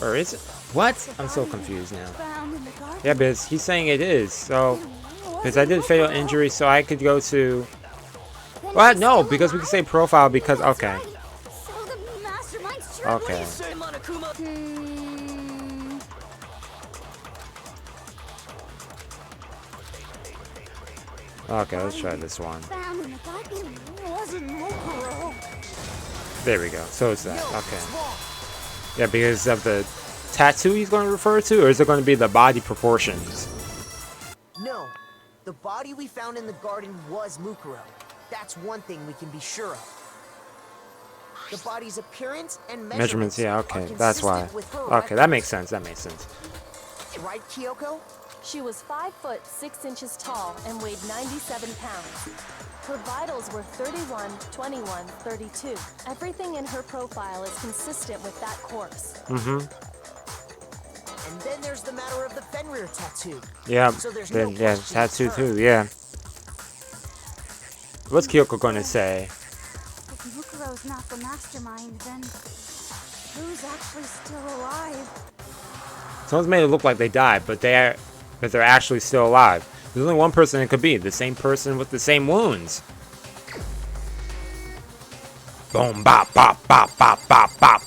S2: Or is it? What? I'm so confused now.
S9: Found in the garden.
S2: Yeah, because he's saying it is. So, because I did fatal injury, so I could go to... What? No, because we can say profile because... Okay.
S9: So the mastermind's true.
S2: Okay.
S7: Say, Monokuma?
S2: Okay, let's try this one.
S9: Found in the garden. It wasn't Mukuro.
S2: There we go. So it's that. Okay. Yeah, because of the tattoo he's going to refer to, or is it going to be the body proportions?
S8: No. The body we found in the garden was Mukuro. That's one thing we can be sure of. The body's appearance and
S2: Measurements, yeah,
S8: are
S2: okay, that's why.
S8: consistent with her
S2: Okay, that makes sense, that makes sense.
S8: Right, Kyoko?
S1: She was 5 foot 6 inches tall and weighed 97 pounds. Her vitals were 31, 21, 32. Everything in her profile is consistent with that course.
S2: Mm-hmm.
S8: And then there's the matter of the Fenrir tattoo.
S2: Yeah,
S8: So there's
S2: then,
S8: no
S2: yeah,
S8: question
S2: tattoo
S8: it's her.
S2: too, yeah. What's Kyoko going to say?
S9: If Mukuro's not the mastermind, then who's actually still alive?
S2: Someone's made it look like they died, but they're actually still alive. There's only one person it could be. The same person with the same wounds. Boom, bop, bop, bop, bop, bop, bop.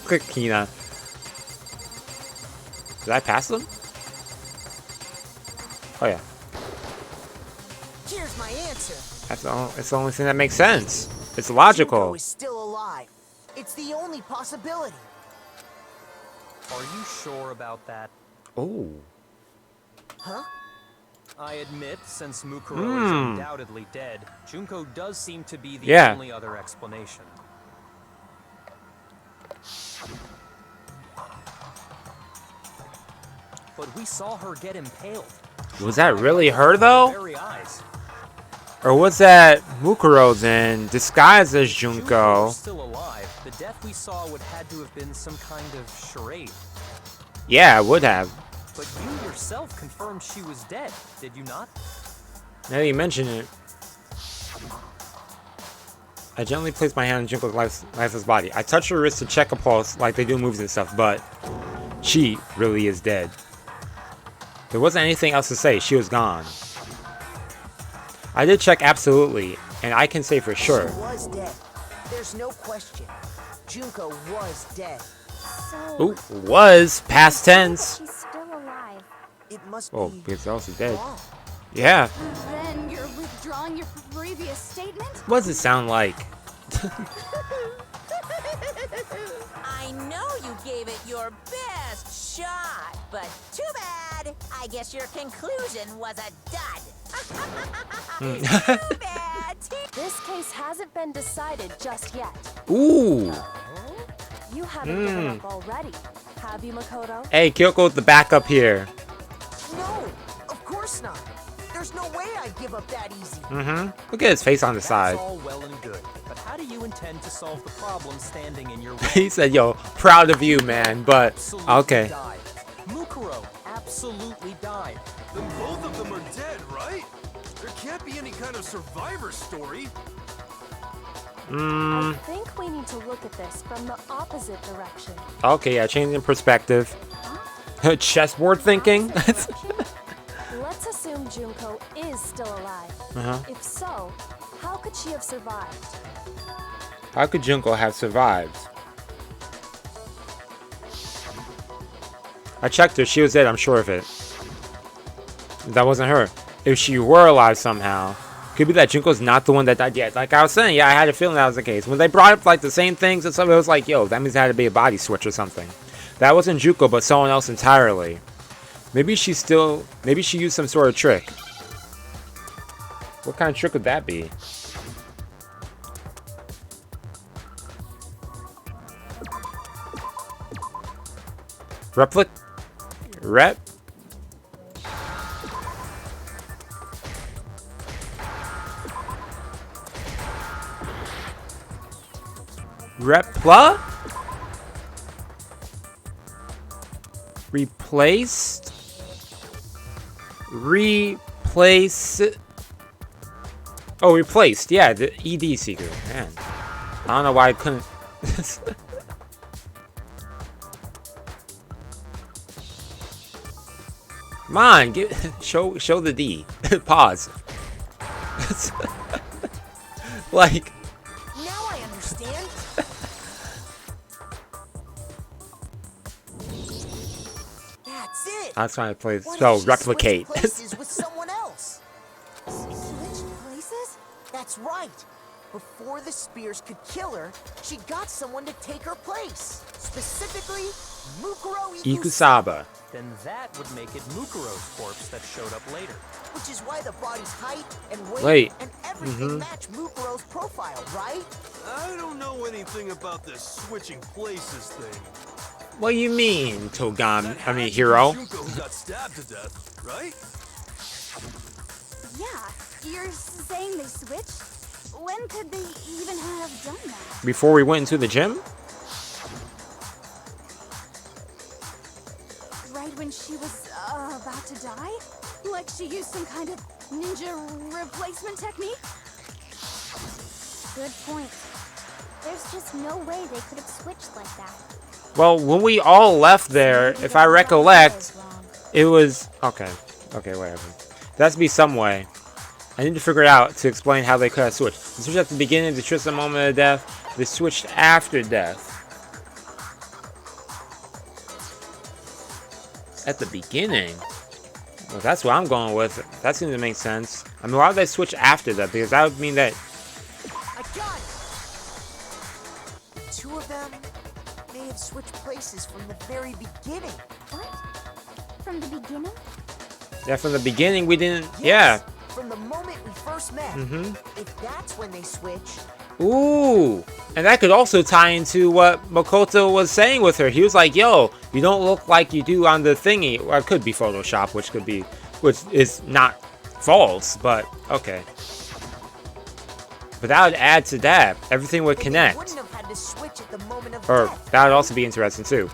S2: Quick Kina. Did I pass them? Oh yeah.
S8: Here's my answer.
S2: It's the only thing that makes sense. It's logical.
S8: Junko is still alive. It's the only possibility.
S4: Are you sure about that?
S2: Oh.
S8: Huh?
S4: I admit, since Mukuro is undoubtedly dead, Junko does seem to be the
S2: Yeah.
S4: only other explanation. But we saw her get impaled.
S2: Was that really her though?
S4: Very eyes.
S2: Or was that Mukuro then, disguised as Junko?
S4: is still alive. The death we saw would had to have been some kind of charade.
S2: Yeah, I would have.
S4: But you yourself confirmed she was dead, did you not?
S2: Now that you mention it. I gently placed my hand on Junko's lifeless body. I touched her wrist to check a pulse like they do in movies and stuff, but she really is dead. There wasn't anything else to say. She was gone. I did check absolutely, and I can say for sure.
S8: She was dead. There's no question. Junko was dead.
S6: So,
S2: Ooh, was past tense.
S6: she's still alive.
S8: It must
S2: Oh,
S8: be
S2: because else is dead.
S8: wrong.
S2: Yeah.
S9: Then you're withdrawing your previous statement?
S2: What does it sound like?
S3: I know you gave it your best shot, but too bad. I guess your conclusion was a dud. Too bad.
S1: This case hasn't been decided just yet.
S2: Ooh.
S1: You haven't given up already, have you, Makoto?
S2: Hey, Kyoko with the backup here.
S8: No, of course not. There's no way I'd give up that easy.
S2: Mm-hmm. Look at his face on the
S4: That's
S2: side.
S4: all well and good. But how do you intend to solve the problem standing in your way.
S2: He said, yo, proud of you, man, but
S4: Absolutely
S2: okay.
S4: died. Mukuro absolutely died.
S5: Then both of them are dead, right? There can't be any kind of survivor story.
S1: I think we need to look at this from the opposite direction.
S2: Okay, yeah, changing perspective. Chessboard thinking?
S1: Let's assume Junko is still alive. If so, how could she have survived?
S2: How could Junko have survived? I checked her. She was dead. I'm sure of it. That wasn't her. If she were alive somehow, could be that Junko's not the one that died yet. Like I was saying, yeah, I had a feeling that was the case. When they brought up like the same things and stuff, it was like, yo, that means it had to be a body switch or something. That wasn't Junko, but someone else entirely. Maybe she used some sort of trick. What kind of trick would that be? Repla? Replaced? Replace? Oh, replaced. Yeah, the ED Seeker. Man. I don't know why I couldn't. Come on, show the D. Pause. Like.
S3: Now I understand. That's it.
S2: I was trying to play
S3: What
S2: spell
S3: if she
S2: replicate.
S3: switched places with someone else?
S9: Switched places?
S3: That's right. Before the spears could kill her, she got someone to take her place. Specifically, Mukuro Ikusaba.
S2: Ikusaba.
S4: Then that would make it Mukuro's corpse that showed up later.
S3: Which is why the body's height and weight
S2: Wait.
S3: and everything match Mukuro's profile, right?
S5: I don't know anything about this switching places thing.
S2: What do you mean, Togami?
S5: That
S2: I
S5: had
S2: mean,
S5: to be
S2: hero?
S5: Junko who got stabbed to death, right?
S9: Yeah, you're saying they switched? When could they even have done that?
S2: Before we went into the gym?
S9: Right when she was about to die? Like she used some kind of ninja replacement technique?
S6: Good point. There's just no way they could have switched like that.
S2: Well, when we all left there, if I recollect, it was... Okay, whatever. There has to be some way. I need to figure it out to explain how they could have switched. They switched at the beginning, they switched at the moment of death, they switched after death. At the beginning? Well, that's what I'm going with. That seems to make sense. I mean, why would they switch after that? Because that would mean that...
S3: I got it! Two of them may have switched places from the very beginning.
S6: What? From the beginning?
S2: Yeah, from the beginning we didn't...
S3: Yes,
S2: Yeah.
S3: From the moment we first met. If that's when they switched.
S2: Ooh, and that could also tie into what Makoto was saying with her. He was like, yo, you don't look like you do on the thingy. Well, it could be Photoshop, which is not false, but okay. But that would add to that. Everything would
S3: But
S2: connect.
S3: They wouldn't have had to switch at the moment of
S2: Or
S3: death.
S2: that would also be interesting too.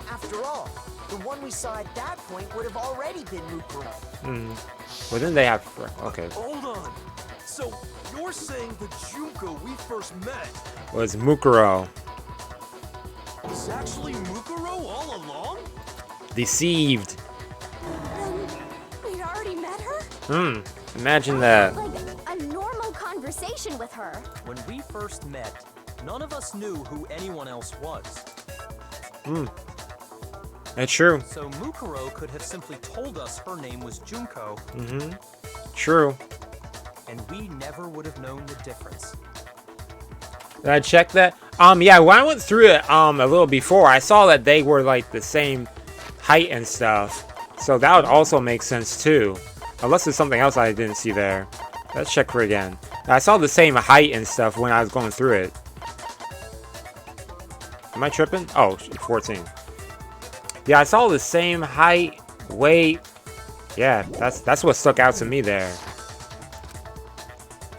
S3: After all, the one we saw at that point would have already been Mukuro.
S2: Well, then they have... Okay.
S5: Hold on. So, you're saying the Junko we first met
S2: Was Mukuro.
S5: was actually Mukuro all along?
S2: Deceived.
S9: We'd already met her?
S2: Imagine that.
S6: Like a normal conversation with her.
S4: When we first met, none of us knew who anyone else was.
S2: That's true.
S4: So Mukuro could have simply told us her name was Junko,
S2: True.
S4: and we never would have known the difference.
S2: Did I check that? Yeah, when I went through it a little before, I saw that they were like the same height and stuff. So that would also make sense too. Unless there's something else I didn't see there. Let's check for it again. I saw the same height and stuff when I was going through it. Am I tripping? Oh, 14. Yeah, I saw the same height, weight. Yeah, that's what stuck out to me there.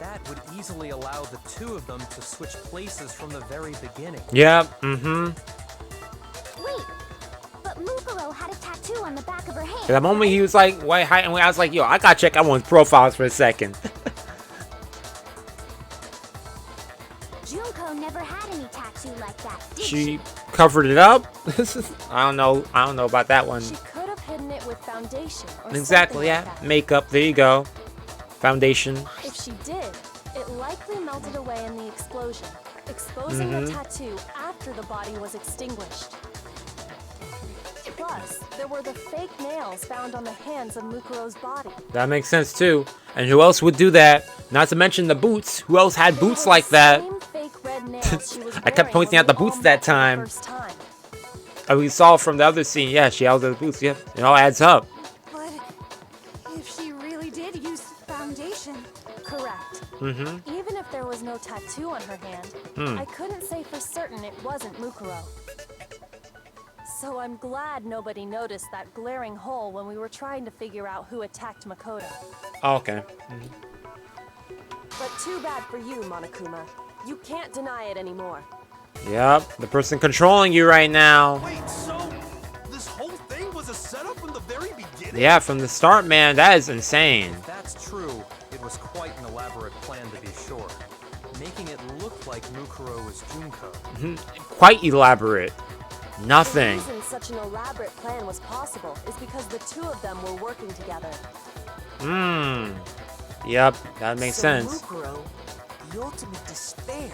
S4: That would easily allow the two of them to switch places from the very beginning.
S2: Yep. Mm-hmm.
S6: Wait, but Mukuro had a tattoo on the back of her hand.
S2: At that moment, he was like, "Wait, hi," and I was like, "Yo, I gotta check everyone's profiles for a second."
S6: Junko never had any tattoo like that, did
S2: She covered it up. I don't know. I don't know about that one.
S1: She could have hidden it with foundation or
S2: Exactly.
S1: something
S2: Yeah.
S1: like that.
S2: Makeup. There you go. Foundation.
S1: If she did, it likely melted away in the explosion, exposing the tattoo after the body was extinguished. Plus, there were the fake nails found on the hands of Mukuro's body.
S2: That makes sense too. And who else would do that? Not to mention the boots. Who else had boots like that?
S1: Same fake red nails she was
S2: I kept
S1: wearing
S2: pointing
S1: when
S2: out the
S1: we all
S2: boots that
S1: met for the
S2: time.
S1: first time.
S2: And we saw from the other scene. Yeah, she held the boots. Yep. It all adds up.
S9: But if she really did use foundation,
S1: Correct.
S2: Mm-hmm.
S1: Even if there was no tattoo on her hand, I couldn't say for certain it wasn't Mukuro. So I'm glad nobody noticed that glaring hole when we were trying to figure out who attacked Makoto.
S2: Oh, okay.
S1: But too bad for you, Monokuma. You can't deny it anymore.
S2: Yep. The person controlling you right now.
S5: Wait, so this whole thing was a setup from the very beginning?
S2: Yeah, from the start, man. That is insane.
S4: If that's true, it was quite an elaborate plan to be sure. Making it look like Mukuro was Junko.
S2: Quite elaborate. Nothing.
S1: The reason such an elaborate plan was possible is because the two of them were working together.
S2: Yep. That makes
S8: So
S2: sense.
S8: Mukuro, the ultimate despair,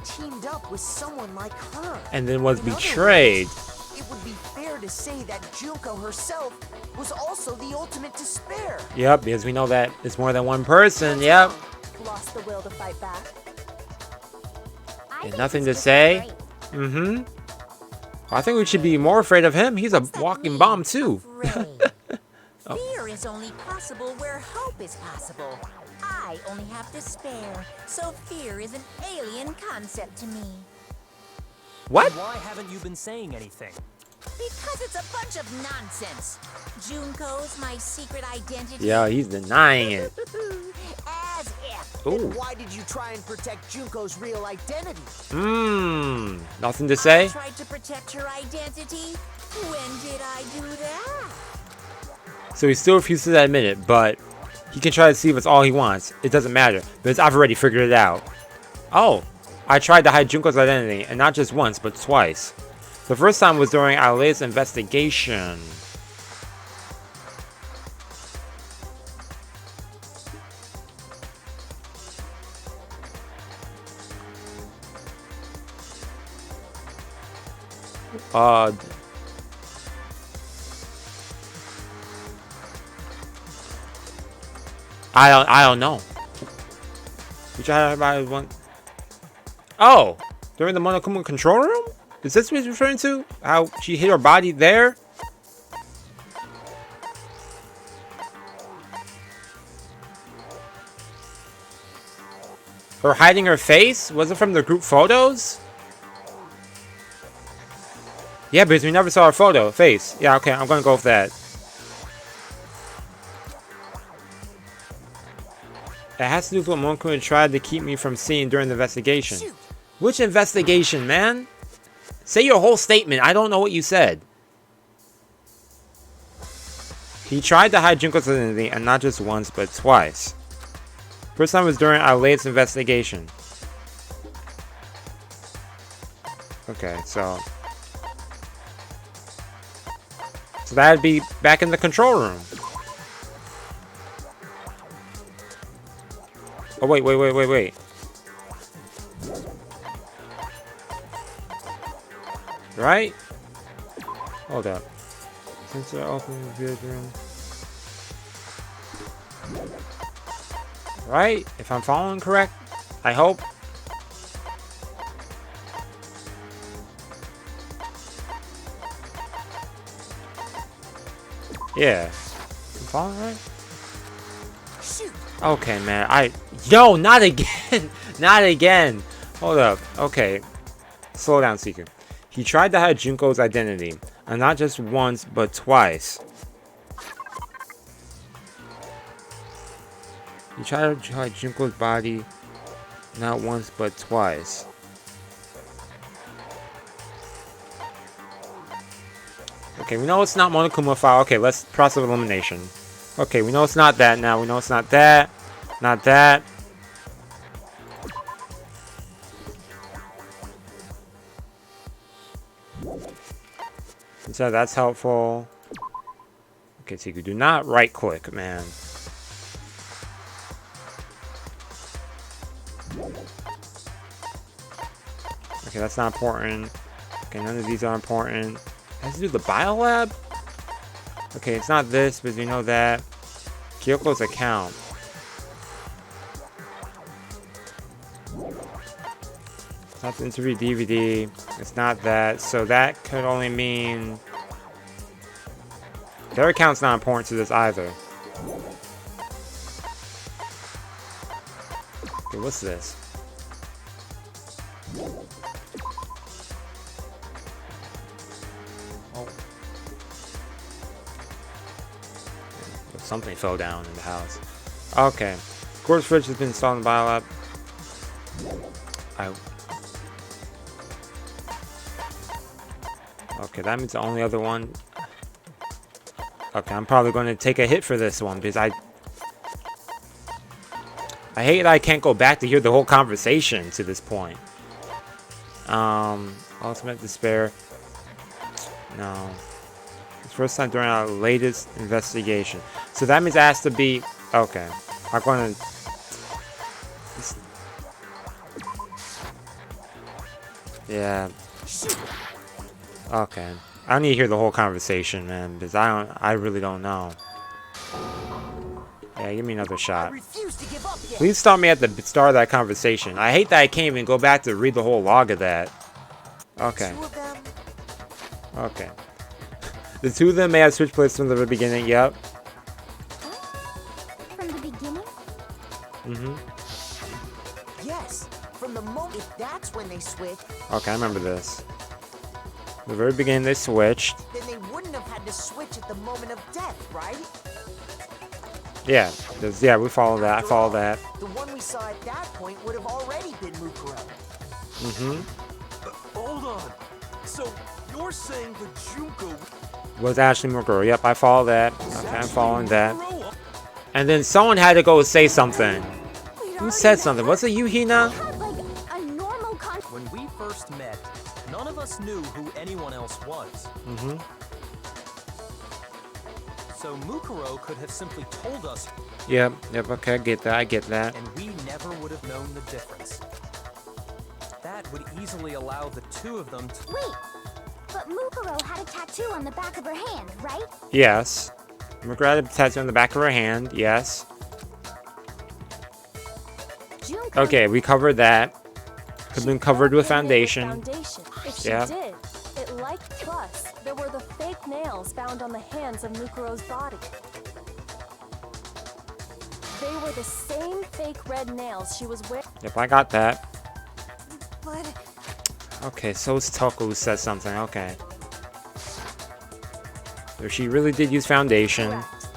S8: teamed up with someone like her.
S2: And then was
S8: In other
S2: betrayed.
S8: words, it would be fair to say that Junko herself was also the ultimate despair.
S2: Yep, because we know that it's more than one person. Yep.
S1: Lost the will to fight back.
S6: I
S2: And
S6: think
S2: nothing
S6: this
S2: to
S6: was
S2: say.
S6: great.
S2: Mm-hmm. I think we should be more afraid of him. He's a walking bomb too.
S3: Afraid. Fear is only possible where hope is possible. I only have despair, so fear is an alien concept to me.
S2: What?
S4: Why haven't you been saying anything?
S3: Because it's a bunch of nonsense. Junko's my secret identity.
S2: Yeah, he's denying it.
S3: As if.
S2: Ooh.
S8: Why did you try and protect Junko's real identity?
S2: Nothing to say?
S3: I tried to protect her identity. When did I do that?
S2: So he still refuses to admit it, but he can try to see if it's all he wants. It doesn't matter, because I've already figured it out. Oh, I tried to hide Junko's identity, and not just once, but twice. The first time was during our latest investigation. I don't know. You try to buy one. Oh, during the Monokuma control room? Is this what he's referring to? How she hit her body there? Or hiding her face? Was it from the group photos? Yeah, because we never saw her photo face. Yeah, okay, I'm gonna go with that. It has to do with what Monokuma tried to keep me from seeing during the investigation.
S8: Shoot.
S2: Which investigation, man? Say your whole statement. I don't know what you said. He tried to hide Junko's identity, and not just once, but twice. First time was during our latest investigation. Okay, so that'd be back in the control room. Oh, wait. Right? Hold up. Since I opened the viewing room. Right? If I'm following correct, I hope. Yeah. I'm following right?
S8: Shoot.
S2: Okay, man. Yo, not again. Not again. Hold up. Okay. Slow down, Seeker. He tried to hide Junko's identity, and not just once, but twice. He tried to hide Junko's body. Not once, but twice. Okay, we know it's not Monokuma file. Okay, let's process of elimination. Okay, we know it's not that now. We know it's not that. Not that. So that's helpful. Okay, so you do not right click, man. Okay, that's not important. Okay, none of these are important. It has to do the biolab? Okay, it's not this, but you know that. Kyoko's account. It's not the interview DVD. It's not that. So that could only mean... Their account's not important to this either. Okay, what's this? Oh. Something fell down in the house. Okay. Quartz fridge has been installed in the biolab. Okay, that means the only other one. Okay, I'm probably going to take a hit for this one because I hate that I can't go back to hear the whole conversation to this point. Ultimate despair. No. It's first time during our latest investigation. So that means it has to be... Okay. I'm going to... Yeah. Okay. I need to hear the whole conversation, man, because I really don't know. Yeah, give me another shot. Please stop me at the start of that conversation. I hate that I can't even go back to read the whole log of that. Okay. Okay. The two of them may have switched places from the very beginning. Yep.
S6: From the beginning?
S2: Mm-hmm.
S8: Yes. From the moment, if that's when they switched.
S2: Okay, I remember this. The very beginning they switched.
S8: Then they wouldn't have had to switch at the moment of death, right?
S2: Yeah, yeah, we follow that. I follow that.
S8: The one we saw at that point would have already been Mukuro.
S2: Mm-hmm.
S5: Hold on. So you're saying the Junko
S2: Was actually Murderous. Yep, I follow that. Okay, I'm following that. And then someone had to go say something. Who said something? Was it you, Hina?
S4: When we first met, none of us knew who anyone else was.
S2: Mm-hmm.
S4: So Mukuro could have simply told us.
S2: Yep, okay, I get that.
S4: And we never would have known the difference. That would easily allow the two of them to...
S6: Wait, but Mukuro had a tattoo on the back of her hand, right?
S2: Yes. Mukuro had a tattoo on the back of her hand, yes.
S6: Junko
S2: Okay, we covered that. Could have been covered with foundation.
S1: If she
S2: Yeah.
S1: did, it liked plus. There were the fake nails found on the hands of Mukuro's body. They were the same fake red nails she was wearing.
S2: Yep, I got that.
S6: But
S2: Okay, so it's Toko who said something, okay. So she really did use foundation.
S1: Correct.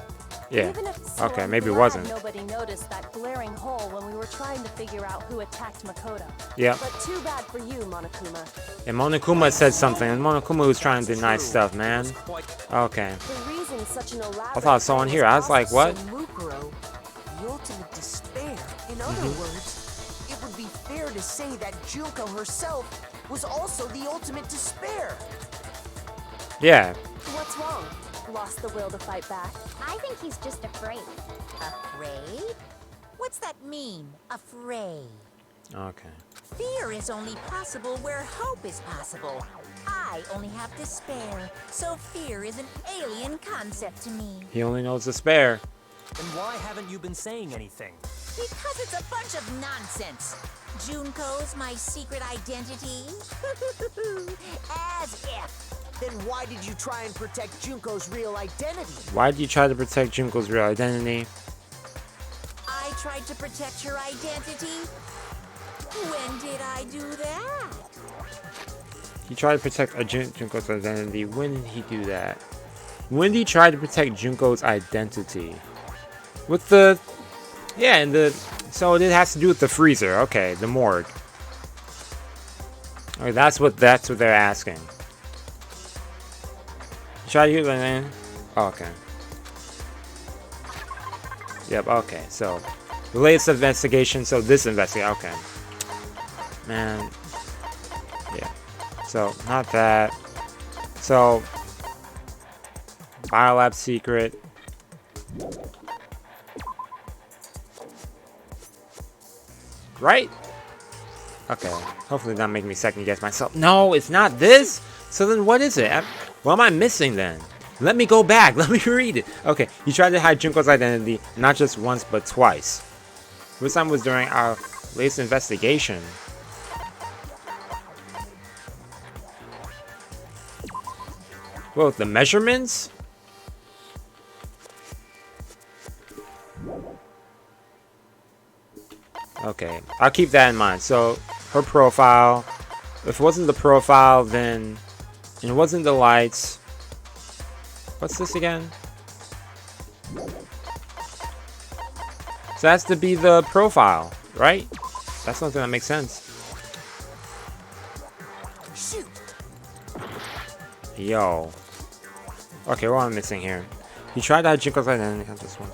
S2: Yeah.
S1: Even if
S2: Okay,
S1: I'm
S2: maybe it
S1: glad
S2: wasn't.
S1: Nobody noticed that glaring hole when we were trying to figure out who attacked Makoto.
S2: Yep.
S1: But too bad for you, Monokuma.
S2: And Monokuma said something, and Monokuma was trying to do nice stuff, man. Okay.
S1: The reason such an elaborate
S2: I thought I saw in here. I was like, what?
S8: So Mukuro, the ultimate despair. In other words, it would be fair to say that Junko herself was also the ultimate despair.
S2: Yeah.
S1: What's wrong? Lost the will to fight back?
S6: I think he's just afraid.
S3: Afraid? What's that mean, afraid?
S2: Okay.
S3: Fear is only possible where hope is possible. I only have despair, so fear is an alien concept to me.
S2: He only knows despair.
S4: Then why haven't you been saying anything?
S3: Because it's a bunch of nonsense. Junko's my secret identity? As if.
S8: Then why did you try and protect Junko's real identity?
S2: Why did you try to protect Junko's real identity?
S3: I tried to protect her identity? When did I do that?
S2: He tried to protect Junko's identity. When did he do that? When did he try to protect Junko's identity? With the Yeah, and so it has to do with the freezer. Okay, the morgue. Okay, that's what they're asking. Try to use my name. Oh, okay. Yep. Okay. So the latest investigation. So this investigation. Okay. Man. Yeah. So not that. So biolab secret. Right? Okay. Hopefully not make me second guess myself. No, it's not this. So then what is it? What am I missing then? Let me go back. Let me read it. Okay. You tried to hide Junko's identity not just once but twice. This time was during our latest investigation. Well, the measurements? Okay, I'll keep that in mind. So, her profile. If it wasn't the profile, then... And it wasn't the lights. What's this again? So that's to be the profile, right? That's something that makes sense.
S3: Shoot.
S2: Yo. Okay, what am I missing here? You tried to hide Junko's identity on this one.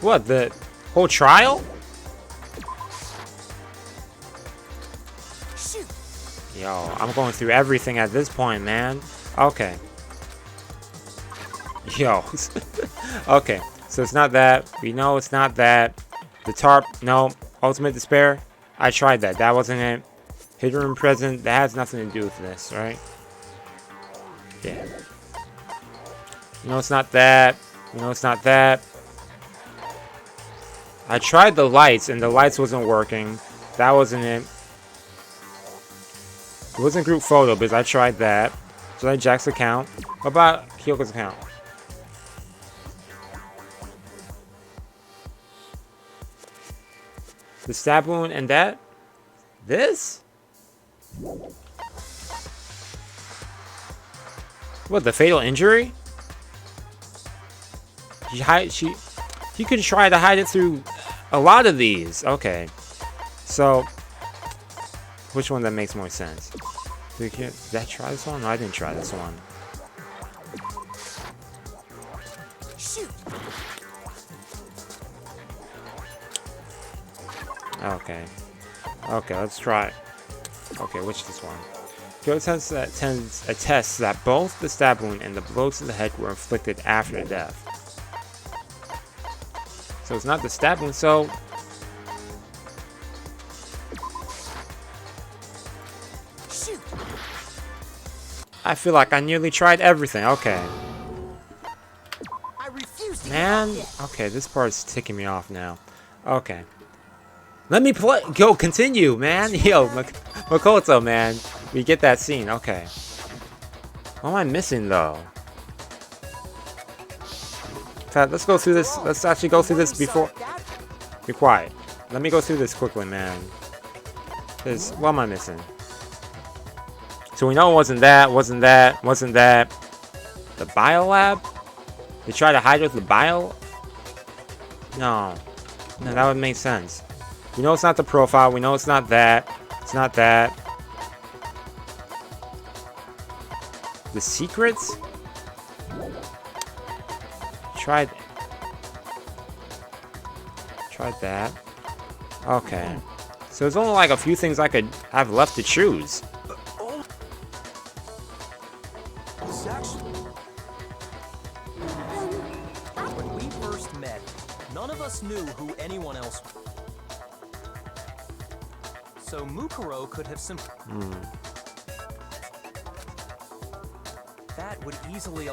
S2: What, the whole trial?
S3: Shoot.
S2: Yo, I'm going through everything at this point, man. Okay. Yo. Okay, so it's not that. We know it's not that. The tarp, no. Ultimate despair, I tried that. That wasn't it. Hidden and present, that has nothing to do with this, right? Yeah. You know it's not that. You know it's not that. I tried the lights, and the lights wasn't working. That wasn't it. It wasn't group photo, because I tried that. So I Jack's account. What about Kyoko's account? The stab wound and that? This? What, the fatal injury? You could try to hide it through a lot of these. Okay. So, which one that makes more sense? Did I try this one? No, I didn't try this one.
S3: Shoot.
S2: Okay. Okay, let's try it. Okay, which this one? Kyo attests that both the stab wound and the blows to the head were inflicted after death. So it's not the stab wound, so...
S3: Shoot.
S2: I feel like I nearly tried everything. Okay.
S3: I refuse to
S2: Man,
S3: give up
S2: okay, this part's ticking me off now. Okay. Let me play. Go, continue, man. Yo, Makoto, man. We get that scene. Okay. What am I missing, though? In fact, let's go through this. Let's actually go through this before. Be quiet. Let me go through this quickly, man. Because, what am I missing? So we know it wasn't that, wasn't that, wasn't that. The biolab? They try to hide with the bio? No. No, that would make sense. We know it's not the profile. We know it's not that. It's not that. The secrets? Tried that. Okay. So there's only like a few things I could have left to choose.
S4: When we first met, none of us knew who anyone else was. So Mukuro could have simply... That would easily...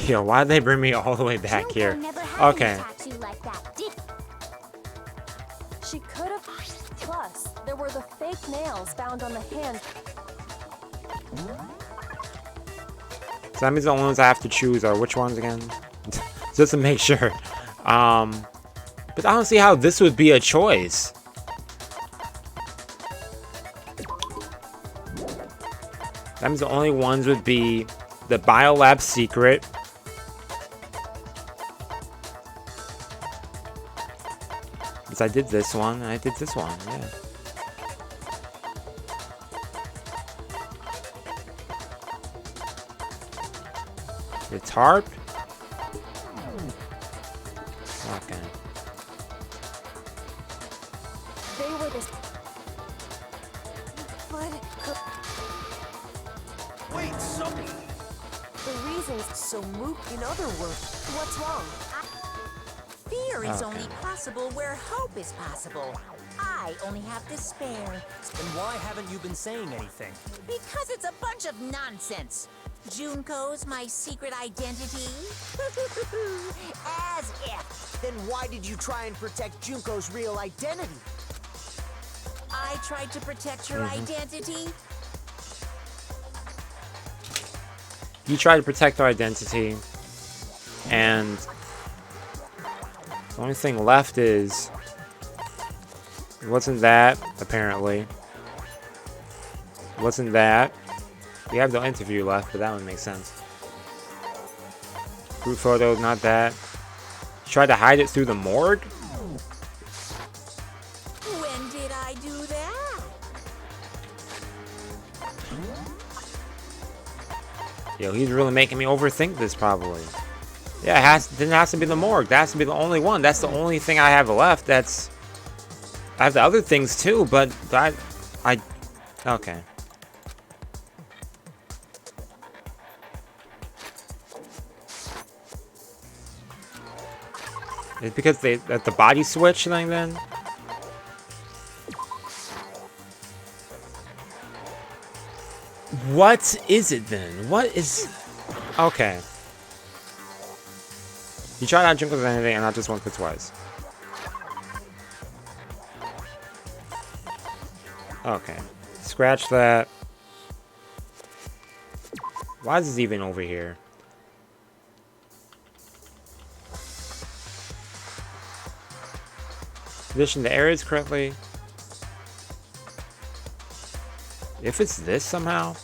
S2: Yo, why'd they bring me all the way back here? Okay.
S1: She could have. Plus, there were the fake nails found on the hand.
S2: So that means the only ones I have to choose are which ones again? Just to make sure. But I don't see how this would be a choice. That means the only ones would be the biolab secret. Because I did this one, and I did this one, yeah. The tarp? Okay.
S1: They were this. But
S5: Wait, so...
S1: the reasons.
S8: So Mook, in other words, what's wrong?
S3: Fear is
S2: Okay.
S3: only possible where hope is possible. I only have despair.
S4: Then why haven't you been saying anything?
S3: Because it's a bunch of nonsense. Junko's my secret identity? As if.
S8: Then why did you try and protect Junko's real identity?
S3: I tried to protect her identity.
S2: You try to protect our identity, and the only thing left is... It wasn't that, apparently. It wasn't that. We have the interview left, but that one makes sense. Group photo, not that. You tried to hide it through the morgue?
S3: When did I do that?
S2: Yo, he's really making me overthink this, probably. Yeah, then it has to be the morgue. That has to be the only one. That's the only thing I have left. That's... I have the other things too, but okay. It's because at the body switch thing then? What is it then? What is... Okay. You tried out Junko with anything and not just once but twice. Okay. Scratch that. Why is this even over here? Position the areas correctly. If it's this somehow.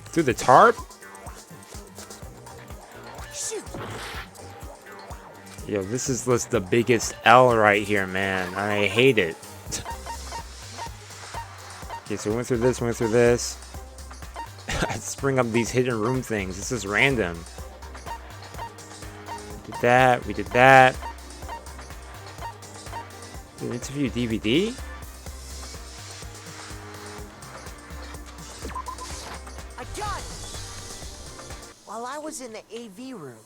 S2: Through the tarp?
S8: Shoot.
S2: Yo, this is the biggest L right here, man. I hate it. Okay, so we went through this, went through this. Let's bring up these hidden room things. This is random. We did that, we did that. Did interview DVD?
S8: I got it! While I was in the AV room,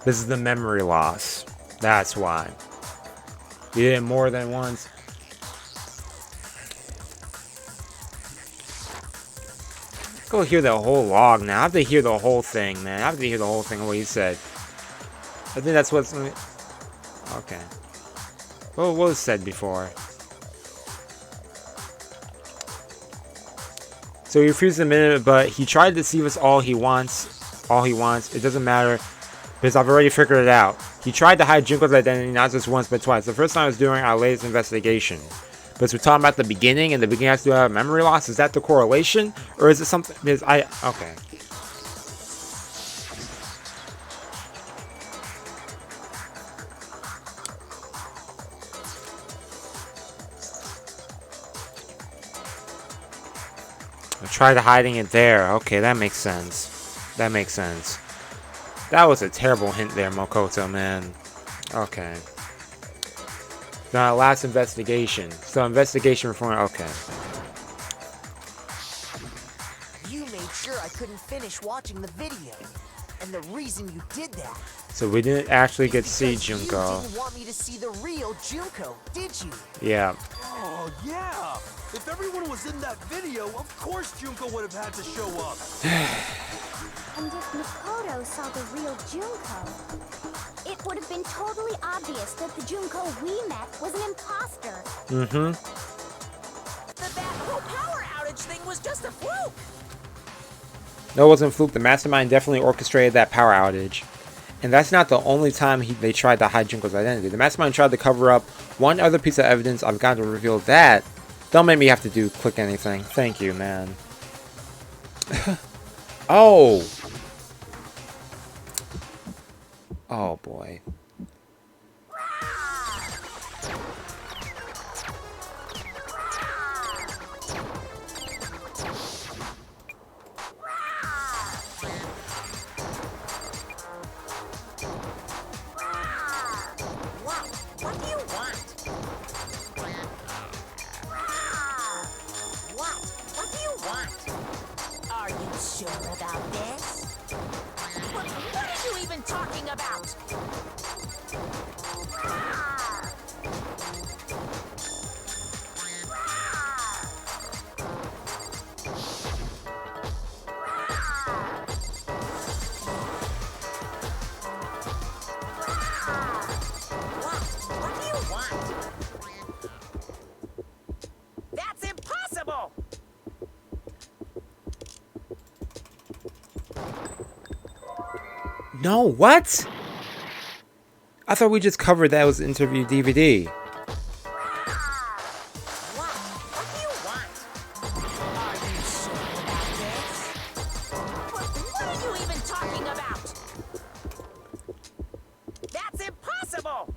S2: This is the memory loss. That's why. You did it more than once. Go hear the whole log now. I have to hear the whole thing, man. I have to hear the whole thing of what he said. I think that's what's... Okay. What was said before? So he refused a minute, but he tried to deceive us all he wants. All he wants. It doesn't matter. Because I've already figured it out. He tried to hide Junko's identity not just once but twice. The first time was during our latest investigation. But we're talking about the beginning, and the beginning has to do with memory loss. Is that the correlation? Or is it something... Okay. I tried hiding it there. Okay, that makes sense. That makes sense. That was a terrible hint there, Makoto, man. Okay. Now, last investigation. So, investigation reform. Okay.
S8: you made sure I couldn't finish watching the video. And the reason you did that.
S2: So we didn't actually get to see
S8: because
S2: Junko.
S8: You didn't want me to see the real Junko, did you?
S2: Yeah.
S5: Oh, yeah. If everyone was in that video, of course Junko would have had to show up.
S6: And if Makoto saw the real Junko, it would have been totally obvious that the Junko we met was an imposter.
S2: Mm-hmm.
S3: That whole power outage thing was just a fluke.
S2: No, it wasn't a fluke. The mastermind definitely orchestrated that power outage. And that's not the only time they tried to hide Junko's identity. The mastermind tried to cover up one other piece of evidence. I've got to reveal that. Don't make me have to click anything. Thank you, man. Oh! Oh, boy.
S3: What do you want? What do you want? Are you sure about this? What are you even talking about? What do you want? That's impossible!
S2: No, what? I thought we just covered that was interview DVD.
S3: What do you want? Are you sure about this? What are you even talking about? That's impossible!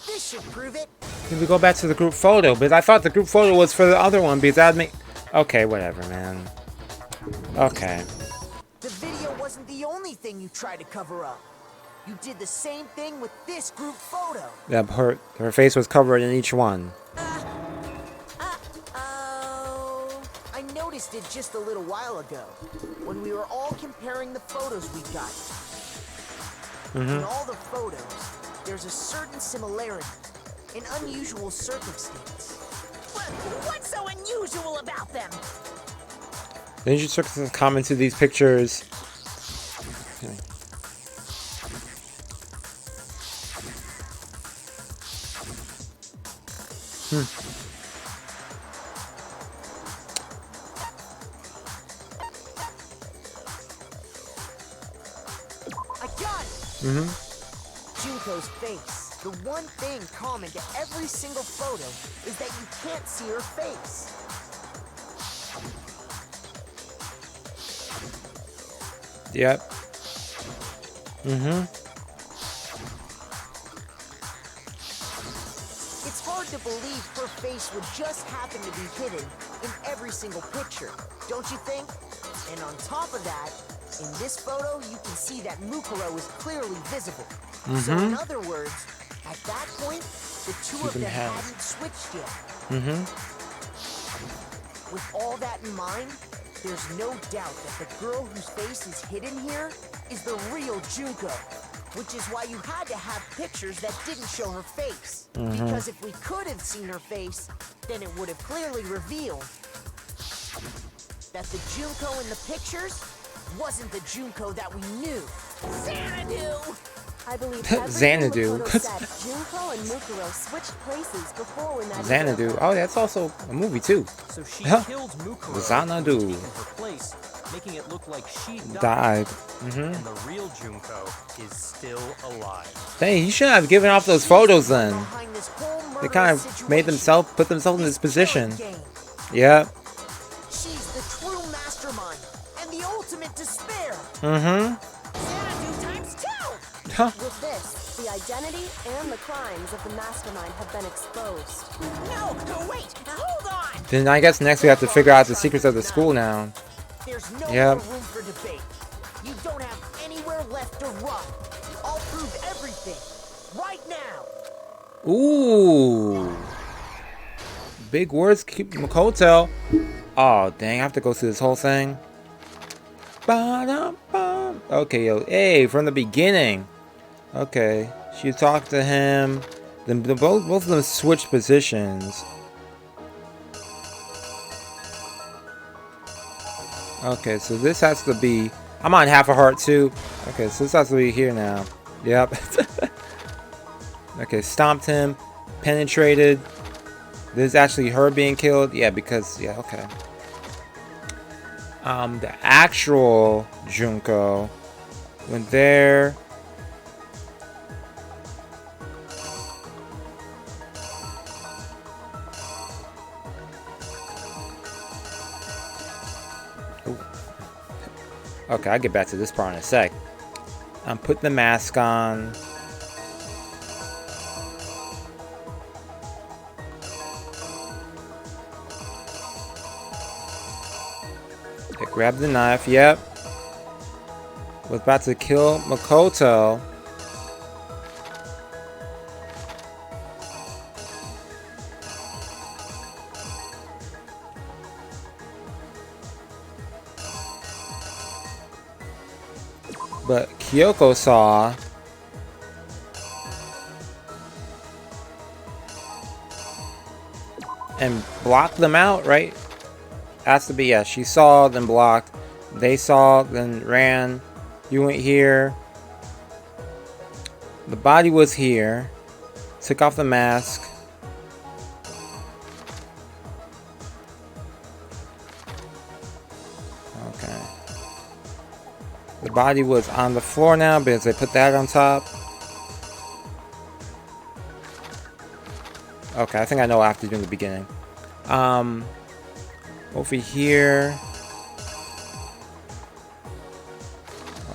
S8: This should prove it.
S2: Can we go back to the group photo? But I thought the group photo was for the other one because that'd make... Okay, whatever, man. Okay.
S8: The video wasn't the only thing you tried to cover up. You did the same thing with this group photo.
S2: Yeah, her face was covered in each one.
S8: Oh. I noticed it just a little while ago, when we were all comparing the photos we got. In all the photos, there's a certain similarity, an unusual circumstance.
S3: What's so unusual about them?
S2: The unusual circumstances common to these pictures. Okay.
S8: I got it! Junko's face. The one thing common to every single photo is that you can't see her face.
S2: Yep.
S8: It's hard to believe her face would just happen to be hidden in every single picture, don't you think? And on top of that, in this photo, you can see that Mukuro is clearly visible. So in other words, at that point, the two of them hadn't switched yet. With all that in mind, there's no doubt that the girl whose face is hidden here is the real Junko. Which is why you had to have pictures that didn't show her face. Because if we could have seen her face, then it would have clearly revealed that the Junko in the pictures wasn't the Junko that we knew.
S3: Xanadu!
S1: I believe
S2: Xanadu.
S1: Makoto said Junko and Mukuro switched places before when that
S2: Xanadu. Oh, that's also a movie too.
S4: So she
S2: Huh.
S4: killed Mukuro,
S2: Xanadu.
S4: taking her place, making it look like she
S2: Died.
S4: And the real Junko is still alive.
S2: Dang, he should have given off those photos then.
S8: Behind this whole
S2: They
S8: murderous
S2: kind of made
S8: situation,
S2: put themselves in this position.
S8: game.
S2: Yep.
S8: She's the true mastermind and the ultimate despair.
S3: Xanadu times 2!
S2: Huh.
S1: With this, the identity and the crimes of the mastermind have been exposed.
S3: No, wait, hold on!
S2: Then I guess next we have to figure out the secrets of the school now.
S8: There's no
S2: Yep.
S8: more room for debate. You don't have anywhere left to run. I'll prove everything right now.
S2: Ooh. Big words, Makoto. Oh, dang, I have to go through this whole thing. Ba-dum-bum. Okay, yo, hey, from the beginning. Okay, she talked to him. Then both of them switched positions. Okay, so this has to be... I'm on half a heart too. Okay, so this has to be here now. Yep. Okay, stomped him. Penetrated. This is actually her being killed. Yeah, because... Yeah, okay. The actual Junko went there. Ooh. Okay, I'll get back to this part in a sec. I'm putting the mask on. Grab the knife, yep. Was about to kill Makoto. But Kyoko saw. And blocked them out, right? Has to be, yeah. She saw, then blocked. They saw, then ran. You went here. The body was here. Took off the mask. Okay. The body was on the floor now because they put that on top. Okay, I think I know what I have to do in the beginning. Over here.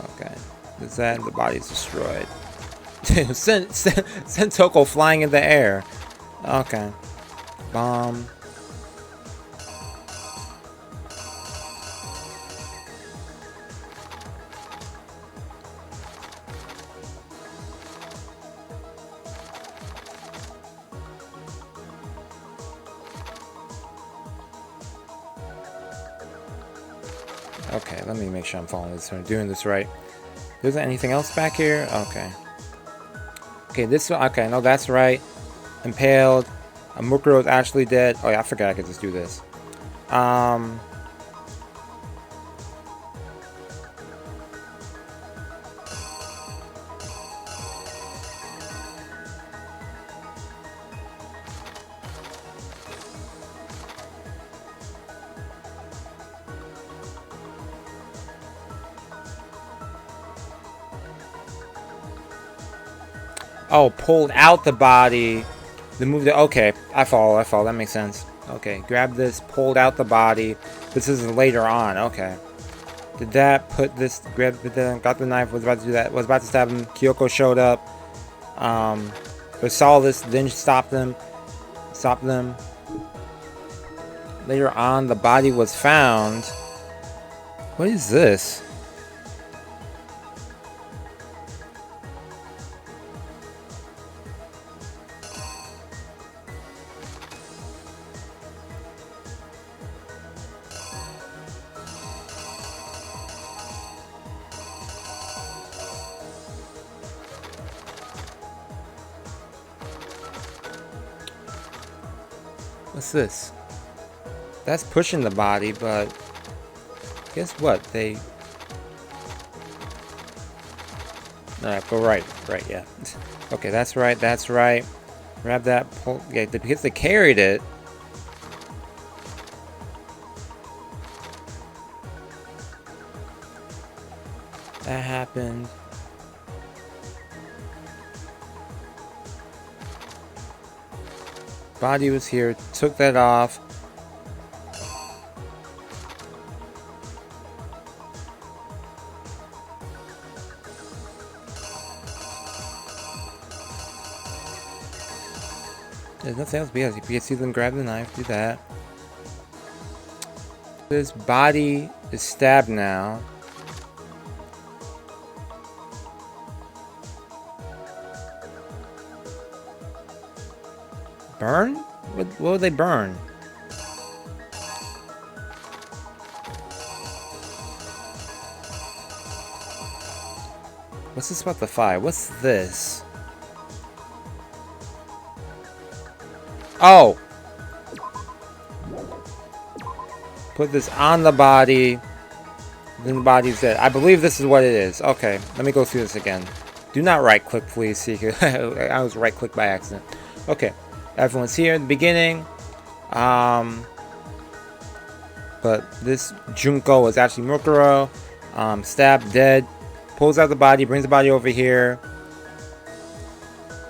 S2: Okay. Is that the body's destroyed? send Toko flying in the air. Okay. Bomb. Okay, let me make sure I'm following this or doing this right. There's anything else back here? Okay. Okay, this one. Okay, no, that's right. Impaled. Mukuro is actually dead. Oh yeah, I forgot I could just do this. Oh, pulled out the body. Then moved it. Okay, I follow. That makes sense. Okay, grab this, pulled out the body. This is later on. Okay. Did that put this, got the knife, was about to do that, was about to stab him. Kyoko showed up. But saw this, then stopped them. Later on, the body was found. What is this? What's this? That's pushing the body, but guess what? They... Alright, go right. Right, yeah. Okay, that's right. Grab that, pull... Yeah, because they carried it. That happened. Body was here, took that off. There's nothing else because you can see them grab the knife, do that. This body is stabbed now. Burn? What would they burn? What's this about the fire? What's this? Oh! Put this on the body. Then the body's dead. I believe this is what it is. Okay, let me go through this again. Do not right click, please. See, I was right click by accident. Okay, everyone's here in the beginning. But this Junko is actually Mukuro. Stabbed, dead. Pulls out the body, brings the body over here.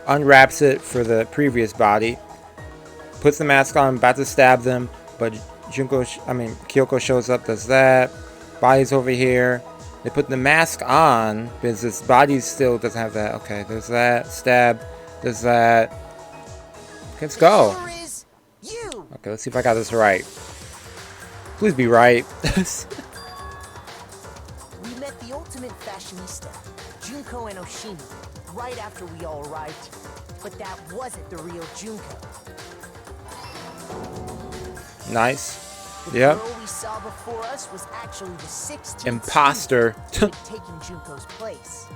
S2: Unwraps it for the previous body. Puts the mask on, about to stab them. But Kyoko shows up, does that. Body's over here. They put the mask on because this body still doesn't have that. Okay, there's that. Stab. There's that. Let's go. Okay, let's see if I got this right. Please be right.
S8: We met the ultimate fashionista, Junko and Oshima, right after we all arrived. But that wasn't the real Junko.
S2: Nice.
S8: The
S2: Yep.
S8: girl we saw before us was actually the 16th
S2: Imposter.
S8: student who had taken Junko's place.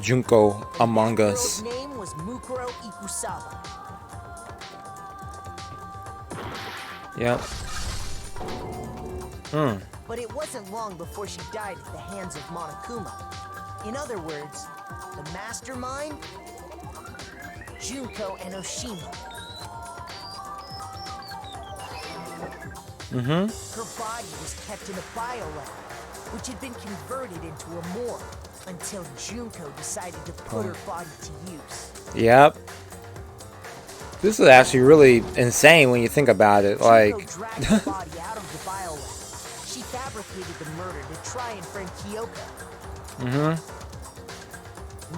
S2: Junko among
S8: That
S2: us.
S8: girl's name was Mukuro Ikusaba.
S2: Yep.
S8: But it wasn't long before she died at the hands of Monokuma. In other words, the mastermind, Junko and Oshima. Her body was kept in a biolab, which had been converted into a morgue until Junko decided to put her body to use.
S2: Yep. This is actually really insane when you think about it. Like,
S8: Junko dragged the body out of the biolab. She fabricated the murder to try and frame Kyoko.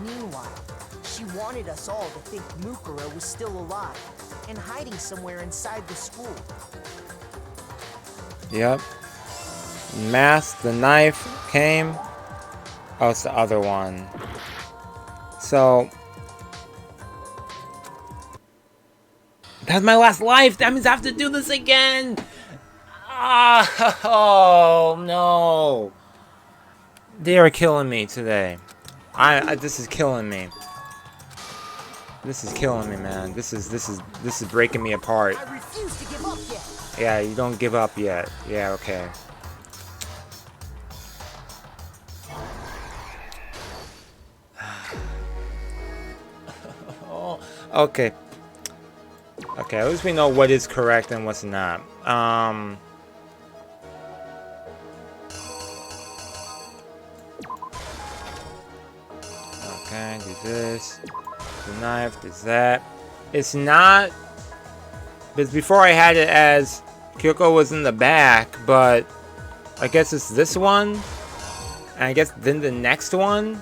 S8: Meanwhile, she wanted us all to think Mukuro was still alive and hiding somewhere inside the school.
S2: yep. Mask, the knife came. Oh, it's the other one. So, that's my last life. That means I have to do this again. Oh no! They are killing me today. This is killing me. This is killing me, man. This is breaking me apart.
S8: I refuse to give up yet.
S2: Yeah, you don't give up yet. Yeah, okay. Oh, okay. Okay, at least we know what is correct and what's not. Okay, do this. The knife, does that. It's not. Because before I had it as Kyoko was in the back, but I guess it's this one. And I guess then the next one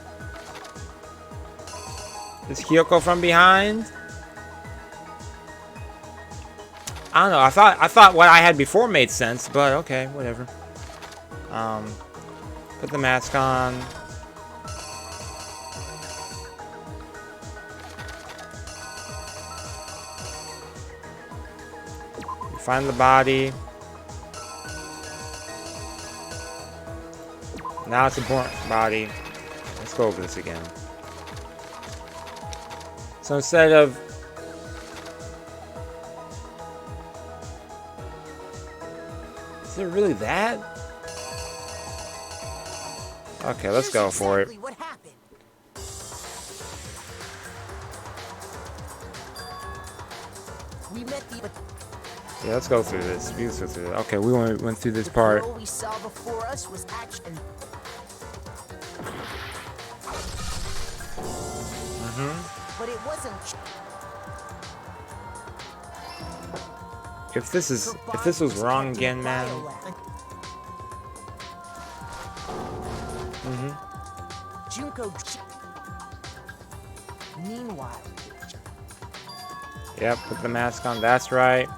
S2: is Kyoko from behind. I don't know. I thought what I had before made sense, but okay, whatever. Put the mask on. Find the body. Now it's a burnt body. Let's go over this again. So instead of is it really that? Okay, let's go for it.
S8: What happened? We met the
S2: Yeah, let's go through this. Let's go through it. Okay, we went through this part.
S8: girl we saw before us was actually. But it wasn't.
S2: If this was wrong again, man.
S8: Junko. Meanwhile.
S2: Yep, put the mask on. That's right.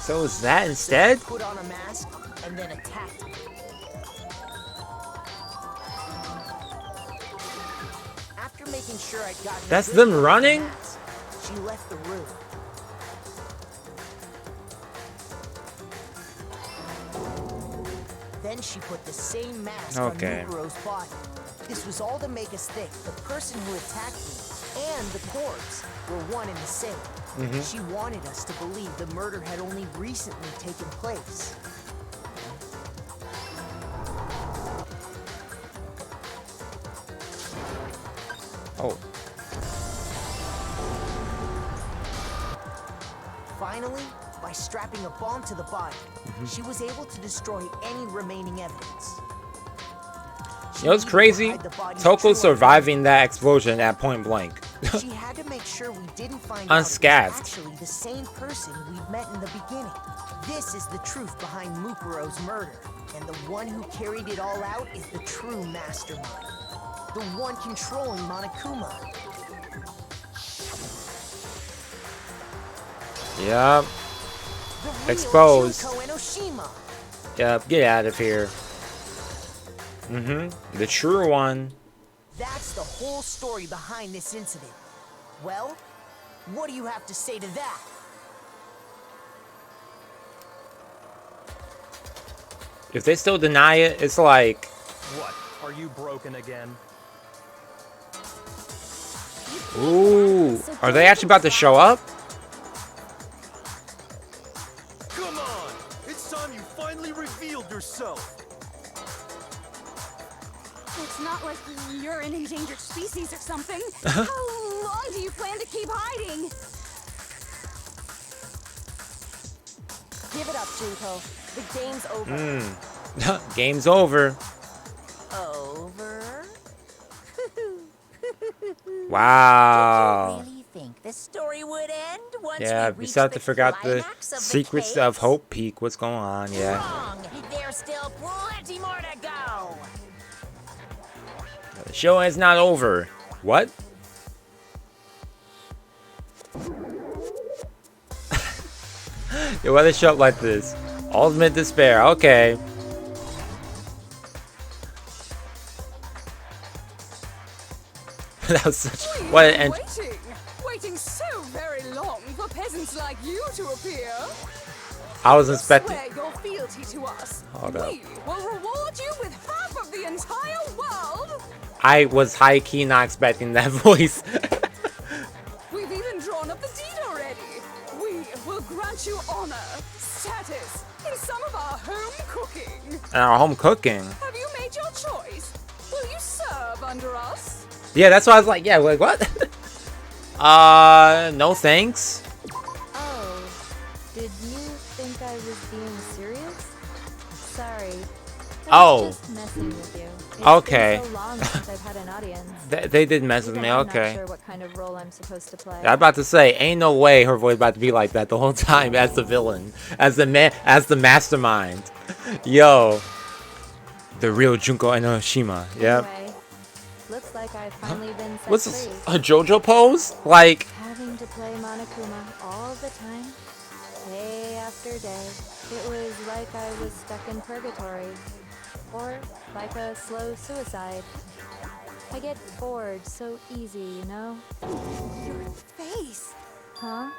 S2: So is that instead?
S8: Put on a mask and then attacked me. After making sure I'd gotten.
S2: That's them running?
S8: She left the room. Then she put the same mask
S2: Okay.
S8: on Mukuro's body. This was all to make us think the person who attacked me and the corpse were one and the same. She wanted us to believe the murder had only recently taken place.
S2: Oh.
S8: Finally, by strapping a bomb to the body, she was able to destroy any remaining evidence.
S2: You know what's crazy? Toko surviving that explosion at point blank.
S8: She had to make sure we didn't find
S2: Unscathed.
S8: out it was actually the same person we'd met in the beginning. This is the truth behind Mukuro's murder, and the one who carried it all out is the true mastermind. The one controlling Monokuma.
S2: Yep.
S8: The real
S2: Exposed.
S8: Junko Enoshima.
S2: Yep. Get out of here. The true one.
S8: That's the whole story behind this incident. Well, what do you have to say to that?
S2: If they still deny it, it's like,
S4: What? Are you broken again?
S2: ooh, are they actually about to show up?
S5: Come on! It's time you finally revealed yourself!
S9: It's not like you're an endangered species or something. How long do you plan to keep hiding?
S1: Give it up, Junko. The game's over.
S2: Game's over.
S3: Over?
S2: Wow.
S3: Really think the story would end once
S2: Yeah,
S3: we
S2: we
S3: reach
S2: still have to
S3: the
S2: figure out the
S3: climax of
S2: secrets
S3: the
S2: of
S3: case?
S2: Hope Peak. What's going on? Yeah.
S3: Wrong. There's still plenty more to go.
S2: The show is not over. What? Yo, why they show up like this? Ultimate despair. Okay. That was such what an end.
S9: Waiting so very long for peasants like you to appear.
S2: I was expecting.
S9: Swear your fealty to us.
S2: Hold up.
S9: We will reward you with half of the entire world.
S2: I was high key not expecting that voice.
S9: We've even drawn up the deed already. We will grant you honor, status, in some of our home cooking.
S2: And our home cooking.
S9: Have you made your choice? Will you serve under us?
S2: Yeah, that's why I was like, yeah, like what? No thanks.
S10: Oh, did you think I was being serious? Sorry. I
S2: Oh.
S10: was just messing with you. It's
S2: Okay.
S10: been so long since I've had an audience.
S2: They did mess with
S10: Even
S2: me.
S10: I'm
S2: Okay.
S10: not sure what kind of role I'm supposed to play.
S2: I'm about to say, ain't no way her voice about to be like that the whole time as the villain, as the man, as the mastermind. Yo, the real Junko Enoshima. Yep.
S10: Anyway, looks like I've finally been set
S2: What's
S10: free.
S2: this, a JoJo pose? Like,
S10: Having to play Monokuma all the time, day after day, it was like I was stuck in purgatory. Or like a slow suicide. I get bored so easy, you know?
S9: Your face.
S10: Huh?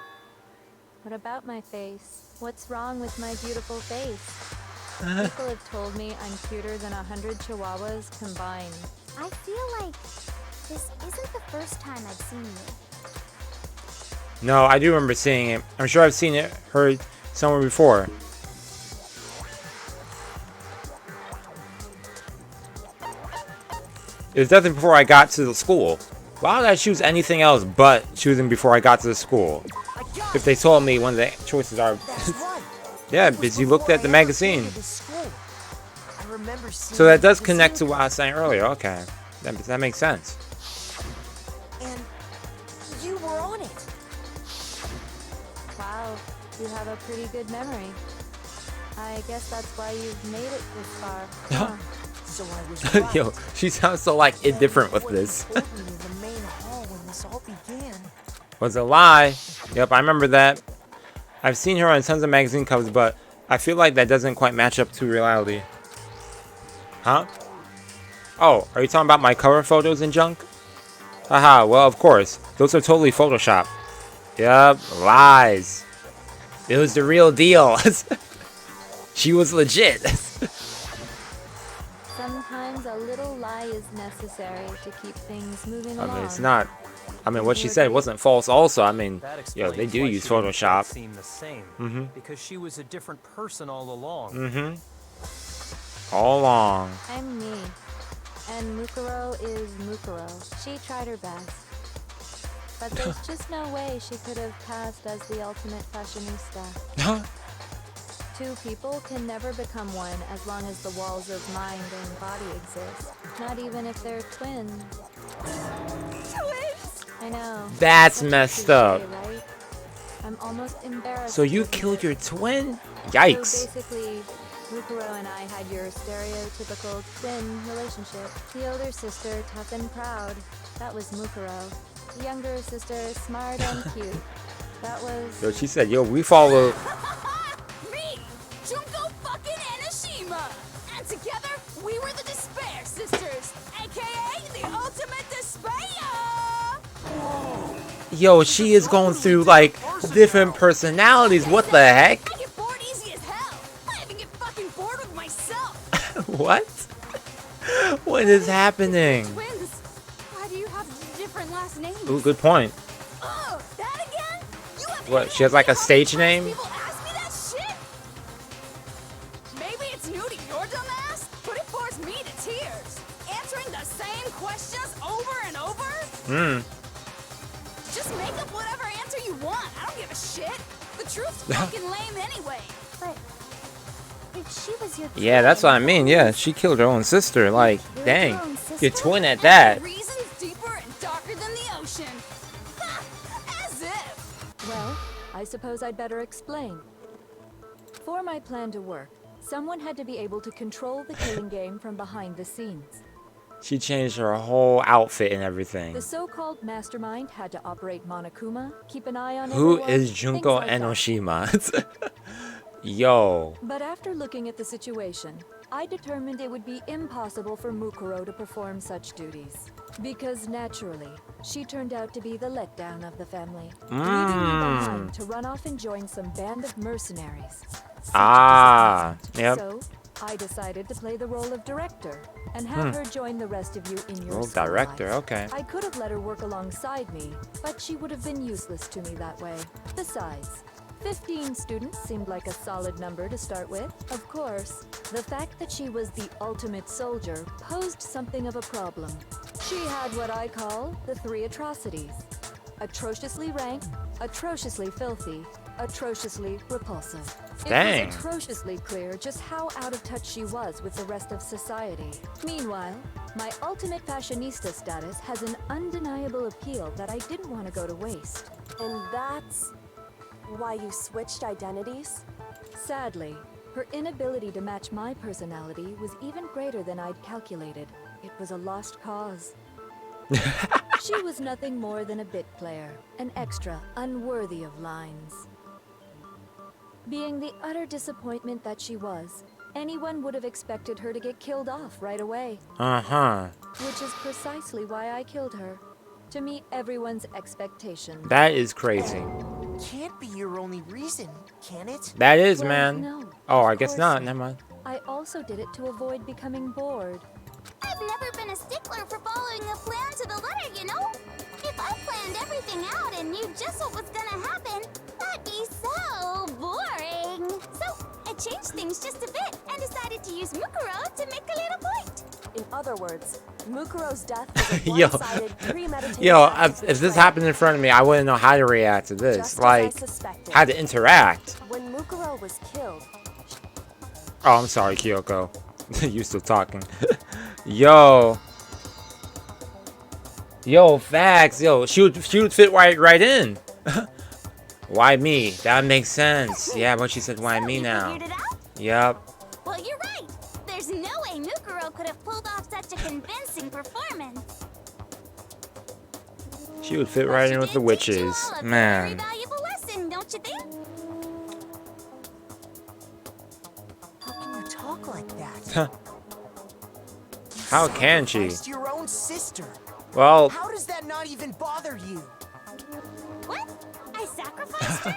S10: What about my face? What's wrong with my beautiful face? People have told me I'm cuter than 100 chihuahuas combined.
S6: I feel like this isn't the first time I've seen you.
S2: no, I do remember seeing it. I'm sure I've seen it, heard somewhere before. It was definitely before I got to the school. Why would I choose anything else but choosing before I got to the school? If they told me one of the choices are...
S8: That's right.
S2: yeah,
S8: It was
S2: because you looked
S8: before
S2: at the
S8: I ever
S2: magazine.
S8: came to this school. I remember seeing
S2: So that
S8: the
S2: does connect to
S8: magazine,
S2: what I was saying earlier. Okay. That makes sense.
S8: and you were on it.
S10: Wow, you have a pretty good memory. I guess that's why you've made it this far. Huh.
S8: So I was right.
S2: Yo, she sounds so like indifferent with this.
S8: What you told me in the main hall when this all began.
S2: Was a lie. Yep, I remember that. I've seen her on tons of magazine covers, but I feel like that doesn't quite match up to reality. Huh? Oh, are you talking about my cover photos and junk? Haha, well, of course. Those are totally Photoshop. Yep, lies. It was the real deal. She was legit.
S10: Sometimes a little lie is necessary to keep things moving
S2: I
S10: along.
S2: mean, it's not. I mean, what she said wasn't false. Also, I mean,
S4: That
S2: yo, they
S4: explains
S2: do
S4: why
S2: use
S4: she didn't
S2: Photoshop.
S4: seem the same.
S2: Mm-hmm.
S4: Because she was a different person all along.
S2: Mm-hmm. All along.
S10: I'm me. And Mukuro is Mukuro. She tried her best. But there's just no way she could have passed as the ultimate fashionista. Two people can never become one as long as the walls of mind and body exist. Not even if they're twins.
S9: Twins?
S10: I know.
S2: That's
S10: Such a
S2: messed
S10: cliche,
S2: up.
S10: right? I'm almost embarrassed.
S2: So you
S10: to admit
S2: killed
S10: it.
S2: your twin?
S10: So
S2: Yikes.
S10: basically, Mukuro and I had your stereotypical twin relationship. The older sister, tough and proud. That was Mukuro. The younger sister, smart and cute. That was...
S2: Yo, she said, yo, we follow.
S9: Me, Junko fucking Enoshima. And together, we were the Despair Sisters, aka the ultimate despair.
S2: Yo, she is going through like different personalities. What the heck?
S9: I get bored easy as hell. I even get fucking bored with myself.
S2: What? What is happening?
S9: Twins, why do you have different last names?
S2: Ooh, good point.
S9: Oh, that again? You have
S2: What,
S9: any
S2: she has like a
S9: idea how
S2: stage
S9: many
S2: name?
S9: times people ask me that shit? Maybe it's new to your dumb ass, but it forced me to tears. Answering the same questions over and over?
S2: Hmm.
S9: Just make up whatever answer you want. I don't give a shit. The truth's fucking lame anyway.
S6: But if she was your
S2: Yeah, that's what I
S6: twin,
S2: mean. Yeah, she killed her own sister. Like,
S6: Killed
S2: dang.
S6: her own
S2: Your
S6: sister?
S2: twin at that.
S9: Reasons deeper and darker than the ocean. Ha! As if.
S10: Well, I suppose I'd better explain. For my plan to work, someone had to be able to control the killing game from behind the scenes.
S2: She changed her whole outfit and everything.
S10: The so-called mastermind had to operate Monokuma, keep an eye on
S2: Who
S10: everyone,
S2: is
S10: things
S2: Junko
S10: like that.
S2: Enoshima? Yo.
S10: But after looking at the situation, I determined it would be impossible for Mukuro to perform such duties. Because naturally, she turned out to be the letdown of the family, leaving me behind to run off and join some band of mercenaries. Such a
S2: Ah,
S10: disappointment.
S2: yep.
S10: So, I decided to play the role of director and have her join the rest of you in your
S2: Role
S10: school
S2: director,
S10: life.
S2: okay.
S10: I could have let her work alongside me, but she would have been useless to me that way. Besides, 15 students seemed like a solid number to start with. Of course, the fact that she was the ultimate soldier posed something of a problem. She had what I call the three atrocities. Atrociously rank, atrociously filthy, atrociously repulsive.
S2: Dang.
S10: It was atrociously clear just how out of touch she was with the rest of society. Meanwhile, my ultimate fashionista status has an undeniable appeal that I didn't want to go to waste.
S1: And that's why you switched identities?
S10: Sadly, her inability to match my personality was even greater than I'd calculated. It was a lost cause. She was nothing more than a bit player, an extra unworthy of lines. Being the utter disappointment that she was, anyone would have expected her to get killed off right away.
S2: Uh-huh.
S10: Which is precisely why I killed her, to meet everyone's expectations.
S2: That is crazy.
S8: Can't be your only reason, can it?
S2: That is,
S10: Well,
S2: man.
S10: no,
S2: Oh,
S10: of
S2: I guess
S10: course
S2: not. Never mind.
S10: I also did it to avoid becoming bored.
S6: I've never been a stickler for following a plan to the letter, you know? If I planned everything out and knew just what was gonna happen, that'd be so boring. So I changed things just a bit and decided to use Mukuro to make a little point.
S1: In other words, Mukuro's death was a
S2: Yo.
S1: one-sided, premeditated
S2: Yo,
S1: act of
S2: if this
S1: betrayal.
S2: happened in front of me, I wouldn't know how to react to this.
S1: Just as
S2: Like,
S1: I suspected.
S2: how to interact.
S1: When Mukuro was killed,
S2: Oh, I'm sorry, Kyoko. You still talking. Yo. Yo, facts. Yo, she would fit right in. Why me? That makes sense. Yeah, but she said, why
S6: So
S2: me
S6: you
S2: now?
S6: figured it out?
S2: Yep.
S6: Well, you're right. There's no way Mukuro could have pulled off such a convincing performance.
S2: She would fit
S6: But
S2: right
S6: she
S2: in with the
S6: did teach you
S2: witches.
S6: all a very
S2: Man.
S6: valuable lesson, don't you think?
S8: How can you talk like that?
S2: How can she?
S8: Sacrificed your own sister.
S2: Well,
S8: How does that not even bother you?
S6: What? I sacrificed her?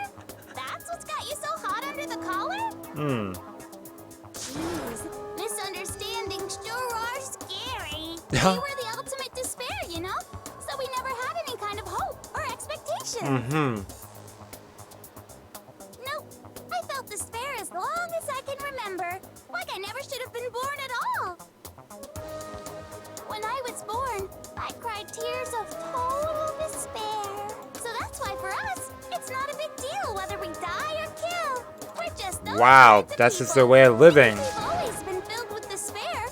S6: That's what's got you so hot under the collar?
S2: hmm.
S6: Jeez, misunderstandings sure are We were the ultimate despair, you know? So we never had any kind of hope or expectation. Nope. I felt despair as long as I can remember. Like I never should have been born at all. When I was born, I cried tears of total despair. So that's why for us, it's not a big deal whether we die or kill. We're just those
S2: Wow,
S6: kinds of
S2: that's just
S6: people.
S2: their way of living.
S6: We've always been filled with despair.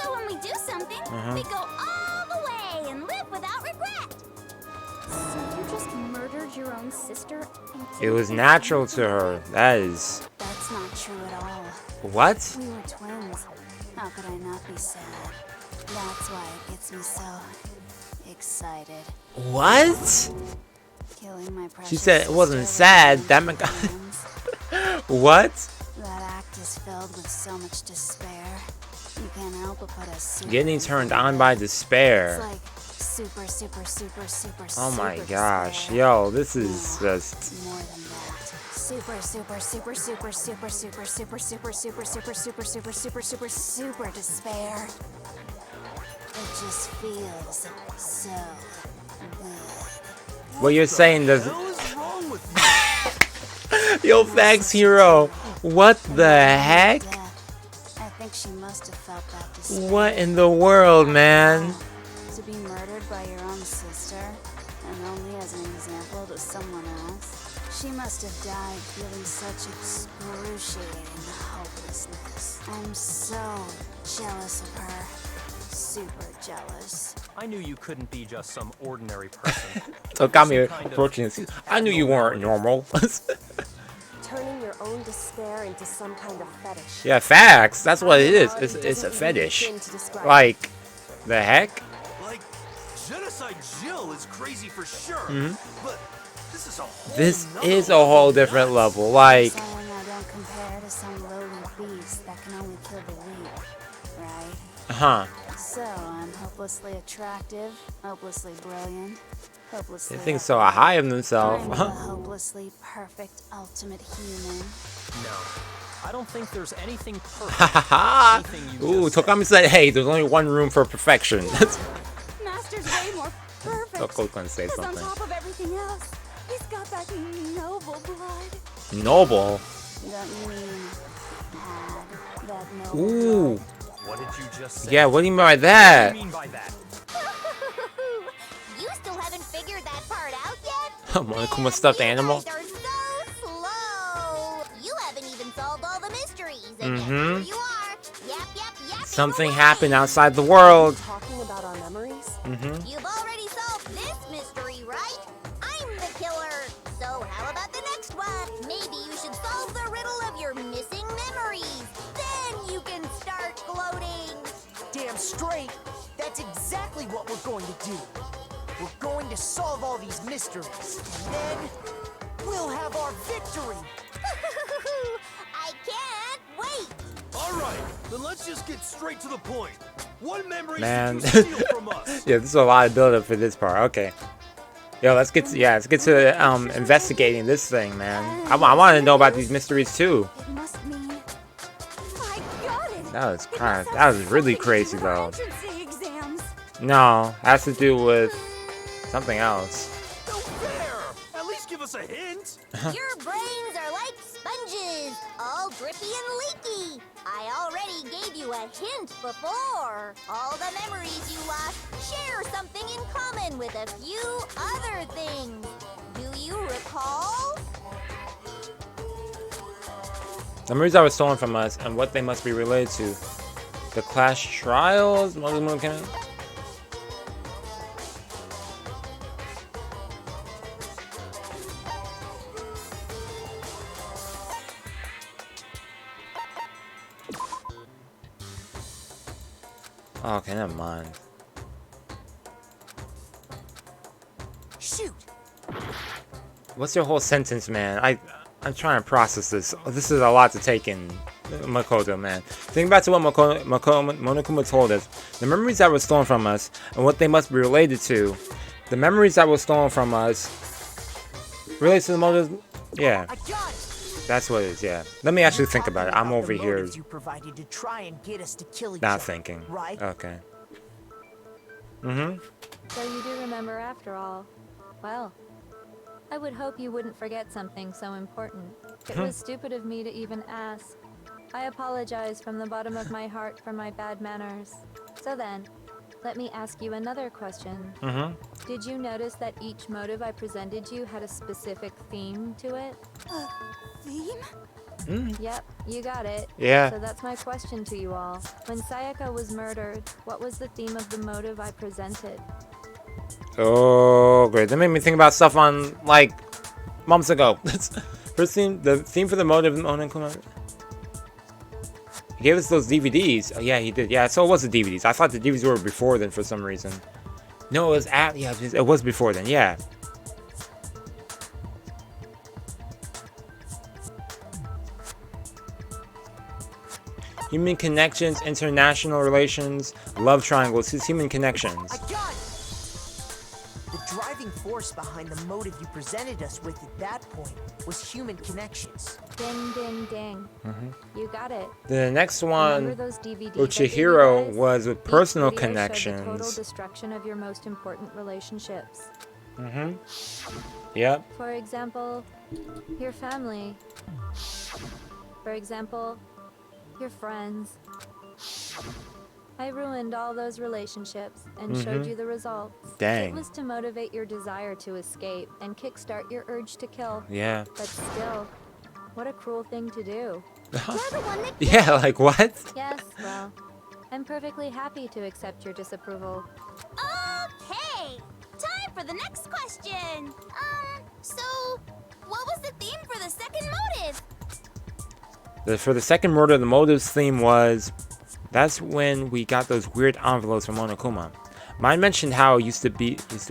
S6: So when we do something, we go all the way and live without regret.
S9: So you just murdered your own sister? And
S2: It was natural to her. That is.
S9: That's not true at all.
S2: What?
S9: We were twins. How could I not be sad? That's why it gets me so excited.
S2: What?
S9: Killing my precious
S2: She said it wasn't
S9: sister
S2: sad.
S9: with
S2: That
S9: my
S2: meant.
S9: hands.
S2: What?
S9: That act is filled with so much despair. You can't help but put a super
S2: Getting turned on by despair.
S9: It's like super, super, super, super,
S2: Oh my
S9: super
S2: gosh.
S9: despair.
S2: Yo, this is just.
S9: More than that. Super, super, super, super, super, super, super, super, super, super, super, super, super, super, super despair. It just feels so good.
S2: What you're saying doesn't.
S5: What is wrong with you?
S2: Yo, Facts Hero. What the heck?
S9: Death. I think she must have felt that despair.
S2: What in the world, man?
S9: To be murdered by your own sister, and only as an example to someone else. She must have died feeling such excruciating hopelessness. I'm so jealous of her. Super jealous.
S4: I knew you couldn't be just some ordinary person.
S2: So come here,
S4: Some kind of
S2: approaching this. I knew you weren't normal.
S1: Turning your own despair into some kind of fetish.
S2: Yeah, facts. That's what it is. It's a fetish. Like, the heck?
S5: Like, Genocide Jill is crazy for sure. But this is a whole
S2: This
S5: nother
S2: is a whole different level. Like,
S9: Saying I don't compare to some lowly beast that can only kill the weak, right? So I'm hopelessly attractive, hopelessly brilliant, hopelessly.
S2: They think so high of themselves.
S9: I'm the hopelessly perfect ultimate human.
S4: No, I don't think there's anything perfect.
S2: Haha.
S4: Anything you
S2: Ooh,
S4: just said.
S2: Tokami said, hey, there's only one room for perfection.
S9: Master's way more perfect.
S2: Toko's gonna say
S9: 'Cause on
S2: something.
S9: top of everything else, he's got that noble blood.
S2: Noble.
S9: Don't you mean had that noble
S2: Ooh.
S9: blood?
S4: What did you just say?
S2: Yeah, what do you mean by
S4: What
S2: that?
S4: do you mean by that?
S3: You still haven't figured that part out yet?
S2: Monokuma stuffed animal.
S3: You guys are so slow. You haven't even solved all the mysteries. And yet
S2: Mhm.
S3: here you are. Yep.
S2: Something happened outside the world.
S1: Talking about our memories?
S3: You've already solved this mystery, right? I'm the killer. So how about the next one? Maybe you should solve the riddle of your missing memories. Then you can start gloating.
S8: Damn straight. That's exactly what we're going to do. We're going to solve all these mysteries. And then we'll have our victory.
S3: I can't wait.
S5: All right, then let's just get straight to the point. What memories
S2: Man.
S5: did you steal from us?
S2: Yeah, this is a lot of build up for this part. Okay. Yo, let's get to investigating this thing, man. I want to know about these mysteries too.
S9: It must mean I got it.
S2: That was really crazy though.
S9: Entrance exams.
S2: No, has to do with something else.
S5: No fair! At least give us a hint.
S3: Your brains are like sponges, all drippy and leaky. I already gave you a hint before. All the memories you lost share something in common with a few other things. Do you recall?
S2: The memories that were stolen from us and what they must be related to. The class trials? Monokuma? Oh, okay, never mind.
S8: Shoot.
S2: What's your whole sentence, man? I'm trying to process this. This is a lot to take in, Makoto, man. Think back to what Monokuma told us. The memories that were stolen from us and what they must be related to. The memories that were stolen from us relates to the motives. Yeah,
S8: I got it.
S2: that's what it is. Yeah. Let me actually think about it. I'm over here
S8: You provided to try and get us to kill each
S2: not
S8: other,
S2: thinking.
S8: right?
S2: Okay. Mm-hmm.
S10: So you do remember after all. Well, I would hope you wouldn't forget something so important. It was stupid of me to even ask. I apologize from the bottom of my heart for my bad manners. So then, let me ask you another question.
S2: Mm-hmm.
S10: Did you notice that each motive I presented you had a specific theme to it?
S6: Theme?
S10: Yep, you got it.
S2: Yeah.
S10: So that's my question to you all. When Sayaka was murdered, what was the theme of the motive I presented?
S2: Oh, great. That made me think about stuff on, like, months ago. First theme, the theme for the motive of Monokuma. He gave us those DVDs. Oh, yeah, he did. Yeah, so it was the DVDs. I thought the DVDs were before then for some reason. No, it was at, yeah, it was before then, yeah. Human connections, international relations, love triangles, his human connections.
S8: I got it! The driving force behind the motive you presented us with at that point was human connections.
S10: Ding, ding, ding. You got it.
S2: The next
S10: Remember
S2: one,
S10: those DVDs I gave you
S2: Uchihiro,
S10: guys?
S2: was with
S10: Each
S2: personal
S10: video showed the total
S2: connections.
S10: destruction of your most important relationships.
S2: Yep.
S10: For example, your family. For example, your friends. I ruined all those relationships and showed you the results.
S2: Dang.
S10: It was to motivate your desire to escape and kickstart your urge to kill.
S2: Yeah.
S10: But still, what a cruel thing to do.
S6: You're the one that
S2: Yeah, like what?
S10: Yes, well, I'm perfectly happy to accept your disapproval.
S6: Okay, time for the next question. So what was the theme for the second motive?
S2: For the second murder, the motive's theme was, that's when we got those weird envelopes from Monokuma. Mine mentioned how it used to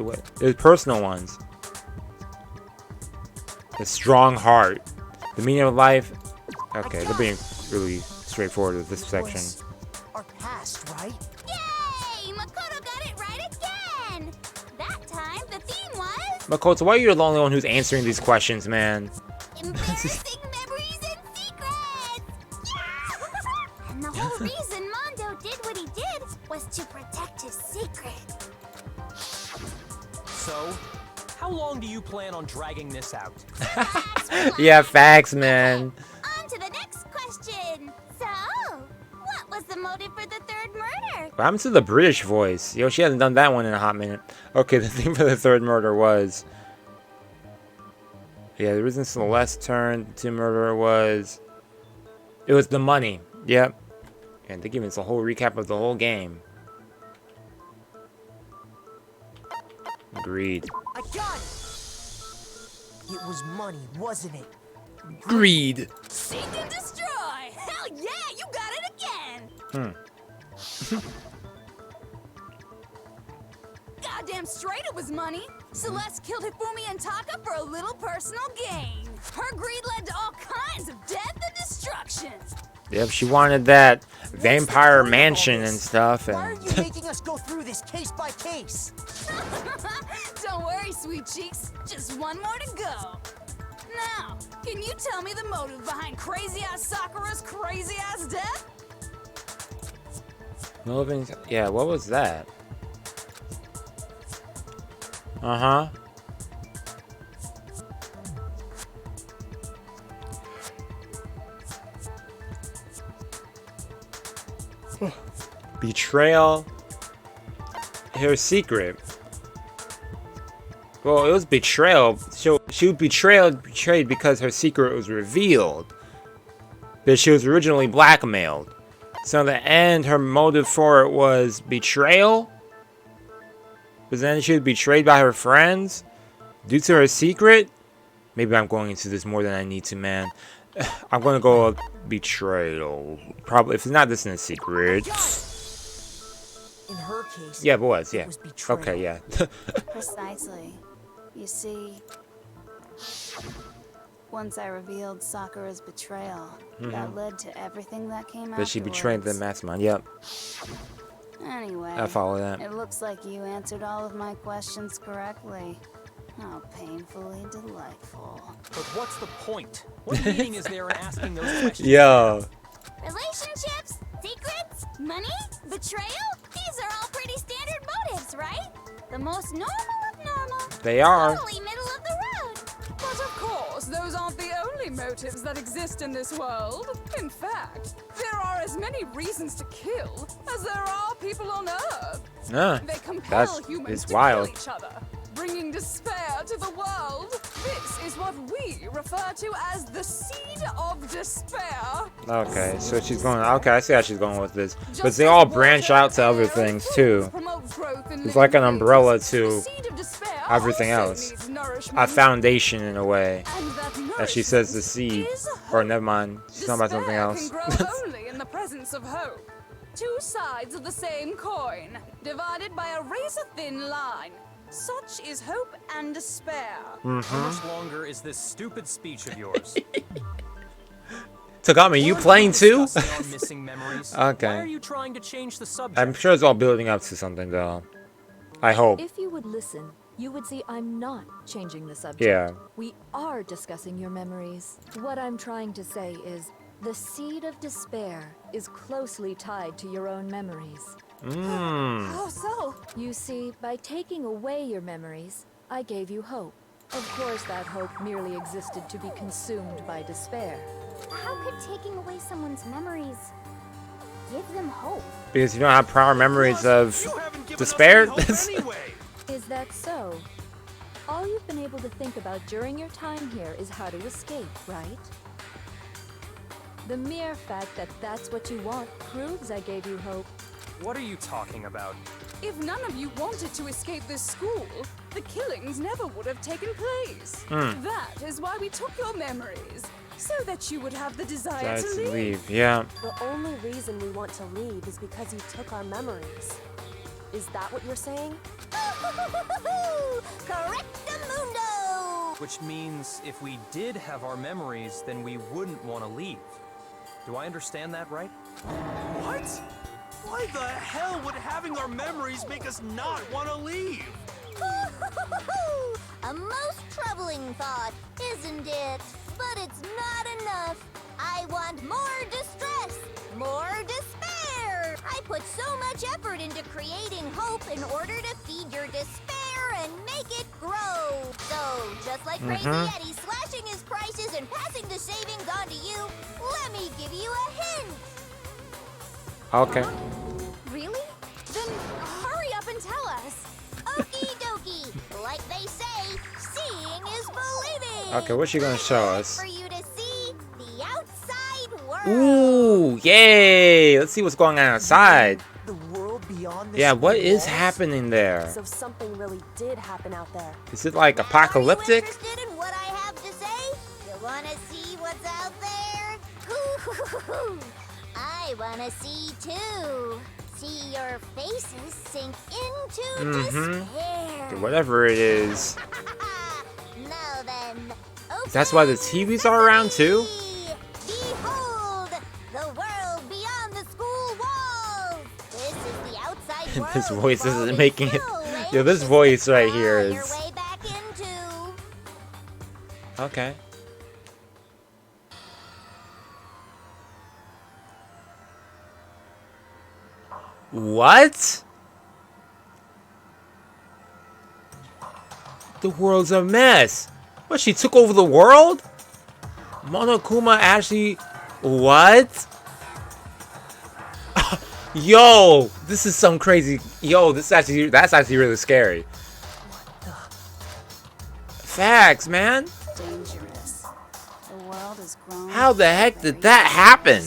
S2: what? It was personal ones. The strong heart. The meaning of life. Okay, they're being really straightforward with this section.
S8: Our past, right?
S6: Yay! Makoto got it right again! That time the theme was
S2: Makoto, why are you the only one who's answering these questions, man?
S6: embarrassing memories and secrets! Yeah! And the whole reason Mondo did what he did was to protect his secret.
S4: So, how long do you plan on dragging this out?
S2: Yeah, facts, man.
S6: On to the next question. So, what was the motive for the third murder?
S2: What happened to the British voice? Yo, she hasn't done that one in a hot minute. Okay, the thing for the third murder was... Yeah, the reason Celeste turned to murder was... It was the money. Yep. And they give us a whole recap of the whole game. Greed.
S8: I got it! It was money, wasn't it?
S2: Greed.
S6: Seek and destroy! Hell yeah, you got it again! Goddamn straight it was money! Celeste killed Hifumi and Taka for a little personal gain. Her greed led to all kinds of death and destruction.
S2: Yep, she wanted that vampire mansion and stuff.
S8: Why are
S2: And
S8: you making us go through this case by case?
S6: Don't worry, sweet cheeks. Just one more to go. Now, can you tell me the motive behind crazy-ass Sakura's crazy-ass death?
S2: moving. Yeah, what was that? Uh-huh. Betrayal. Her secret. Well, it was betrayal. She was betrayed because her secret was revealed. But she was originally blackmailed. So in the end, her motive for it was betrayal. But then she was betrayed by her friends due to her secret. Maybe I'm going into this more than I need to, man. I'm going to go betrayal. Probably, if it's not this in a secret.
S8: In her case,
S2: Yeah, it was, yeah.
S8: it was betrayal.
S2: Okay, yeah.
S9: Precisely. You see, once I revealed Sakura's betrayal, that led to everything that came
S2: But she betrayed the
S9: afterwards.
S2: mastermind. Yep,
S9: Anyway,
S2: I follow that.
S9: it looks like you answered all of my questions correctly. How painfully delightful.
S4: But what's the point? What meaning is there in asking those questions?
S2: Yo.
S6: Relationships, secrets, money, betrayal? These are all pretty standard motives, right? The most normal of normal.
S2: They are.
S6: Totally middle of the road.
S11: But of course, those aren't the only motives that exist in this world. In fact, there are as many reasons to kill as there are people on Earth. They compel humans to
S2: wild.
S11: kill each other, bringing despair to the world. This is what we refer to as the seed of despair.
S2: Okay, so she's going. Okay, I see how she's going with this. But they all branch out to other things too. It's like an umbrella to everything else. A foundation in a way. As she says, the seed. Or never mind, she's talking about something else.
S11: Only in the presence of hope. Two sides of the same coin, divided by a razor-thin line. Such is hope and despair.
S4: How much longer is this stupid speech of yours?
S2: Tagami, you playing too?
S4: Discussing our missing memories.
S2: Okay.
S4: Why are you trying to change the subject?
S2: I'm sure it's all building up to something though. I hope.
S10: If you would listen, you would see I'm not changing the subject.
S2: Yeah.
S10: We are discussing your memories. What I'm trying to say is, the seed of despair is closely tied to your own memories.
S11: How so?
S10: You see, by taking away your memories, I gave you hope. Of course, that hope merely existed to be consumed by despair.
S6: How could taking away someone's memories give them hope?
S2: Because you don't have prior memories of despair?
S10: Is that so? All you've been able to think about during your time here is how to escape, right? The mere fact that that's what you want proves I gave you hope.
S4: What are you talking about?
S11: If none of you wanted to escape this school, the killings never would have taken place. That is why we took your memories, so that you would have the desire to leave.
S2: Yeah.
S1: The only reason we want to leave is because you took our memories. Is that what you're saying?
S6: Correctamundo!
S4: Which means if we did have our memories, then we wouldn't want to leave. Do I understand that right?
S5: What? Why the hell would having our memories make us not want to leave?
S6: A most troubling thought, isn't it? But it's not enough. I want more distress, more despair. I put so much effort into creating hope in order to feed your despair and make it grow. So, just like Crazy Eddie slashing his prices and passing the savings on to you, let me give you a hint.
S2: Okay.
S6: Really? Then hurry up and tell us. Okie dokie. Like they say, seeing is believing.
S2: Okay, what's she gonna show us?
S6: For you to see the outside world.
S2: Ooh, yay! Let's see what's going on outside.
S8: The world beyond this.
S2: Yeah, what is
S8: walls?
S2: happening there?
S1: So something really did happen out there.
S2: Is it like apocalyptic?
S6: Are you interested in what I have to say? You wanna see what's out there? Ooh, I wanna see too. See your faces sink into despair.
S2: Okay, whatever it is.
S6: Now then,
S2: That's why the TVs are around too?
S6: behold, the world beyond the school walls. This is the outside world.
S2: This voice isn't
S6: falling
S2: making it.
S6: through,
S2: Yo, this
S6: and
S2: voice right here
S6: crawl your
S2: is.
S6: way back into.
S2: Okay. What? The world's a mess. What, she took over the world? Monokuma actually... What? Yo, this is some crazy... Yo, that's actually really scary. Facts, man.
S9: Dangerous. The world is growing.
S2: How the heck did that happen?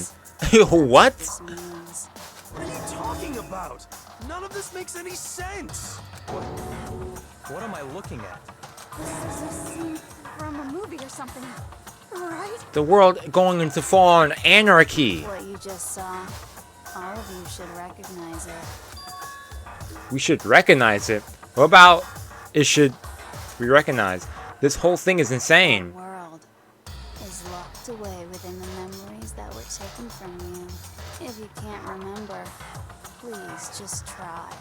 S2: What?
S9: This means.
S5: What are you talking about? None of this makes any sense.
S4: What am I looking at?
S11: This is a scene from a movie or something, right?
S2: The world going into full-on anarchy.
S9: What you just saw. All of you should recognize it.
S2: We should recognize it. What about it should be recognized? This whole thing is insane.
S9: The world is locked away within the memories that were taken from you. If you can't remember, please just try.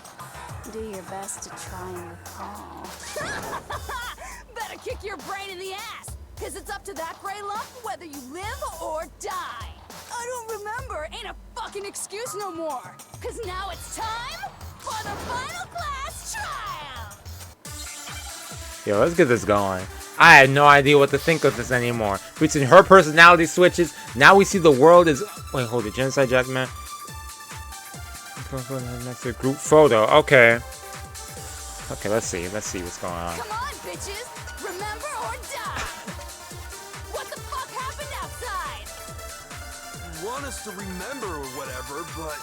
S9: Do your best to try and recall.
S11: Better kick your brain in the ass, cause it's up to that gray lump whether you live or die. I don't remember ain't a fucking excuse no more, cause now it's time for the final class
S2: Yo, let's get this going. I had no idea what to think of this anymore. Between her personality switches, now we see the world is... Wait, hold it. Genocide Jack, man. That's a group photo. Okay. Okay, let's see. Let's see what's going on.
S11: Come on, bitches! Remember or die! What the fuck happened outside?
S5: You want us to remember or whatever, but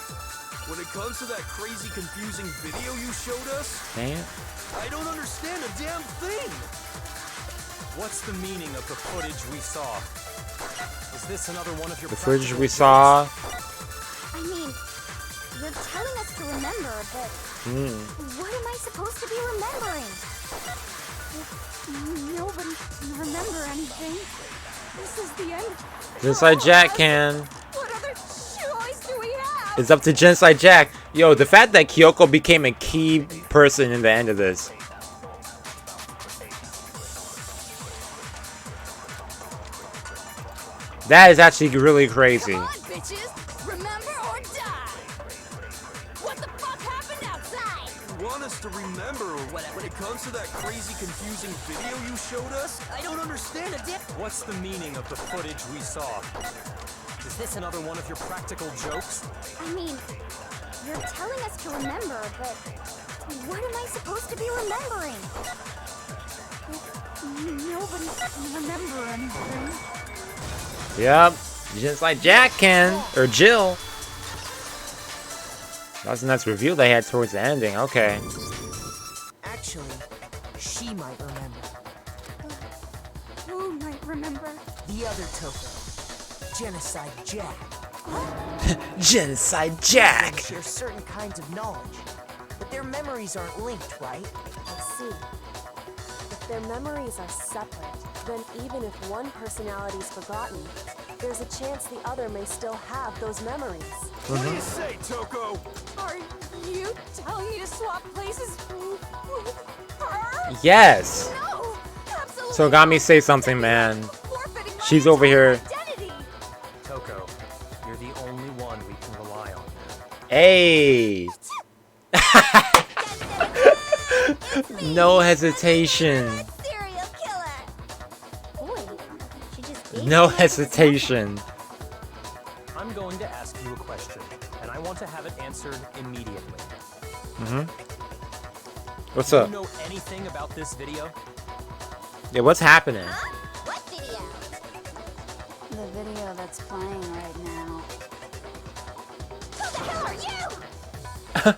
S5: when it comes to that crazy, confusing video you showed us,
S2: Damn.
S5: I don't understand a damn thing.
S4: What's the meaning of the footage we saw? Is this another one of your
S2: The footage
S4: practical
S2: we
S4: jokes?
S2: saw.
S6: I mean, you're telling us to remember, but what am I supposed to be remembering? Nobody can remember anything. This is the end.
S2: Genocide Jack can.
S11: What other choice do we have?
S2: It's up to Genocide Jack. Yo, the fact that Kyoko became a key person in the end of this. That is actually really crazy.
S11: Come on, bitches! Remember or die! What the fuck happened outside?
S5: You want us to remember or whatever. When it comes to that crazy, confusing video you showed us, I don't understand a damn.
S4: What's the meaning of the footage we saw? Is this another one of your practical jokes?
S6: I mean, you're telling us to remember, but what am I supposed to be remembering? Nobody can remember anything.
S2: Yep. Just like Jack can. Or Jill. That's a nice reveal they had towards the ending. Okay.
S8: Actually, she might remember.
S6: Who might remember?
S8: The other Toko. Genocide Jack.
S2: Genocide
S8: They
S2: Jack.
S8: share certain kinds of knowledge, but their memories aren't linked, right?
S1: I see. If their memories are separate, then even if one personality's forgotten, there's a chance the other may still have those memories.
S5: What do you say, Toko?
S11: Are you telling me to swap places with her?
S2: Yes.
S11: No! Absolutely
S2: So Gami, say something, man.
S11: forfeiting my
S2: She's over
S11: entire
S2: here.
S11: identity.
S4: Toko, you're the only one we can rely on.
S2: Hey. No hesitation.
S6: Serial killer. Boy, she just gave
S2: No
S6: me a
S2: hesitation.
S4: I'm going to ask you a question, and I want to have it answered immediately.
S2: What's
S4: Do
S2: up?
S4: you know anything about this video?
S2: Yeah, what's happening?
S6: Huh? What video?
S9: The video that's playing right now.
S6: Who the hell are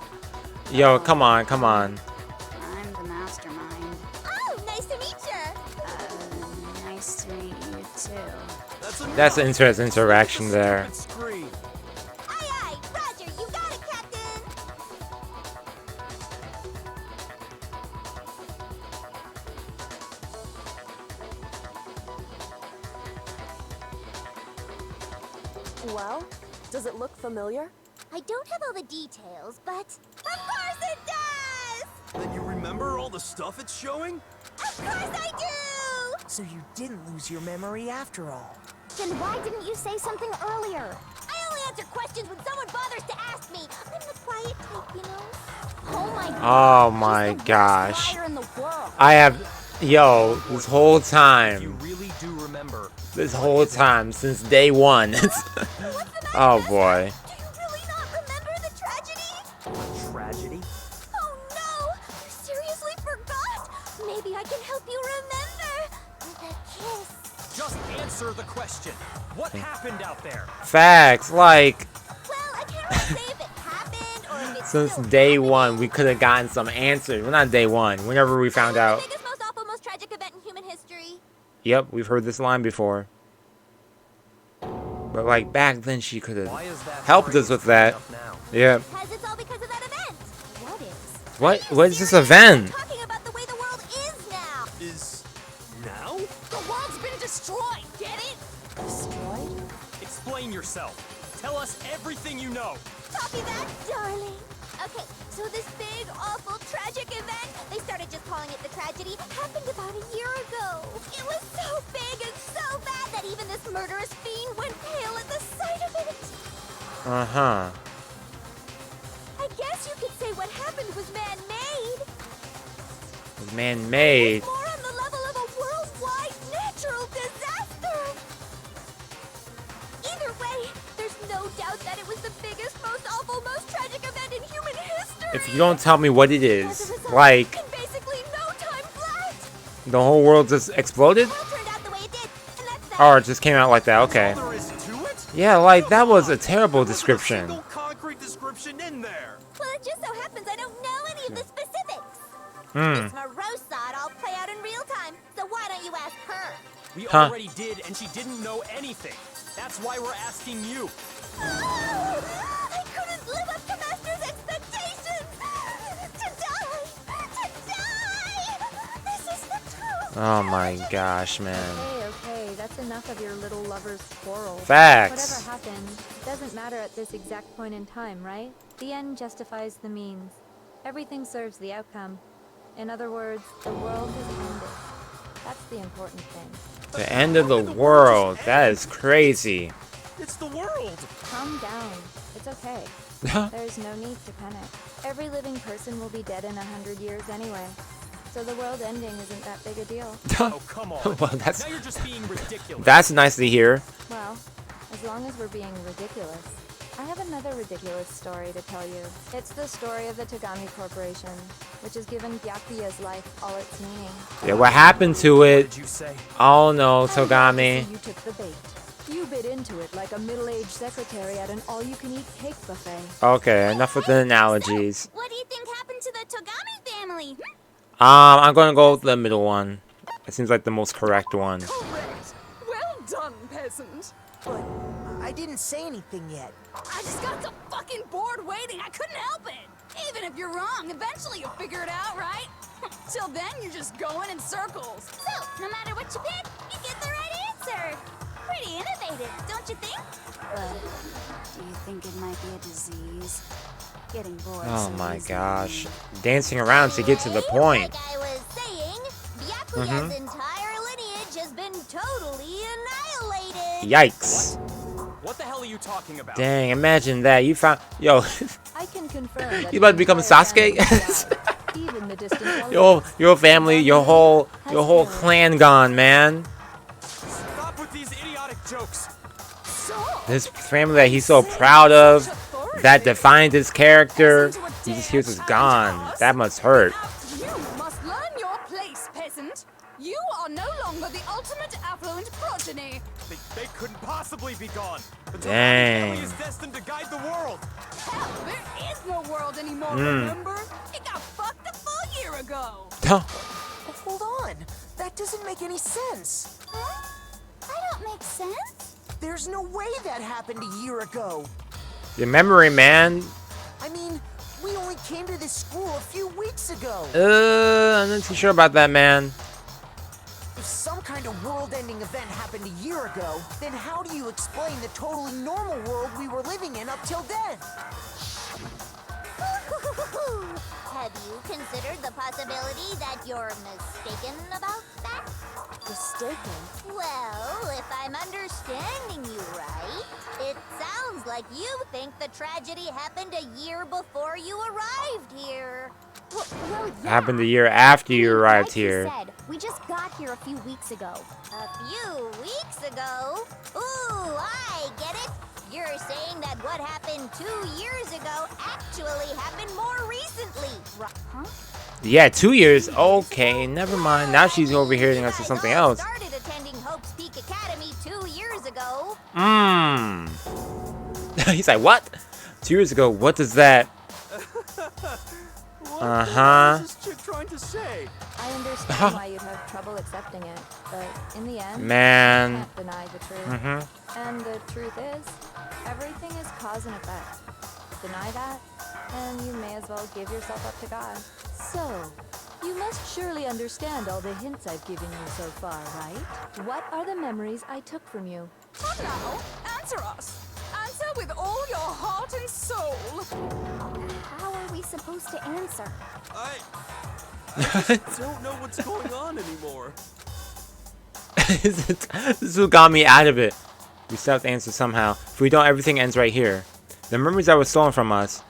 S6: you?
S2: Yo, come on, come on.
S9: I'm the mastermind.
S6: Oh, nice to meet you.
S9: Nice to meet you too.
S2: That's an interesting interaction there.
S5: Screen.
S6: Aye, aye. Roger, you got it, Captain.
S1: Well, does it look familiar?
S6: I don't have all the details, but of course it does.
S5: Then you remember all the stuff it's showing?
S6: Of course I do.
S8: So you didn't lose your memory after all.
S6: Then why didn't you say something earlier? I only answer questions when someone bothers to ask me. I'm the quiet type, you know. Oh my god.
S2: Oh my
S6: She's the worst
S2: gosh.
S6: liar in the world.
S2: I have, yo, this whole
S4: You
S2: time,
S4: really do remember.
S2: this whole time since day one. Oh boy.
S6: Do you really not remember the tragedy?
S4: Tragedy?
S6: Oh no! You seriously forgot? Maybe I can help you remember. With a kiss.
S4: Just answer the question. What happened out there?
S2: Facts, like,
S6: Well, I can't really say if it happened or if it's
S2: since
S6: still
S2: day
S6: happening.
S2: one, we could have gotten some answers. Well, not day one, whenever we found out.
S6: The biggest, most awful, most tragic event in human history.
S2: Yep, we've heard this line before. But like back then, she could
S4: Why
S2: have
S4: is that
S2: helped
S4: phrase
S2: us with that.
S4: enough now?
S2: Yeah.
S6: Because it's all because of that event. What is?
S2: What?
S6: I'm
S2: What is this
S6: serious.
S2: event?
S6: I'm talking about the way the world is now.
S5: Is now?
S11: The world's been destroyed. Get it?
S1: Destroyed?
S4: Explain yourself. Tell us everything you know.
S6: Copy that, darling. Okay, so this big, awful, tragic event, they started just calling it the tragedy, happened about a year ago. It was so big and so bad that even this murderous fiend went pale at the sight of it.
S2: Uh-huh.
S6: I guess you could say what happened was man-made.
S2: It was man-made.
S6: More on
S2: if you don't tell me what it is. Like,
S6: In basically no time flat.
S2: the whole world just exploded?
S6: Well, turned out the way it did, and that's that.
S2: Or it just came out like that, okay.
S5: There is to it?
S2: Yeah, like, that was a terrible description.
S5: No concrete description in there.
S6: Well, it just so happens I don't know any of the specifics.
S2: Hmm.
S6: This morose saw it all play out in real time, so why don't you ask her?
S4: We
S2: Huh.
S4: already did, and she didn't know anything. That's why we're asking you.
S6: I couldn't live up to Master's expectations! To die! To die! This is the truth!
S2: Oh my gosh, man.
S10: Okay, that's enough of your little lover's quarrel.
S2: Facts.
S10: Whatever happened, doesn't matter at this exact point in time, right? The end justifies the means. Everything serves the outcome. In other words, the world has ended. That's the important thing.
S2: The end of the world. That is crazy.
S5: It's the world.
S10: Calm down. It's okay. There's no need to panic. Every living person will be dead in 100 years anyway. So the world ending isn't that big a deal.
S4: Oh, come on.
S2: Well, that's
S4: Now you're just being ridiculous.
S2: that's nice to hear.
S10: Well, as long as we're being ridiculous. I have another ridiculous story to tell you. It's the story of the Tagami Corporation, which has given Byakuya's life all its meaning.
S2: Yeah, what happened to
S4: What
S2: it?
S4: did you say?
S2: Oh no, Togami.
S10: You took the bait. You bit into it like a middle-aged secretary at an all-you-can-eat cake buffet.
S2: Okay, enough with the analogies.
S6: What do you think happened to the Togami family?
S2: I'm gonna go with the middle one. It seems like the most correct one.
S11: Correct. Well done, peasant.
S8: But I didn't say anything yet.
S11: I just got so fucking bored waiting, I couldn't help it. Even if you're wrong, eventually you'll figure it out, right? Till then, you're just going in circles.
S6: So, no matter what you pick, you get the right answer. Pretty innovative, don't you think?
S9: Do you think it might be a disease? Getting bored
S2: Oh
S9: so
S2: my
S9: easily.
S2: gosh. Dancing around to get to the point.
S6: Like I was saying, Byakuya's entire lineage has been totally annihilated.
S2: Yikes.
S4: What the hell are you talking about?
S2: Dang, imagine that. You found yo,
S10: I can confirm that
S2: you about to
S10: the
S2: become
S10: entire
S2: Sasuke?
S10: family died, even the distant relatives.
S2: your family, your whole clan gone, man.
S4: Stop with these idiotic jokes.
S2: This family that he's so proud of, that defined his character, he just hears is gone. That must hurt.
S11: You must learn your place, peasant. You are no longer the ultimate affluent progeny.
S4: They couldn't possibly be gone. The Tagami
S2: Dang.
S4: family is destined to guide the world.
S11: Hell, there is no world anymore, remember? It got fucked a full year ago.
S8: Hold on. That doesn't make any sense.
S6: Huh? I don't make sense.
S8: There's no way that happened a year ago.
S2: Your memory, man.
S8: I mean, we only came to this school a few weeks ago.
S2: I'm not too sure about that, man.
S8: If some kind of world-ending event happened a year ago, then how do you explain the totally normal world we were living in up till then?
S6: Have you considered the possibility that you're mistaken about that?
S8: Mistaken?
S6: Well, if I'm understanding you right, it sounds like you think the tragedy happened a year before you arrived here.
S1: Well, yeah.
S2: Happened the year after you arrived
S1: Like you
S2: here.
S1: said, we just got here a few weeks ago.
S6: A few weeks ago? Ooh, I get it. You're saying that what happened 2 years ago actually happened more recently.
S1: Huh?
S2: Yeah, 2 years. Okay, never mind. Now she's overhearing us to something else.
S6: Started attending Hope's Peak Academy 2 years ago.
S2: He's like, what? 2 years ago, what does that?
S5: What is this chick trying to say?
S10: I understand why you'd have trouble accepting it, but in the end,
S2: Man.
S10: you can't deny the truth. And the truth is, everything is cause and effect. Deny that, and you may as well give yourself up to God. So, you must surely understand all the hints I've given you so far, right? What are the memories I took from you?
S11: Come now, answer us. Answer with all your heart and soul.
S1: How are we supposed to answer?
S5: I just don't know what's going on anymore.
S2: This is what got me out of it. We still have to answer somehow. If we don't, everything ends right here. The memories that were stolen from us.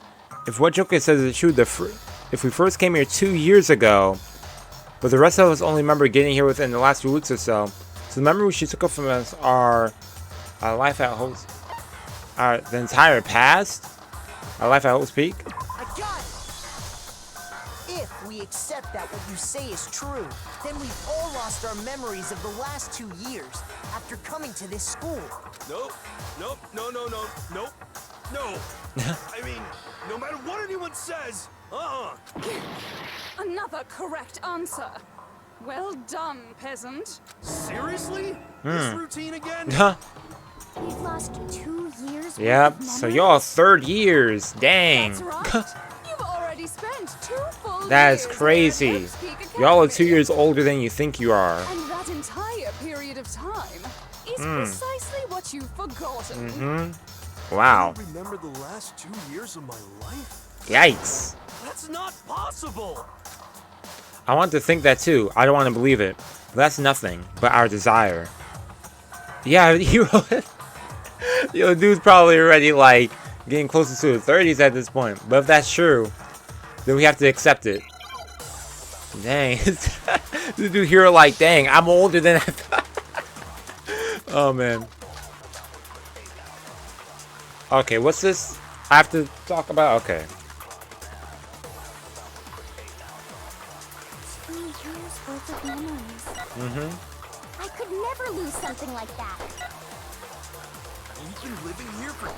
S2: If what Joker says is true, if we first came here 2 years ago, but the rest of us only remember getting here within the last few weeks or so. So the memories she took from us are our life at the entire past, our life at Hope's Peak.
S8: I got it! we accept that what you say is true, then we've all lost our memories of the last 2 years after coming to this school.
S5: Nope. Nope. No. Nope. No. I mean, no matter what anyone says,
S11: Another correct answer. Well done, peasant.
S5: Seriously? This routine again?
S6: We've lost 2 years.
S2: Yep, so y'all 3rd years. Dang.
S11: That's right. You've already spent 2 full
S2: That is
S11: years
S2: crazy.
S11: here at Beacock
S2: Y'all are
S11: Academy.
S2: 2 years older than you think you are.
S11: And that entire period of time is precisely what you've forgotten.
S2: Wow.
S5: I remember the last 2 years of my life?
S2: Yikes.
S5: That's not possible!
S2: I want to think that too. I don't want to believe it. But that's nothing but our desire. Yeah, you yo, dude's probably already like getting closer to the 30s at this point. But if that's true, then we have to accept it. Dang. This dude here like, dang, I'm older than I thought. Oh man. Okay, what's this? I have to talk about? Okay.
S6: 2 years worth of memories.
S3: I could never lose something like that.
S5: You've been living here for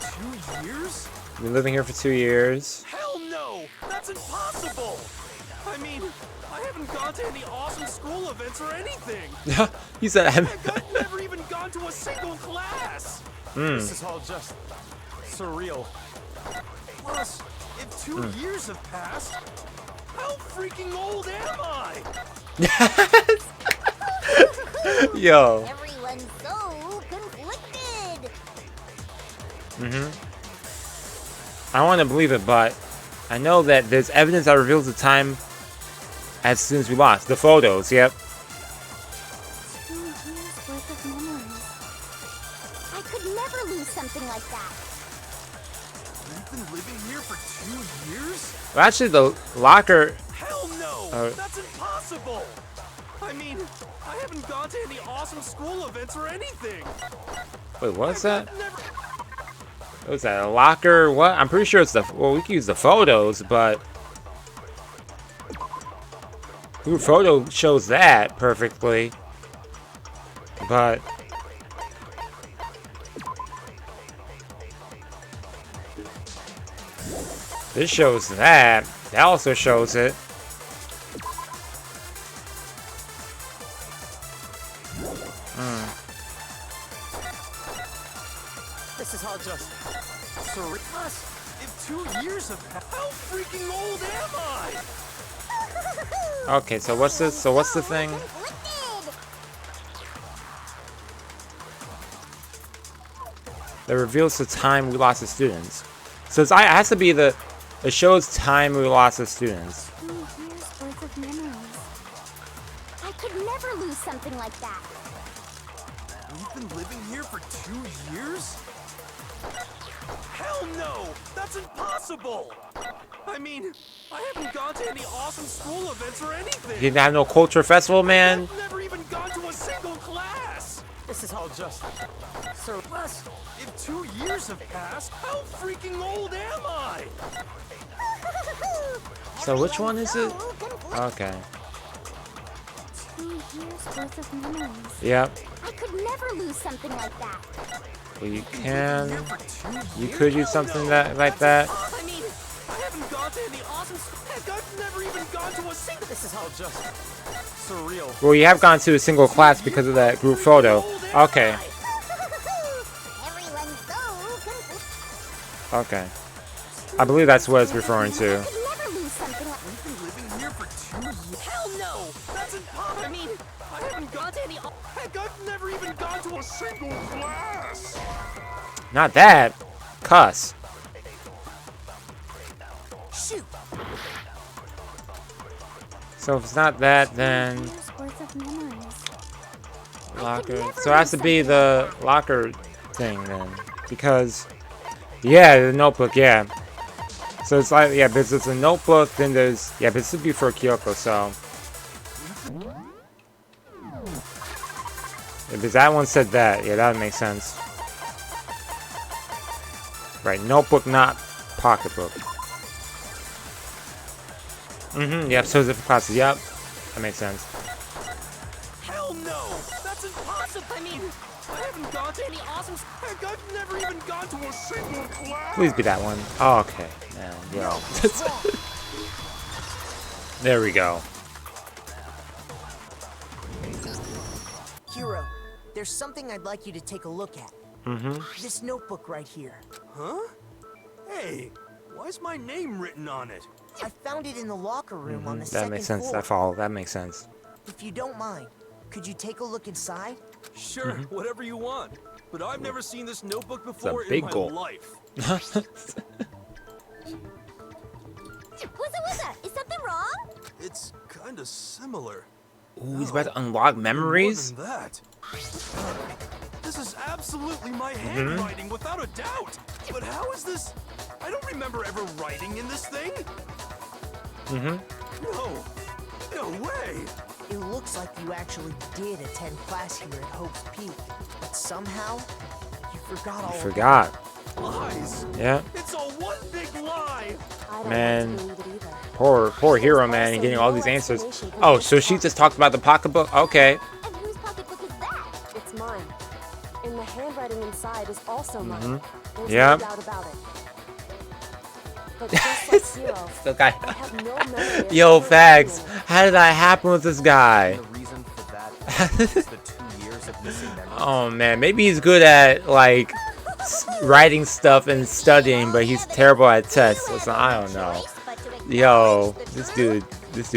S5: 2 years?
S2: Been living here for 2 years.
S5: Hell no! That's impossible! I mean, I haven't gone to any awesome school events or anything!
S2: He said,
S5: Heck, I've never even gone to a single class!
S4: This is all just surreal.
S5: Plus, if 2 years have passed, how freaking old am I?
S2: Yo.
S3: Everyone's so conflicted.
S2: I want to believe it, but I know that there's evidence that reveals the time as soon as we lost. The photos, yep.
S6: 2 years worth of memories.
S3: I could never lose something like that.
S5: You've been living here for 2 years?
S2: Well, actually, the locker...
S5: Hell no! That's impossible! I mean, I haven't gone to any awesome school events or anything!
S2: Wait, what's that?
S5: I've never...
S2: What's that, a locker? What? I'm pretty sure it's the... Well, we can use the photos, but... Ooh, photo shows that perfectly. But... This shows that. That also shows it.
S5: This is all just surreal. Plus, if 2 years have passed, how freaking old am I?
S2: Okay, so what's this? So what's the thing?
S3: Conflicted.
S2: That reveals the time we lost as students. So it has to be the... It shows time we lost as students.
S6: 2 years worth of memories.
S3: I could never lose something like that.
S5: You've been living here for 2 years? Hell no! That's impossible! I mean, I haven't gone to any awesome school events or anything!
S2: You didn't have no culture festival, man?
S5: I've never even gone to a single class!
S4: This is all just surreal.
S5: Plus, if 2 years have passed, how freaking old am I?
S2: So which one is it? Okay.
S6: 2 years worth of memories.
S2: Yep.
S3: I could never lose something like that.
S2: Well, you can... You could use something like that.
S5: I mean, I haven't gone to any awesome school. Heck, I've never even gone to a single.
S4: This is all just surreal.
S2: Well, you have gone to a single class because of that group photo. Okay.
S3: Everyone's so conflicted.
S2: Okay. I believe that's what it's referring to.
S3: I could never lose something like
S5: I've been living here for 2 years. Hell no! That's impossible. I mean, I haven't gone to any. Heck, I've never even gone to a single class.
S2: Not that. Cuss.
S8: Shoot!
S2: So if it's not that, then...
S6: 2 years worth of memories.
S2: Locker. So it has to be the locker thing then. Because... Yeah, the notebook, yeah. So it's like, yeah, because it's a notebook, then there's... Yeah, but this would be for Kyoko, so... Yeah, because that one said that. Yeah, that would make sense. Right, notebook, not pocketbook. Mm-hmm. Yep. So different classes. Yep. That makes sense.
S5: Hell no! That's impossible! I mean, I haven't gone to any awesome... Heck, I've never even gone to a single class!
S2: Please be that one. Oh, okay. Man, yo. There we go.
S8: Hero, there's something I'd like you to take a look at.
S2: Mm-hmm.
S8: This notebook right here.
S5: Huh? Hey, why's my name written on it?
S8: I found it in the locker room on the
S2: That
S8: second
S2: makes sense.
S8: floor.
S2: That follow. That makes sense.
S8: If you don't mind, could you take a look inside?
S5: Sure, whatever you want. But I've never seen this notebook before
S2: big
S5: in my
S2: goal.
S5: life.
S6: What's is something wrong?
S5: It's kinda similar.
S2: Ooh, he's about to unlock memories?
S5: More than that. This is absolutely my handwriting, without a doubt. But how is this? I don't remember ever writing in this thing. No way.
S8: It looks like you actually did attend class here at Hope's Peak, but somehow you forgot all.
S2: Forgot.
S5: Lies.
S2: Yeah.
S5: It's all one big lie.
S1: I don't
S2: Man.
S1: believe it either.
S2: Poor hero, man, and getting all these answers. Oh, so she just talked about the pocketbook? Okay.
S6: And whose pocketbook is that?
S1: It's mine. And the handwriting inside is also mine. There's
S2: Yep.
S1: no doubt about it. But just like Hero,
S2: The guy.
S1: I have no memory of
S2: Yo,
S1: ever
S2: facts.
S1: reading it.
S2: How did that happen with this guy?
S4: The reason for that is the 2 years of missing memories.
S2: Oh man, maybe he's good at like writing stuff and studying, but he's terrible at tests. So I don't know. Yo, this dude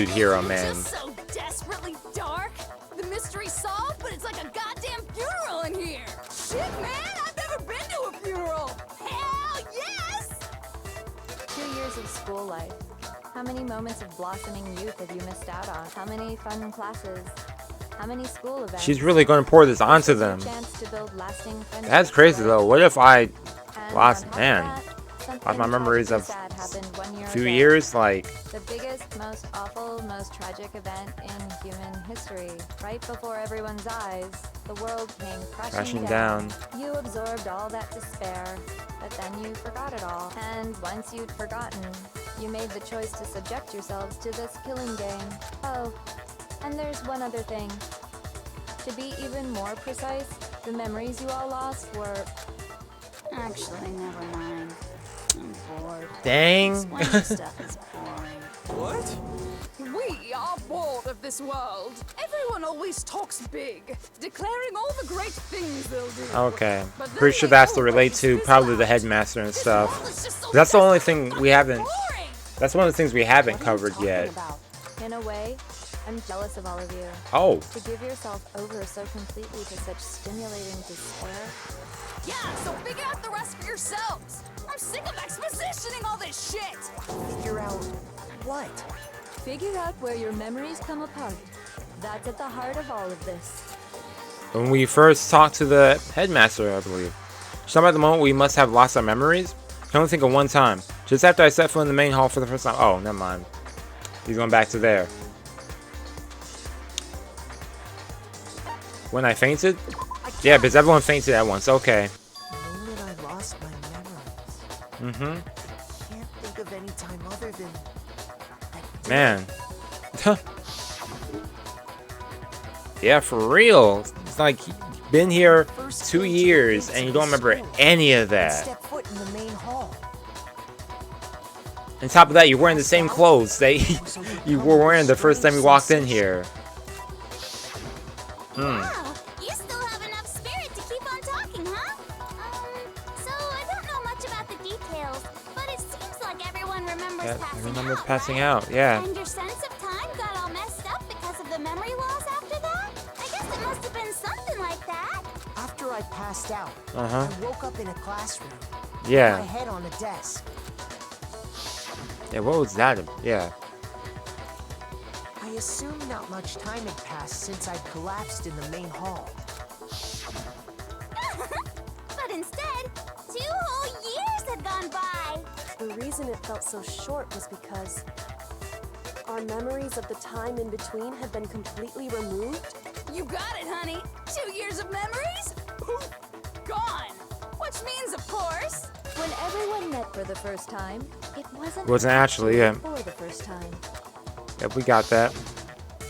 S2: hero, man.
S11: Just so desperately dark. The mystery solved, but it's like a goddamn funeral in here. Shit, man, I've never been to a funeral. Hell yes!
S10: 2 years of school life. How many moments of blossoming youth have you missed out on? How many fun classes? How many school events?
S2: She's really gonna pour this onto them.
S10: Chance to build lasting friendships.
S2: That's crazy though. What if I
S10: And
S2: lost,
S10: on top of
S2: man,
S10: that, something
S2: lost my memories of
S10: tragically sad happened 1 year
S2: a few
S10: ago.
S2: years? Like,
S10: The biggest, most awful, most tragic event in human history. Right before everyone's eyes, the world came crashing down. You absorbed all that despair, but then you forgot it all. And once you'd forgotten, you made the choice to subject yourselves to this killing game. Oh, and there's one other thing. To be even more precise, the memories you all lost were... Actually, never mind. I'm bored.
S2: dang.
S10: Explaining stuff is boring.
S5: What?
S11: We are bored of this world. Everyone always talks big, declaring all the great things they'll do.
S2: Okay.
S11: But then
S2: Pretty sure
S11: they
S2: that's to
S11: always
S2: relate to
S11: fizzle
S2: probably the
S11: out.
S2: headmaster and
S11: This world
S2: stuff.
S11: is just so
S2: That's the only
S11: fucking
S2: thing we haven't.
S11: boring.
S2: That's one of the things we haven't
S1: What are you
S2: covered
S1: talking
S2: yet.
S1: about?
S10: In a way, I'm jealous of all of you.
S2: Oh.
S10: To give yourself over so completely to such stimulating despair.
S11: Yeah, so figure out the rest for yourselves. I'm sick of expositioning all this shit.
S8: Figure out what?
S10: Figure out where your memories come apart. That's at the heart of all of this.
S2: When we first talked to the headmaster, I believe. She's talking about the moment we must have lost our memories. I can only think of one time. Just after I set foot in the main hall for the first time. Oh, never mind. He's going back to there. When I fainted? Yeah, because everyone fainted at once. Okay.
S8: The moment I lost my memories. Can't think of any time other than that day.
S2: Man. Yeah, for real. It's like you've been here 2 years and you don't remember any of that.
S8: Step foot in the main hall.
S2: On top of that, you're wearing the same clothes that you were wearing the first time you walked in here.
S6: Wow, you still have enough spirit to keep on talking, huh? So I don't know much about the details, but it seems like everyone remembers
S2: Yeah, I
S6: passing
S2: remember
S6: out,
S2: passing
S6: right?
S2: out. Yeah.
S6: And your sense of time got all messed up because of the memory loss after that? I guess it must have been something like that.
S8: After I passed out,
S2: Uh-huh.
S8: I woke up in a classroom. My
S2: Yeah.
S8: head on a desk.
S2: Yeah, what was that? Yeah.
S8: I assumed not much time had passed since I'd collapsed in the main hall.
S6: But instead, 2 whole years had gone by.
S1: The reason it felt so short was because our memories of the time in between had been completely removed.
S11: You got it, honey. 2 years of memories? Poof, gone. Which means, of course,
S10: When everyone met for the first time, it wasn't
S2: Wasn't actually, yeah.
S10: for the first time.
S2: Yep, we got that.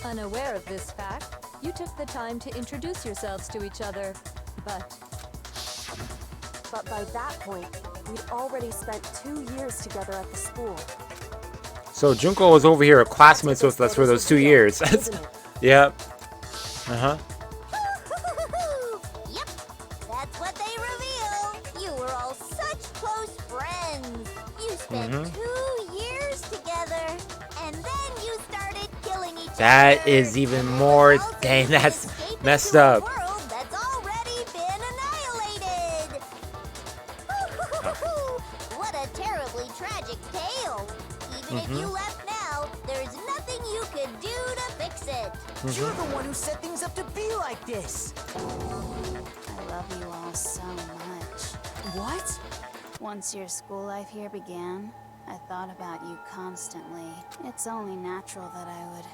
S10: Unaware of this fact, you took the time to introduce yourselves to each other, but
S1: by that point, we'd already spent 2 years together at the school.
S2: So Junko was over here, classmates with us for those 2 years. Yep. Uh-huh.
S3: Yep, that's what they reveal. You were all such close friends. You spent 2 years together, and then you started killing each other.
S2: That is even more. Dang, that's messed up.
S3: That's already been annihilated. What a terribly tragic tale. Even if you left now, there's nothing you could do to fix it.
S8: You're the one who set things up to be like this.
S9: I love you all so much.
S8: What?
S9: Once your school life here began, I thought about you constantly. It's only natural that I would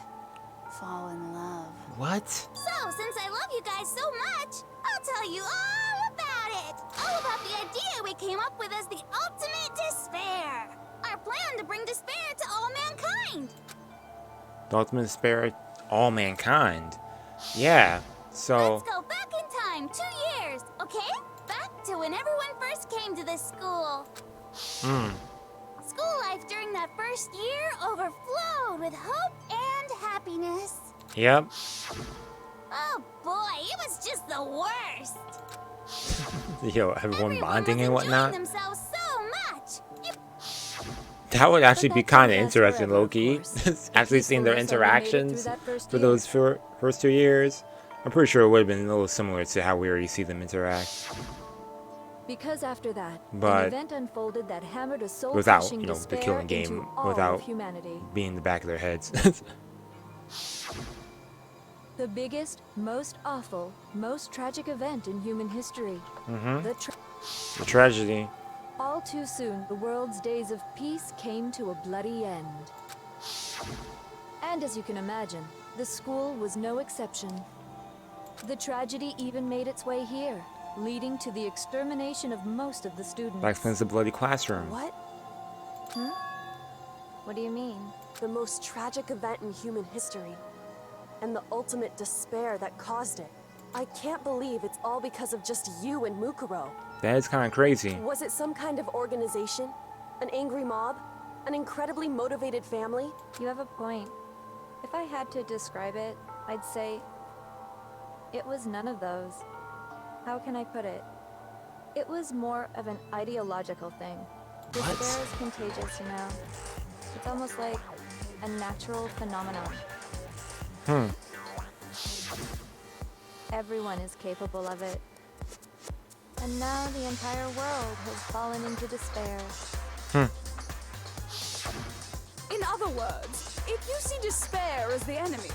S9: fall in love.
S2: What?
S6: So, since I love you guys so much, I'll tell you all about it. All about the idea we came up with as the ultimate despair. Our plan to bring despair to all mankind.
S2: The ultimate despair, all mankind. Yeah. So.
S6: Let's go back in time 2 years, okay? Back to when everyone first came to this school. School life during that first year overflowed with hope and happiness.
S2: Yep.
S6: Oh boy, it was just the worst.
S2: Yo, everyone bonding
S6: was
S2: and whatnot.
S6: enjoying themselves so much.
S2: That would actually be kind of
S10: But that
S2: interesting,
S10: forever, of
S2: Loki.
S10: course.
S2: Actually seeing their
S10: People made it through
S2: interactions
S10: that first
S2: for
S10: year.
S2: those first 2 years. I'm pretty sure it would have been a little similar to how we already see them interact.
S10: Because after that,
S2: But
S10: an event unfolded that hammered a
S2: without,
S10: soul-crushing
S2: you know, the
S10: despair
S2: killing game,
S10: into all
S2: without
S10: of humanity.
S2: being in the back of their heads.
S10: The biggest, most awful, most tragic event in human history.
S2: The tragedy.
S10: All too soon, the world's days of peace came to a bloody end. And as you can imagine, the school was no exception. The tragedy even made its way here, leading to the extermination of most of the students.
S2: That explains the bloody classroom.
S1: What?
S10: What do you mean?
S1: The most tragic event in human history. And the ultimate despair that caused it. I can't believe it's all because of just you and Mukuro.
S2: That is kind of crazy.
S1: Was it some kind of organization? An angry mob? An incredibly motivated family?
S10: You have a point. If I had to describe it, I'd say it was none of those. How can I put it? It was more of an ideological thing. Despair is contagious, you know. It's almost like a natural phenomenon. Everyone is capable of it. And now the entire world has fallen into despair.
S11: In other words, if you see despair as the enemy,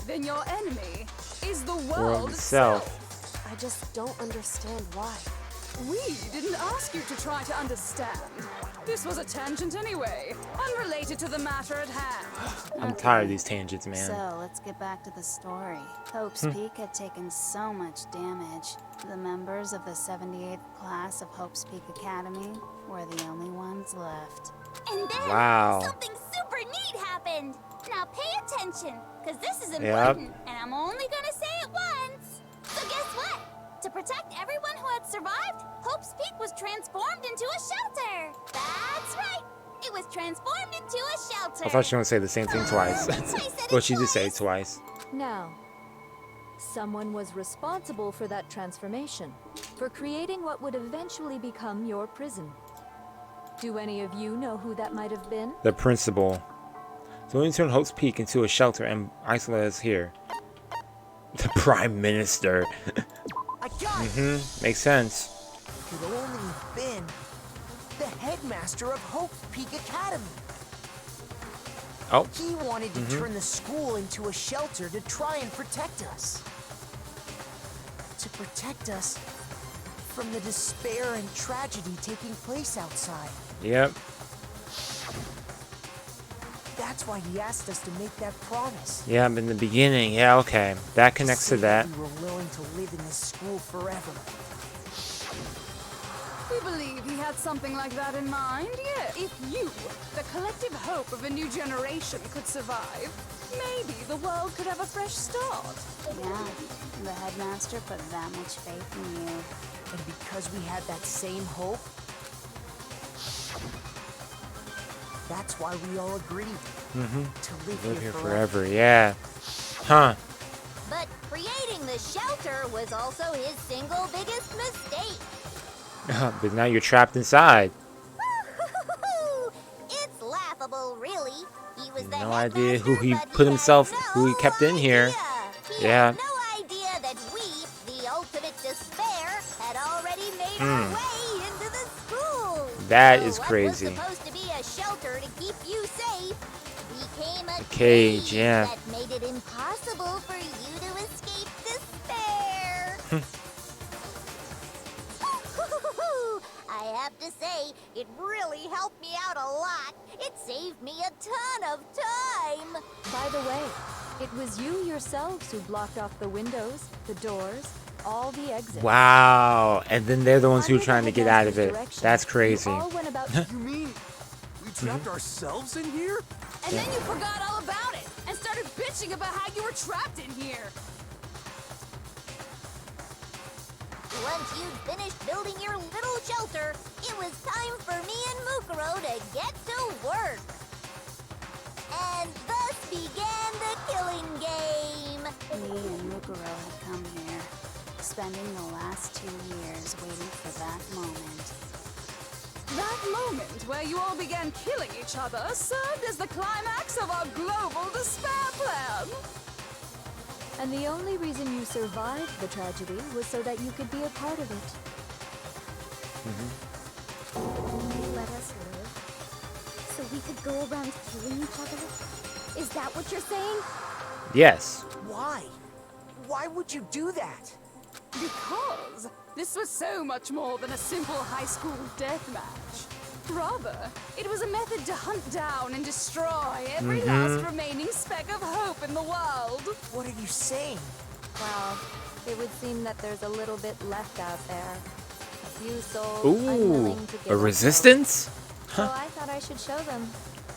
S11: then your enemy is the world itself.
S1: I just don't understand why.
S11: We didn't ask you to try to understand. This was a tangent anyway, unrelated to the matter at hand.
S2: I'm tired of these tangents, man.
S9: So, let's get back to the story. Hope's Peak had taken so much damage. The members of the 78th class of Hope's Peak Academy were the only ones left.
S6: And then
S2: Wow.
S6: something super neat happened. Now pay attention, because this is
S2: Yep.
S6: important, and I'm only gonna say it once. So guess what? To protect everyone who had survived, Hope's Peak was transformed into a shelter. That's right. It was transformed into a shelter.
S2: I thought she was going to say the same thing twice. Well, she did say it twice.
S10: Now, someone was responsible for that transformation, for creating what would eventually become your prison. Do any of you know who that might have been?
S2: The principal. So we turn Hope's Peak into a shelter and isolate us here. The Prime Minister.
S8: I got it.
S2: Makes sense.
S8: It could only have been the headmaster of Hope's Peak Academy.
S2: Oh.
S8: He wanted to turn the school into a shelter to try and protect us. To protect us from the despair and tragedy taking place outside.
S2: Yep.
S8: That's why he asked us to make that promise.
S2: Yeah, in the beginning. Yeah, okay. That connects to
S8: Say
S2: that.
S8: we were willing to live in this school forever.
S11: We do believe he had something like that in mind, yeah. If you, the collective hope of a new generation, could survive, maybe the world could have a fresh start.
S9: Yeah, the headmaster put that much faith in you.
S8: And because we had that same hope, that's why we all agreed to live here forever.
S2: Yeah. Huh.
S6: But creating the shelter was also his single biggest mistake.
S2: But now you're trapped inside.
S6: It's laughable, really. He was the
S2: No idea who
S6: headmaster,
S2: he
S6: but
S2: put
S6: had
S2: himself,
S6: no
S2: who he kept in here.
S6: idea. He
S2: Yeah.
S6: had no idea that we, the ultimate despair, had already made our way into the school.
S2: That
S6: So
S2: is crazy.
S6: What was supposed to be a shelter to keep you safe became a
S2: cage, yeah.
S6: that made it impossible for you to escape despair. I have to say, it really helped me out a lot. It saved me a ton of time.
S10: By the way, it was you yourselves who blocked off the windows, the doors, all the exits.
S2: Wow. And then they're the ones who are
S10: Under
S2: trying to
S10: the
S2: get out of it.
S10: direction,
S2: That's
S10: you
S2: crazy.
S10: all went about
S5: You mean we trapped ourselves in here?
S11: And then you forgot all about it and started bitching about how you were trapped in here.
S6: Once you'd finished building your little shelter, it was time for me and Mukuro to get to work. And thus began the killing game.
S9: Me and Mukuro had come here, spending the last 2 years waiting for that moment.
S11: That moment where you all began killing each other served as the climax of our global despair plan.
S10: And the only reason you survived the tragedy was so that you could be a part of it.
S6: Only let us live, so we could go around killing each other? Is that what you're saying?
S2: Yes.
S8: Why? Why would you do that?
S11: Because this was so much more than a simple high school deathmatch. Rather, it was a method to hunt down and destroy every last remaining speck of hope in the world.
S8: What are you saying?
S10: Well, it would seem that there's a little bit left out there. A few souls
S2: Ooh.
S10: unwilling to give
S2: A
S10: up hope.
S2: resistance?
S10: So I thought I should show them.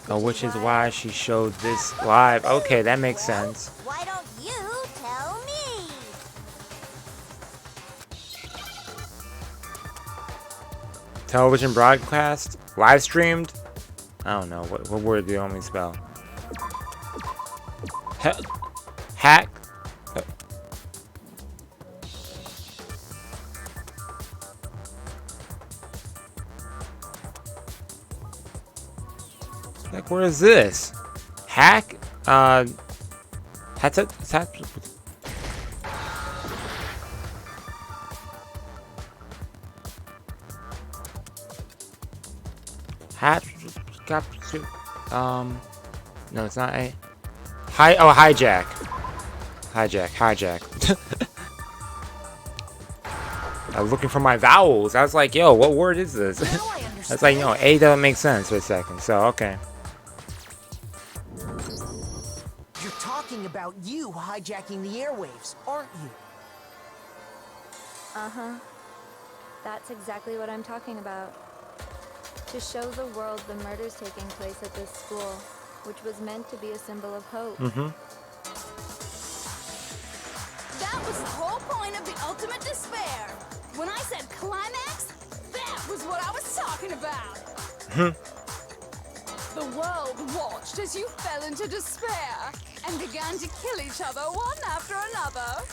S2: Oh, which is why she showed this live. Okay, that makes sense.
S6: Why don't you tell me?
S2: Television broadcast? Live streamed? I don't know. What word do you only spell? Hack? Like, where is this? Hack? No, it's not a. Hijack. Hijack. I was looking for my vowels. I was like, yo, what word is this? I was like, no, A doesn't make sense for a second. So, okay.
S8: You're talking about you hijacking the airwaves, aren't you?
S10: Uh-huh. That's exactly what I'm talking about. To show the world the murders taking place at this school, which was meant to be a symbol of hope.
S11: That was the whole point of the ultimate despair. When I said climax, that was what I was talking about. The world watched as you fell into despair and began to kill each other one after another.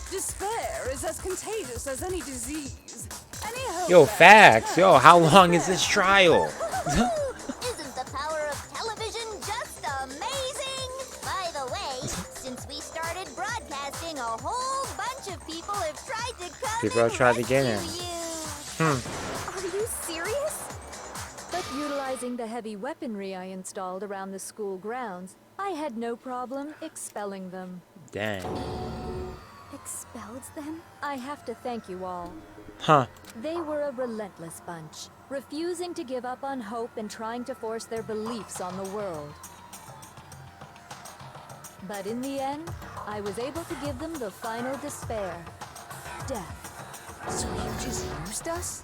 S11: Despair is as contagious as any disease. Any hope
S2: Yo,
S11: that
S2: facts.
S11: turns
S2: Yo, how
S11: to
S2: long is
S11: despair.
S2: this trial?
S6: Isn't the power of television just amazing? By the way, since we started broadcasting, a whole bunch of people have tried to come
S2: People have
S6: and
S2: tried to get
S6: rescue
S2: in.
S6: you. Are you serious?
S10: But utilizing the heavy weaponry I installed around the school grounds, I had no problem expelling them.
S2: Dang.
S6: Expelled them?
S10: I have to thank you all.
S2: Huh.
S10: They were a relentless bunch, refusing to give up on hope and trying to force their beliefs on the world. But in the end, I was able to give them the final despair. Death.
S8: So you just used us?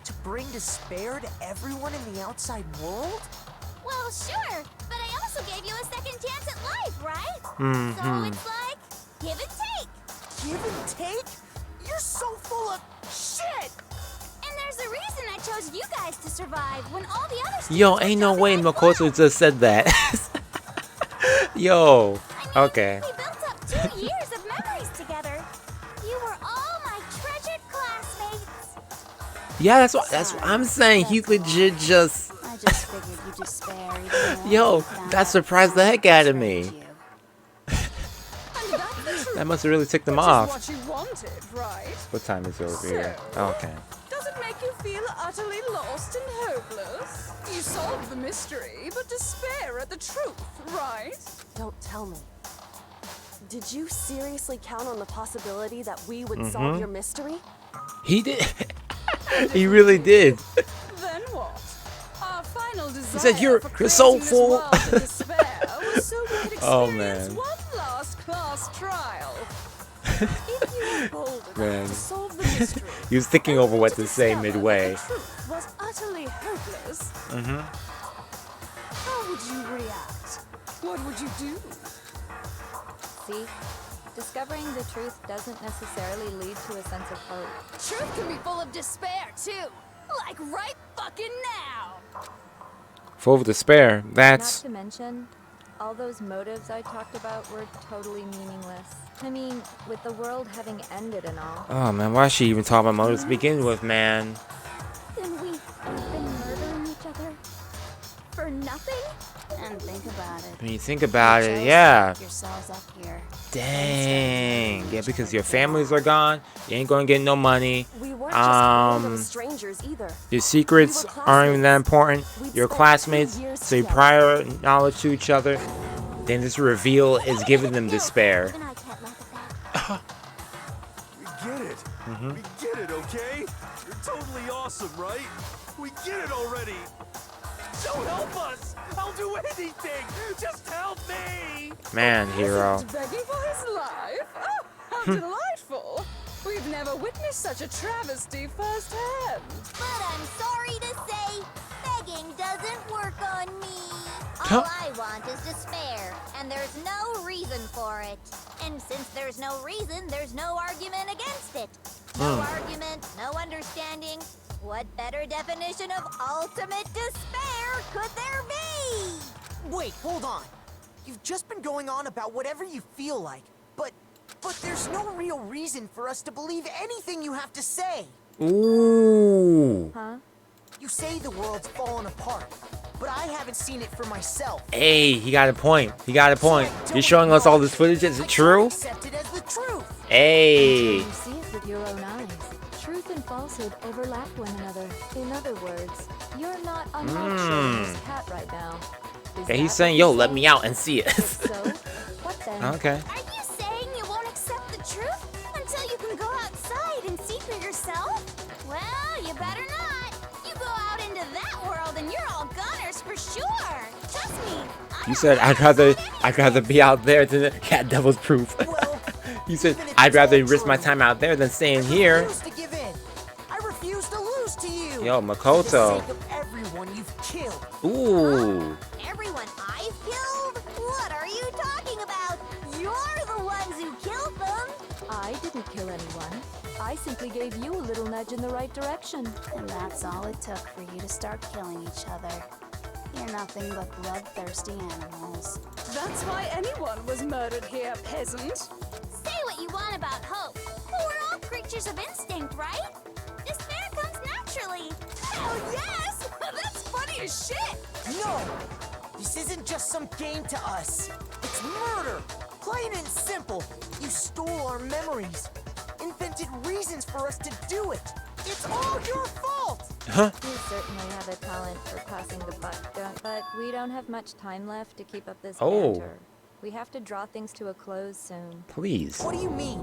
S8: To bring despair to everyone in the outside world?
S6: Well, sure, but I also gave you a second chance at life, right? So it's like, give and take.
S8: Give and take? You're so full of shit!
S6: And there's a reason I chose you guys to survive when all the other students
S2: Yo,
S6: were
S2: ain't no
S6: dropping
S2: way
S6: like
S2: Makoto
S6: flies.
S2: just said that. Yo. Okay.
S6: We built up 2 years of memories together. You were all my treasured classmates.
S2: Yeah, that's what I'm saying. He legit just.
S9: I just figured you despair even more.
S2: Yo,
S9: Found
S2: that
S9: out
S2: surprised the heck out of me.
S9: betrayed you.
S11: And that's the truth.
S2: That must have really ticked them
S11: Which
S2: off.
S11: is what you wanted, right?
S2: What time is it over here? Okay.
S11: Does it make you feel utterly lost and hopeless? You solved the mystery, but despair at the truth, right?
S1: Don't tell me. Did you seriously count on the possibility that we would solve your mystery?
S2: He did. He really did.
S11: Then what? Our final desire
S2: said, "You're
S11: for
S2: so
S11: creating this
S2: full."
S11: world of despair was so we could experience
S2: Oh, man.
S11: one last class trial. If you were bold enough
S2: Man.
S11: to solve the mystery,
S2: He was thinking over what to say
S11: discover that
S2: midway.
S11: the truth was utterly hopeless. How would you react? What would you do?
S10: See? Discovering the truth doesn't necessarily lead to a sense of hope.
S11: Truth can be full of despair too, like right fucking now.
S2: Full of despair.
S10: Not
S2: That's.
S10: to mention, all those motives I talked about were totally meaningless. I mean, with the world having ended and all.
S2: Oh man, why is she even talking about motives to begin with, man?
S6: Then we've been murdering each other for nothing?
S9: And think about it.
S2: When you think about
S9: You
S2: it,
S9: chose to
S2: yeah.
S9: lock yourselves up here.
S2: Dang. Yeah, because your families are gone. You ain't gonna get no money.
S1: We weren't just random
S2: Um,
S1: strangers either.
S2: Your secrets
S1: We were
S2: aren't even that important.
S1: We'd
S2: Your
S1: spent 2
S2: classmates,
S1: years
S2: so your
S1: together.
S2: prior knowledge to each other. Then this reveal is giving them despair.
S6: Even I can't laugh at that.
S5: We get it. We get it, okay? You're totally awesome, right? We get it already. So help us. I'll do anything. Just help me.
S2: Man, hero.
S11: Isn't begging for his life? Oh, how delightful! We've never witnessed such a travesty firsthand.
S6: But I'm sorry to say, begging doesn't work on me.
S2: Huh?
S6: All I want is despair, and there's no reason for it. And since there's no reason, there's no argument against it. No argument, no understanding. What better definition of ultimate despair could there be?
S8: Wait, hold on. You've just been going on about whatever you feel like, but there's no real reason for us to believe anything you have to say.
S2: Ooh.
S10: Huh?
S8: You say the world's fallen apart, but I haven't seen it for myself.
S2: Hey, he got a point. He got a point. You're showing us all this footage. Is it true?
S8: Accept it as the truth.
S2: Hey.
S10: You see it with your own eyes. Truth and falsehood overlap one another. In other words, you're not unlike showing this cat right now. Is
S2: Yeah, he's
S10: that
S2: saying,
S10: what
S2: yo,
S10: you're
S2: let me
S10: saying?
S2: out and see it.
S10: If so, what then?
S2: Okay.
S6: Are you saying you won't accept the truth until you can go outside and see for yourself? Well, you better not. You go out into that world and you're all goners for sure. Trust me.
S2: You said I'd rather be out there than yeah, devil's proof.
S8: Well,
S2: You said
S8: even if
S2: I'd
S8: it's
S2: rather
S8: all
S2: risk my
S8: true,
S2: time out there than staying
S8: I
S2: here.
S8: refuse to give in. I refuse to lose to you.
S2: Yo,
S8: For the
S2: Makoto.
S8: sake of everyone you've killed.
S2: Ooh.
S6: Everyone I've killed? What are you talking about? You're the ones who killed them.
S10: I didn't kill anyone. I simply gave you a little nudge in the right direction.
S9: And that's all it took for you to start killing each other. You're nothing but bloodthirsty animals.
S11: That's why anyone was murdered here, peasant.
S6: Say what you want about hope, but we're all creatures of instinct, right? Despair comes naturally.
S11: Hell yes! That's funny as shit!
S8: No! This isn't just some game to us. It's murder! Plain and simple. You stole our memories. Invented reasons for us to do it. It's all your fault!
S2: Huh?
S10: You certainly have a talent for passing the buck, but we don't have much time left to keep up this
S2: Oh.
S10: banter. We have to draw things to a close soon.
S2: Please.
S8: What do you mean?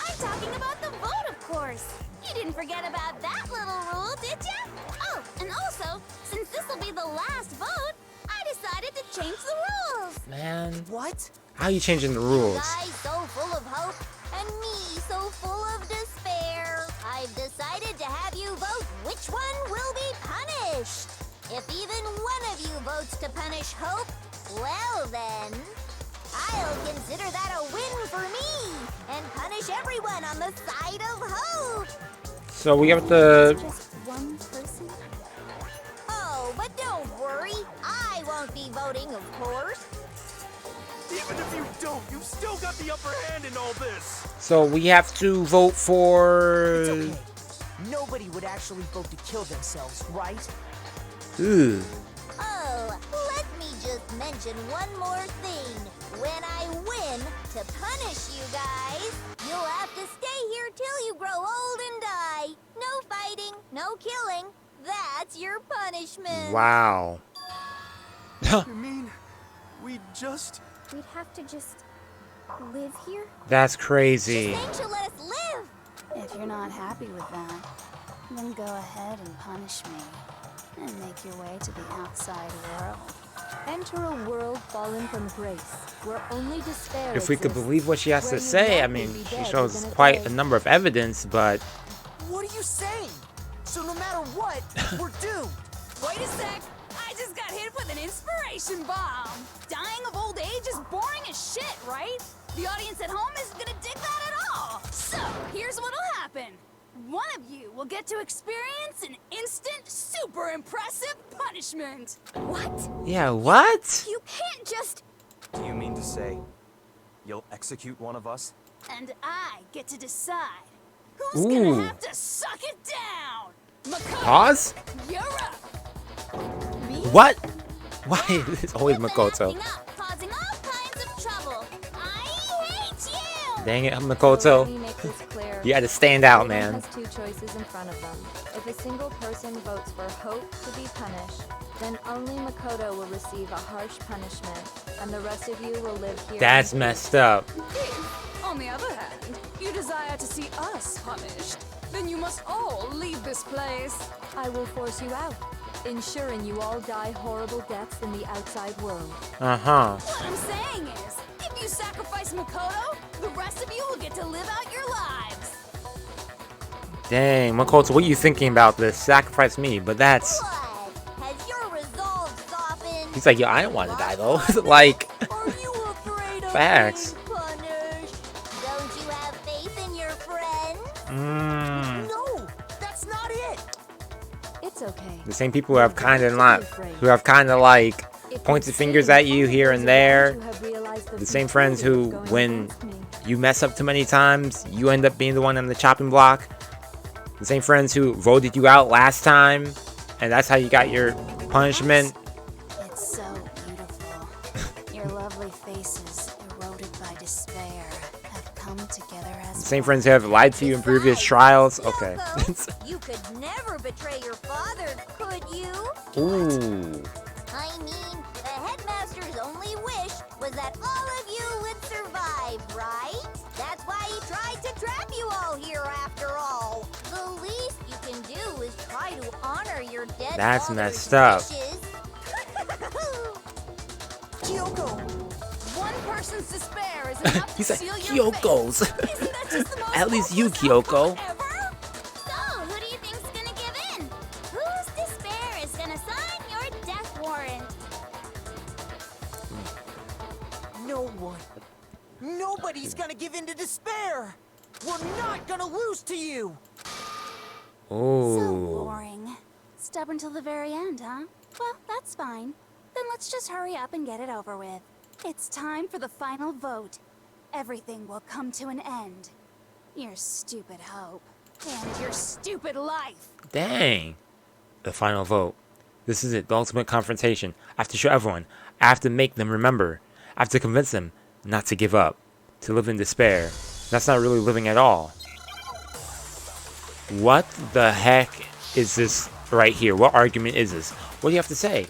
S6: I'm talking about the vote, of course. You didn't forget about that little rule, did you? Oh, and also, since this will be the last vote, I decided to change the rules.
S2: Man,
S8: What?
S2: how are you changing the rules?
S6: Guys so full of hope, and me so full of despair. I've decided to have you vote which one will be punished. If even one of you votes to punish Hope, well then, I'll consider that a win for me and punish everyone on the side of Hope.
S2: So we have the.
S9: Just one person?
S6: Oh, but don't worry. I won't be voting, of course.
S5: Even if you don't, you've still got the upper hand in all this.
S2: So we have to vote for.
S8: It's okay. Nobody would actually vote to kill themselves, right?
S2: Ooh.
S6: Oh, let me just mention one more thing. When I win, to punish you guys, you'll have to stay here till you grow old and die. No fighting, no killing. That's your punishment.
S2: Wow.
S5: You mean we'd
S6: have to just live here?
S2: That's crazy.
S6: Just ain't you let us live?
S9: If you're not happy with that, then go ahead and punish me. And make your way to the outside world.
S10: Enter a world fallen from grace, where only despair
S2: If we could
S10: exists,
S2: believe what she has
S10: where
S2: to
S10: you
S2: say, I
S10: won't
S2: mean,
S10: be
S2: she
S10: dead
S2: shows
S10: within a
S2: quite
S10: day.
S2: a number of evidence, but.
S8: What are you saying? So no matter what, we're doomed.
S11: Wait a sec. I just got hit with an inspiration bomb. Dying of old age is boring as shit, right? The audience at home isn't gonna dig that at all. So, here's what'll happen. One of you will get to experience an instant, super impressive punishment.
S6: What?
S2: Yeah, what?
S6: You can't just...
S4: Do you mean to say you'll execute one of us?
S11: And I get to decide who's
S2: Ooh.
S11: gonna have to suck it down. Makoto,
S2: Pause?
S11: you're up.
S2: What? Why is it always Makoto?
S6: Acting up, causing all kinds of trouble. I hate you!
S2: Dang it,
S10: So
S2: Makoto.
S10: let me make this clear.
S2: You had to stand out,
S10: Everyone
S2: man.
S10: has two choices in front of them. If a single person votes for Hope to be punished, then only Makoto will receive a harsh punishment, and the rest of you will live here.
S2: That's
S10: in
S2: messed up.
S11: If, on the other hand, you desire to see us punished, then you must all leave this place.
S10: I will force you out, ensuring you all die horrible deaths in the outside world.
S2: Uh-huh.
S11: What I'm saying is, if you sacrifice Makoto, the rest of you will get to live out your lives.
S2: Dang, Makoto, what are you thinking about this? Sacrifice me, but that's.
S6: What? Has your resolve softened?
S2: He's like, yo, I don't want to die though. Like,
S6: Are you afraid of
S2: facts.
S6: being punished? Don't you have faith in your friends?
S8: No, that's not it.
S10: It's okay.
S2: The same people who have kind of like pointed fingers at you here and there. The same friends who, when you mess up too many times, you end up being the one on the chopping block. The same friends who voted you out last time, and that's how you got your punishment.
S9: It's so beautiful. Your lovely faces, eroded by despair, have come together as
S2: The same friends who have lied to you in previous trials. Okay.
S6: Kyoko, you could never betray your father, could you?
S2: Ooh.
S6: I mean, the headmaster's only wish was that all of you would survive, right? That's why he tried to trap you all here after all. The least you can do is try to honor your dead
S2: That's
S6: father's
S2: messed up.
S6: wishes.
S8: Kyoko,
S11: One person's despair is enough to
S2: He's like,
S11: seal your fate.
S2: Kyoko's.
S11: Isn't that just the most
S2: At least you,
S11: hopeless outcome
S2: Kyoko.
S11: ever?
S6: So, who do you think's gonna give in? Whose despair is gonna sign your death warrant?
S8: no one. Nobody's gonna give in to despair. We're not gonna lose to you.
S9: So
S2: Ooh.
S9: boring. Stubborn till the very end, huh? Well, that's fine. Then let's just hurry up and get it over with. It's time for the final vote. Everything will come to an end. Your stupid hope.
S11: And your stupid life.
S2: Dang. The final vote. This is it, the ultimate confrontation. I have to show everyone. I have to make them remember. I have to convince them not to give up, to live in despair. That's not really living at all. What the heck is this right here? What argument is this? What do you have to say?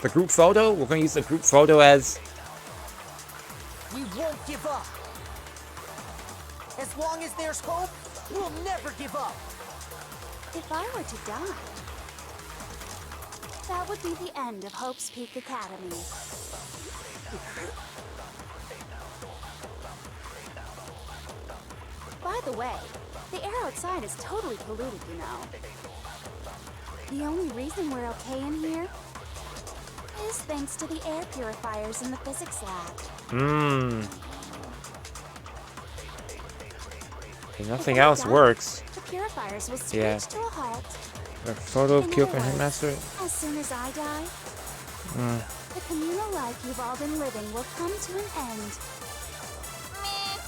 S2: The group photo? We're going to use the group photo as...
S8: We won't give up. As long as there's hope, we'll never give up.
S9: If I were to die, that would be the end of Hope's Peak Academy. By the way, the air outside is totally polluted, you know. The only reason we're okay in here is thanks to the air purifiers in the physics lab.
S2: Okay, nothing else works.
S9: The purifiers will screech to a halt.
S2: A photo of
S9: In
S2: Kyoko
S9: other
S2: and
S9: words,
S2: Headmaster?
S9: As soon as I die, the communal life you've all been living will come to an end. Meh.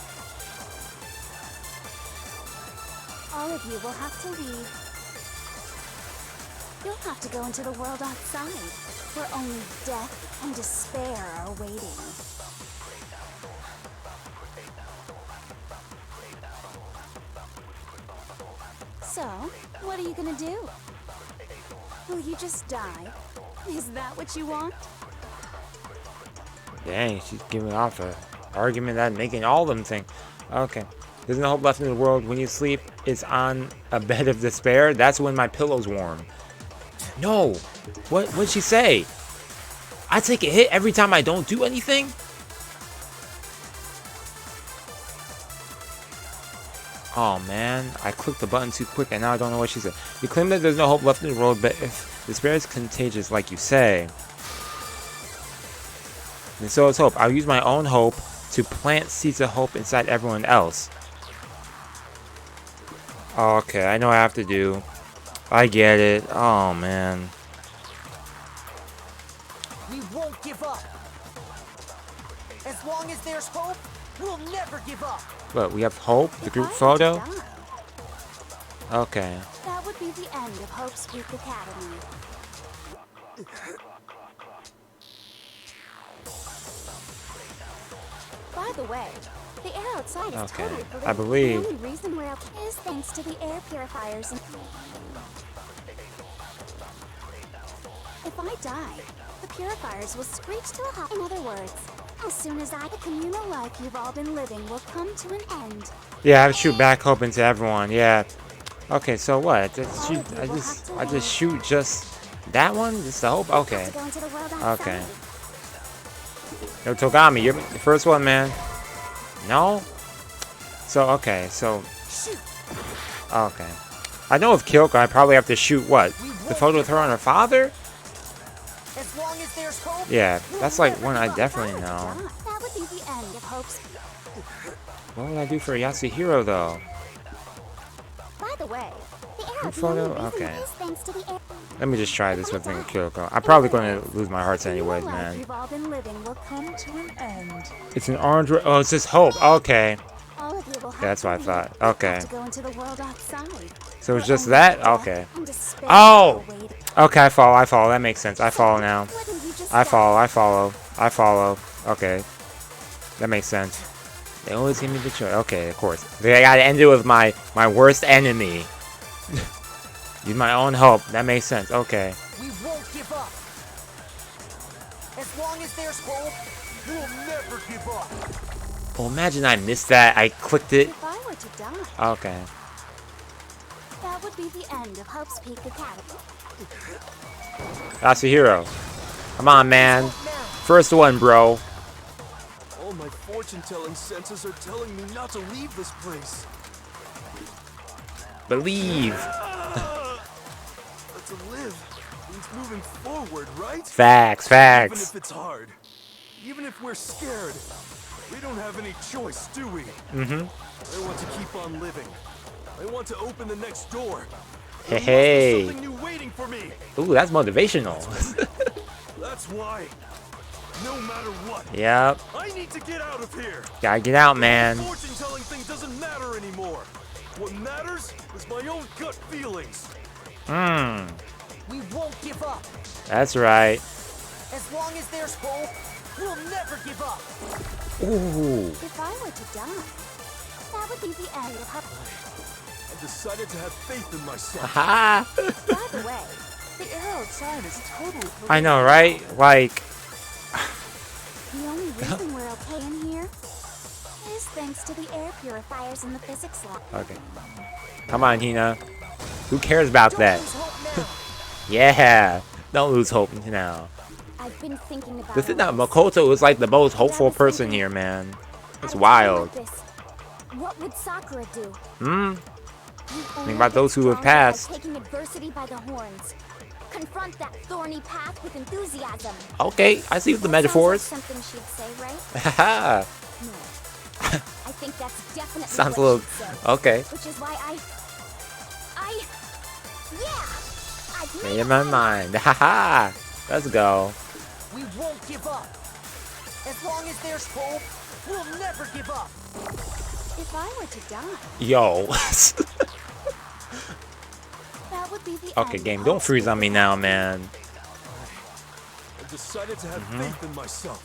S9: All of you will have to leave. You'll have to go into the world outside, where only death and despair are waiting. So, what are you gonna do? Will you just die? Is that what you want?
S2: Dang, she's giving off an argument that making all of them think. Okay. There's no hope left in the world. When you sleep, it's on a bed of despair. That's when my pillow's warm. No! What'd she say? I take a hit every time I don't do anything? Oh man, I clicked the button too quick and now I don't know what she said. You claim that there's no hope left in the world, but if despair is contagious like you say, and so is hope. I'll use my own hope to plant seeds of hope inside everyone else. Okay, I know what I have to do. I get it. Oh man.
S8: We won't give up. As long as there's hope, we'll never give up.
S2: What, we have hope? The group photo? Okay.
S9: That would be the end of Hope's Peak Academy. By the way, the air outside is totally polluted.
S2: I believe.
S9: The only reason we're up is thanks to the air purifiers. If I die, the purifiers will screech to a halt. In other words, as soon as the communal life you've all been living will come to an end.
S2: Yeah, I have to shoot back hope into everyone. Yeah. Okay, so what? I just shoot just that one? Just the hope? Okay. Okay. Yo, Togami, you're the first one, man. No? So, okay, so... Okay. I know with Kyoko, I probably have to shoot what? The photo with her and her father?
S8: As long as there's hope,
S2: Yeah, that's like one I definitely know.
S9: That would be the end of Hope's.
S2: What would I do for Yasuhiro, though?
S9: By the way, the air
S2: Group photo? Okay.
S9: is thanks to the air.
S2: Let me just try this with Kyoko. I'm probably going to lose my hearts anyways, man.
S9: You've all been living will come to an end.
S2: It's an orange... Oh, it's just hope. Okay.
S9: All of you will have
S2: Yeah, that's what I
S9: to
S2: thought.
S9: leave.
S2: Okay.
S9: To go into the world outside.
S2: So it's just that? Okay. Oh! Okay, I follow. That makes sense. I follow now. I follow. Okay. That makes sense. They always give me the choice. Okay, of course. I gotta end it with my worst enemy. Use my own hope. That makes sense. Okay.
S8: we won't give up. As long as there's hope, we'll never give up.
S2: Well, imagine I missed that. I clicked it.
S9: If I were to die,
S2: Okay.
S9: that would be the end of Hope's Peak Academy.
S2: Yasuhiro. Come on, man. First one, bro.
S5: All my fortune-telling senses are telling me not to leave this place.
S2: Believe.
S5: But to live means moving forward, right?
S2: Facts.
S5: Even if it's hard, even if we're scared, we don't have any choice, do we? I want to keep on living. I want to open the next door. There must be something new waiting for me.
S2: Ooh, that's motivational.
S5: That's why, no matter what,
S2: Yep.
S5: I need to get out of here.
S2: Gotta get out, man.
S5: Fortune-telling thing doesn't matter anymore. What matters is my own gut feelings.
S8: We won't give up.
S2: That's right.
S8: As long as there's hope, we'll never give up.
S2: Ooh.
S9: If I were to die, that would be the end of Hope.
S5: I decided to have faith in myself.
S2: Ha!
S9: By the way, the air outside is totally polluted.
S2: I know, right? Like,
S9: The only reason we're okay in here is thanks to the air purifiers in the physics lab.
S2: okay. Come on, Hina. Who cares about
S8: Don't
S2: that?
S8: lose hope now.
S2: Yeah. Don't lose hope now.
S9: I've been thinking about
S2: The thing that
S9: all this.
S2: Makoto is like the most hopeful person here, man. It's
S9: I was
S2: wild.
S9: thinking about
S6: What would Sakura do?
S2: Think about those who have passed.
S6: Taking adversity by the horns. Confront that thorny path with enthusiasm.
S2: Okay, I see the metaphors.
S6: Something she'd say, right?
S2: Haha.
S6: No. I think that's definitely
S2: Sounds a
S6: what
S2: little
S6: she'd say.
S2: okay.
S6: Which is why I've
S2: Made up my mind. Haha. Let's go.
S8: We won't give up. As long as there's hope, we'll never give up.
S9: If I were to die,
S2: Yo.
S9: that would be the
S2: Okay,
S9: end
S2: game,
S9: of
S2: don't
S9: Hope's
S2: freeze on me
S9: Peak
S2: now, man.
S5: I decided to have faith in myself.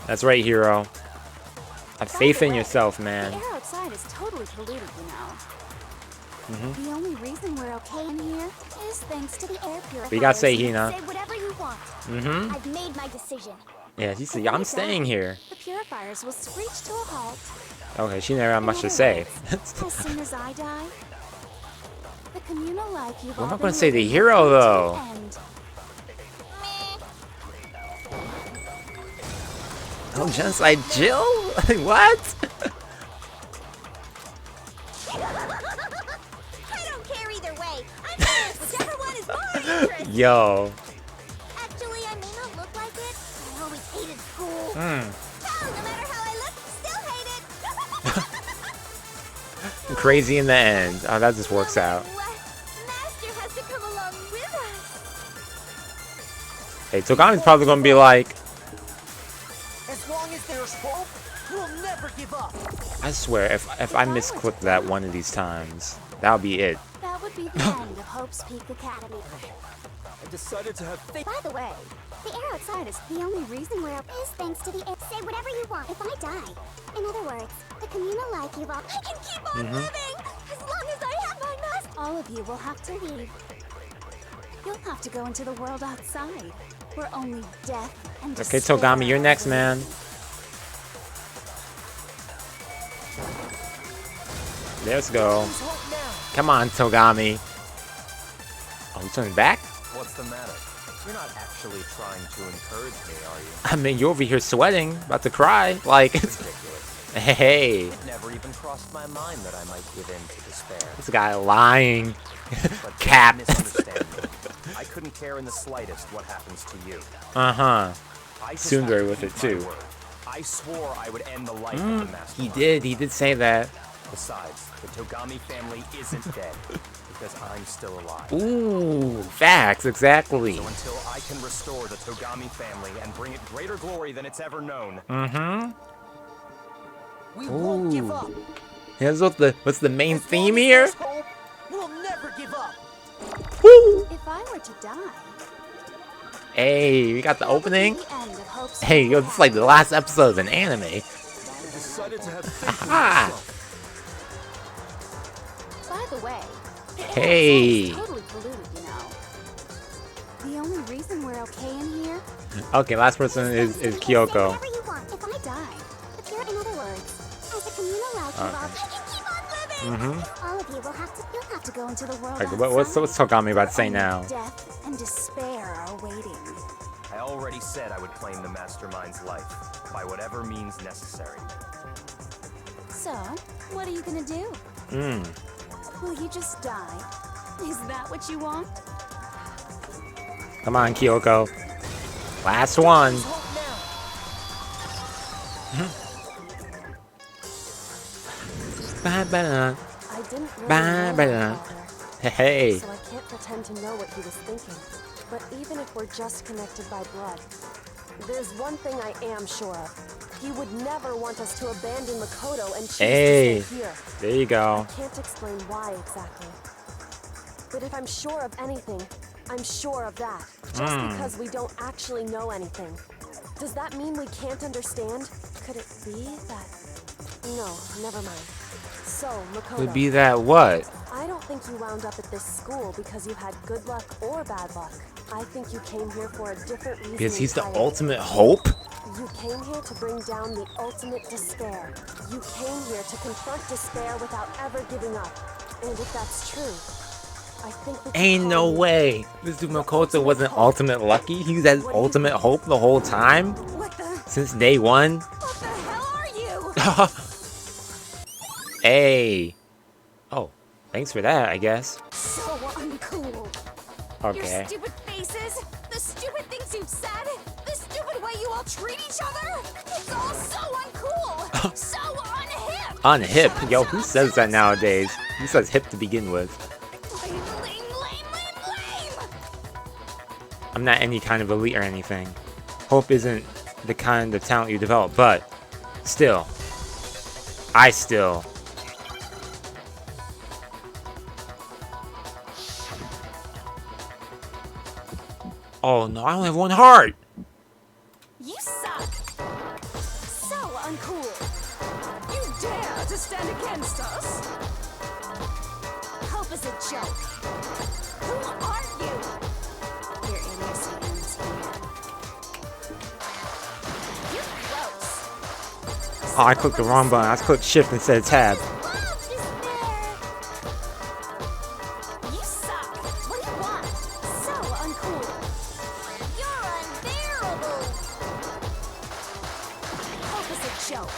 S2: That's right, hero. Have
S9: By
S2: faith
S9: the
S2: in
S9: way,
S2: yourself,
S9: The
S2: man.
S9: air outside is totally polluted, you know.
S2: Mm-hmm.
S9: The only reason we're okay in here is thanks to the air purifiers.
S2: But you gotta say, Hina.
S6: say whatever you want.
S2: Mm-hmm.
S6: I've made my decision.
S2: Yeah, she said, I'm staying here.
S9: The purifiers will screech to a halt.
S2: Okay, she never had
S9: In
S2: much to
S9: other
S2: say.
S9: words, as soon as I die, the communal life you've
S2: Well, I'm
S9: all
S2: not gonna
S9: been
S2: say the
S9: living
S2: hero,
S9: will come to
S2: though.
S9: an end.
S2: Oh, genocide Jill? What?
S6: I don't care either way. I'm fine with whichever one is more interesting.
S2: Yo.
S6: Actually, I may not look like it, but I always hated school.
S2: Mm.
S6: Hell, no matter how I look, still hate it.
S2: Crazy in the end. Oh, that just works out.
S6: Master has to come along with us.
S2: Hey, Togami's probably gonna be like,
S8: As long as there's hope, we'll never give up.
S2: I swear, if I misclick that one of these times, that'll be it.
S9: That would be the end of Hope's Peak Academy.
S5: I decided to have faith.
S6: By the way, the air outside is the only reason we're up is thanks to the air. Say whatever you want if I die. In other words, the communal life you've all. I can keep on living as long as I have my mask.
S9: All of you will have to leave. You'll have to go into the world outside, where only death and
S2: Okay,
S9: despair
S2: Togami, you're
S9: are
S2: next,
S9: waiting.
S2: man. Let's go.
S8: There's hope now.
S2: Come on, Togami. Oh, he's turning back?
S4: What's the matter? You're not actually trying to encourage me, are you?
S2: I mean, you're over here sweating, about to cry. Like,
S4: Ridiculous.
S2: hey,
S4: It never even crossed my mind that I might give in to despair.
S2: this guy lying.
S4: But
S2: Cap.
S4: don't misunderstand me. I couldn't care in the slightest what happens to you.
S2: Uh-huh.
S4: I just
S2: Tsundere
S4: have to
S2: with
S4: keep
S2: it,
S4: my
S2: too.
S4: word. I swore I would end the life of the mastermind.
S2: He did say that.
S4: Besides, the Togami family isn't dead because I'm still alive.
S2: Ooh, facts, exactly.
S4: So until I can restore the Togami family and bring it greater glory than it's ever known,
S2: Mm-hmm.
S8: We won't give
S2: Ooh.
S8: up.
S2: Here's what's the main
S8: As long
S2: theme
S8: as
S2: here?
S8: there's hope, we'll never give up.
S2: Woo!
S9: If I were to die,
S2: Hey, we got the
S9: that would be
S2: opening.
S9: the end of Hope's
S2: Hey,
S9: Peak
S2: yo, this is like the last episode of an anime.
S5: I decided to have faith in
S2: Aha!
S5: myself.
S9: By the way, the air
S2: Hey.
S9: outside is totally polluted, you know. The only reason we're okay in here
S2: Okay, last person is
S6: Say
S2: Kyoko.
S6: whatever you want if I die. If you're, in other words, as a communal life you've all. I can keep on living.
S2: Mm-hmm.
S6: All of you will have to. You'll have to go into the world.
S2: Okay, what's Togami about to say
S9: Only
S2: now?
S9: Death and despair are waiting.
S4: I already said I would claim the mastermind's life by whatever means necessary.
S9: So, what are you gonna do?
S2: Mm.
S9: Will you just die? Is that what you want?
S2: Come on, Kyoko. Last one.
S8: There's hope now.
S2: Ba-ba-da.
S1: I didn't really
S2: Bye,
S1: know
S2: bye,
S1: my
S2: bye.
S1: father,
S2: Hey.
S1: so I can't pretend to know what he was thinking. But even if we're just connected by blood, there's one thing I am sure of. He would never want us to abandon Makoto and choose
S2: Hey.
S1: to stay here.
S2: There you
S1: I
S2: go.
S1: can't explain why exactly. But if I'm sure of anything, I'm sure of that. Just because we don't actually know anything. Does that mean we can't understand? Could it be that... No, never mind. So, Makoto,
S2: Would be that what?
S1: I don't think you wound up at this school because you had good luck or bad luck. I think you came here for a different reason.
S2: Because he's the
S1: entirely.
S2: ultimate hope?
S1: You came here to bring down the ultimate despair. You came here to confront despair without ever giving up. And if that's true, I think we can
S2: Ain't
S1: call
S2: no
S1: you
S2: way. This dude Makoto wasn't ultimate lucky. He was at ultimate hope the whole time?
S6: What the?
S2: Since day one?
S6: What the hell are you?
S2: Hey. Oh, thanks for that, I guess.
S6: So uncool.
S2: Okay.
S6: Your stupid faces, the stupid things you've said, the stupid way you all treat each other. It's all so uncool. So unhip.
S2: Unhip? Yo, who says that nowadays? Who says hip to begin with?
S6: Lame.
S2: I'm not any kind of elite or anything. Hope isn't the kind of talent you develop, but still. I still. Oh no, I only have one heart!
S6: You suck. So uncool. You dare to stand against us? Hope is a joke. Who are you?
S9: Your idiocy ends here.
S6: You're gross.
S2: Oh, I clicked the wrong button. I clicked shift instead of tab.
S6: You suck. What do you want? So uncool. You're unbearable. Hope is a joke.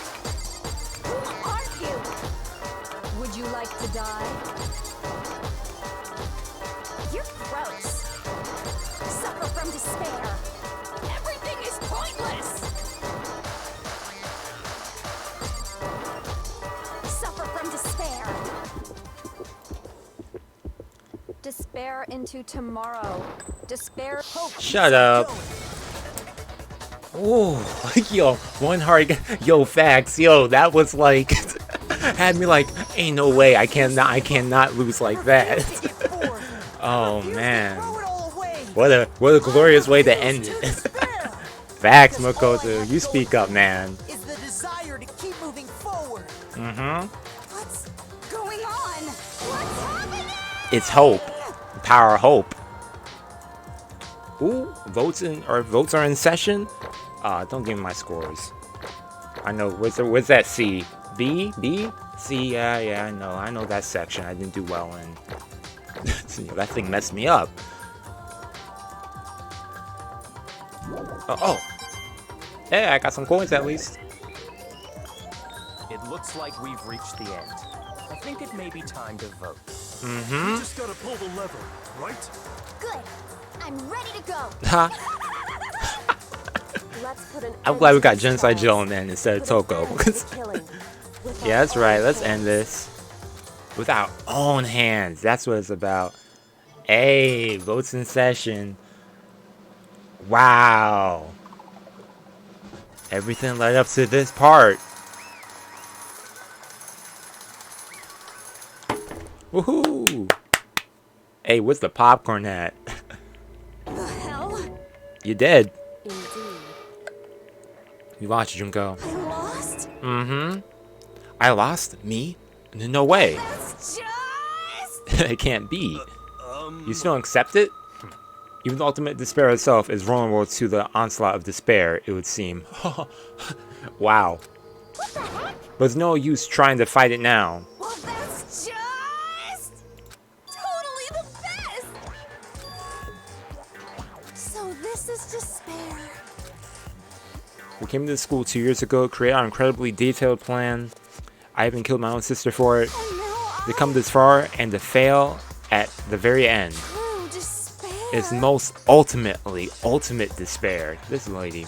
S6: Who are you?
S10: Would you like to die?
S6: You're gross. Suffer from despair. Everything is pointless. Suffer from despair.
S10: Despair into tomorrow. Despair hope.
S2: Shut up. Oh, yo, one heart. Yo, facts. Yo, that was like had me like, ain't no way. I cannot lose like that. Oh man, what a glorious way to end it. Facts, Makoto. You speak up, man.
S8: Is the desire to keep moving forward.
S2: Mm-hmm.
S6: What's going on? What's happening?
S2: It's hope. Power of hope. Ooh, votes are in session. Don't give me my scores. I know. Where's that C? B? C? Yeah. I know that section. I didn't do well in. That thing messed me up. Oh. Hey, I got some coins at least.
S4: It looks like we've reached the end. I think it may be time to vote.
S2: Mm-hmm.
S5: You just gotta pull the lever, right?
S6: Good. I'm ready to go.
S2: Ha.
S1: Let's put an
S2: I'm
S1: end
S2: glad we
S1: to
S2: got
S1: this
S2: Genocide
S1: farce.
S2: Jill then instead of
S1: Put an
S2: Toko.
S1: end to the killing with
S2: Yeah,
S1: our
S2: that's right.
S1: own
S2: Let's
S1: hands.
S2: end this with our own hands. That's what it's about. Hey, votes in session. Wow. Everything led up to this part. Woohoo! Hey, what's the popcorn at?
S6: The hell?
S2: You dead.
S1: Indeed.
S2: You lost, Junko.
S6: I lost?
S2: Mm-hmm. I lost? Me? No way.
S6: That's just...
S2: It can't be. You still accept it? Even the ultimate despair itself is vulnerable to the onslaught of despair, it would seem. Wow.
S6: What the heck?
S2: But there's no use trying to fight it now.
S6: Well, that's just... totally the best! So this is despair.
S2: We came to this school 2 years ago, created an incredibly detailed plan. I even killed my own sister for it.
S6: And now
S2: To come this far and to fail at the very end
S6: true despair.
S2: is most ultimate despair. This lady.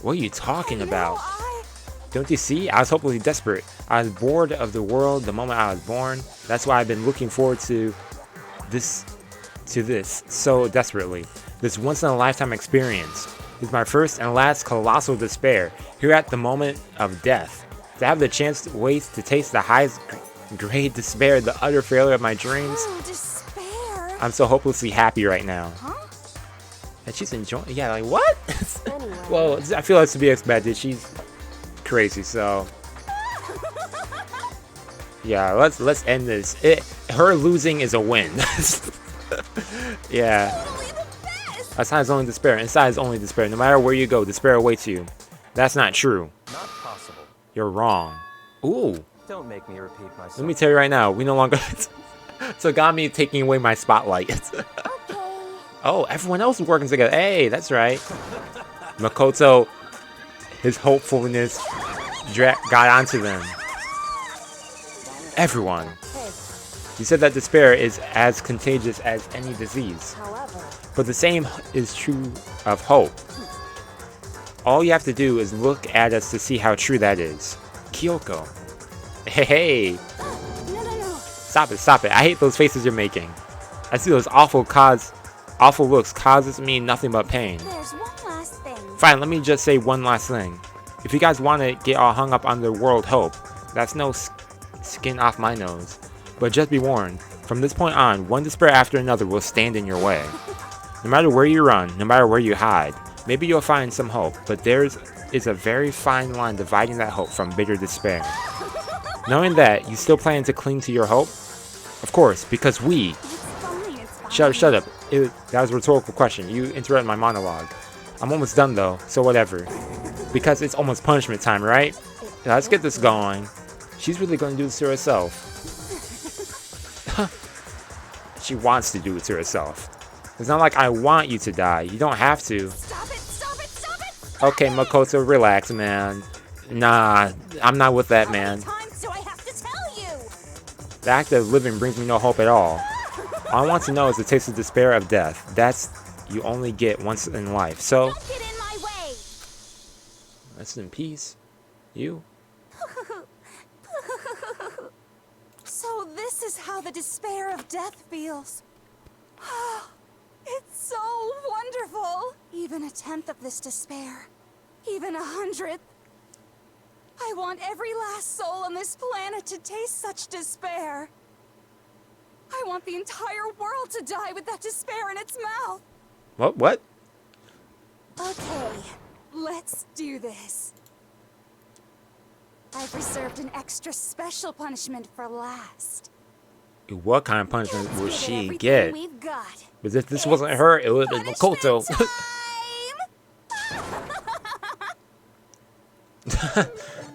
S2: What are you talking
S6: And
S2: about?
S6: now I...
S2: Don't you see? I was hopelessly desperate. I was bored of the world the moment I was born. That's why I've been looking forward to this so desperately. This once-in-a-lifetime experience is my first and last colossal despair. Here at the moment of death. To have the chance to wait to taste the highest grade despair, the utter failure of my dreams.
S6: True despair.
S2: I'm so hopelessly happy right now.
S6: Huh?
S2: And she's enjoying. Yeah, like what?
S1: Anyway.
S2: Well, I feel that's to be expected. She's crazy, so yeah. Let's end this. Her losing is a win. Yeah.
S6: Totally the best.
S2: Outside is only despair. Inside is only despair. No matter where you go, despair awaits you. That's not true.
S4: Not possible.
S2: You're wrong. Ooh.
S4: Don't make me repeat myself.
S2: Let me tell you right now. We no longer. Tagami taking away my spotlight. Oh, everyone else is working together. Hey, that's right. Makoto, his hopefulness got onto them. everyone.
S1: Hey,
S2: You said that despair is as contagious as any disease.
S1: however,
S2: But the same is true of hope. All you have to do is look at us to see how true that is. Kyoko. Hey.
S6: No.
S2: Stop it. I hate those faces you're making. I see those awful looks causes me nothing but pain.
S6: There's one last thing.
S2: Fine, let me just say one last thing. If you guys want to get all hung up on the world hope, that's no skin off my nose. But just be warned, from this point on, one despair after another will stand in your way. No matter where you run, no matter where you hide, maybe you'll find some hope, but there is a very fine line dividing that hope from bitter despair. Knowing that, you still plan to cling to your hope? Of course, because we...
S6: It's fine.
S2: Shut up. That was a rhetorical question. You interrupted my monologue. I'm almost done though, so whatever. Because it's almost punishment time, right? Let's get this going. She's really going to do this to herself. She wants to do it to herself. It's not like I want you to die. You don't have to.
S6: Stop it!
S2: Okay, Makoto, relax, man. Nah, I'm not with that, man.
S6: How many times do I have to tell you?
S2: The act of living brings me no hope at all. All I want to know is the taste of despair of death. That's you only get once in life. So,
S6: Don't get in my way.
S2: rest in peace. You.
S11: So this is how the despair of death feels. It's so wonderful. Even a tenth of this despair, even 100th. I want every last soul on this planet to taste such despair. I want the entire world to die with that despair in its mouth.
S2: What?
S11: Okay, let's do this. I've reserved an extra special punishment for last.
S2: What kind of punishment will
S11: Let's give it
S2: she
S11: everything
S2: get?
S11: We've got.
S2: Because if this wasn't her, it would have been Makoto.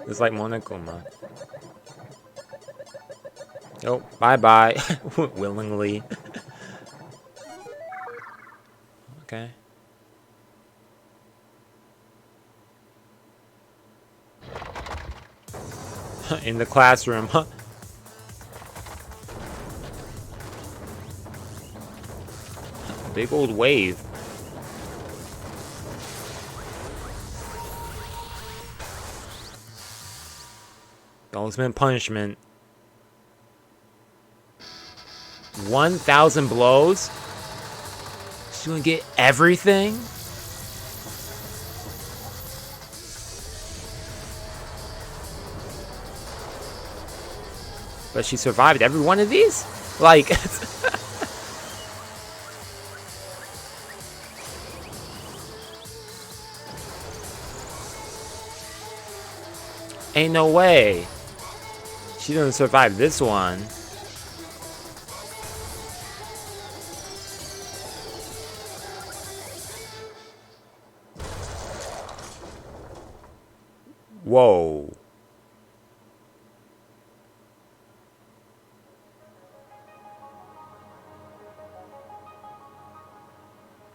S2: It's like Monokuma. Oh, bye. Willingly. Okay. In the classroom, huh? Big old wave. The ultimate punishment. 1,000 blows? She's gonna get everything? But she survived every one of these? Like... Ain't no way. She didn't survive this one. Whoa.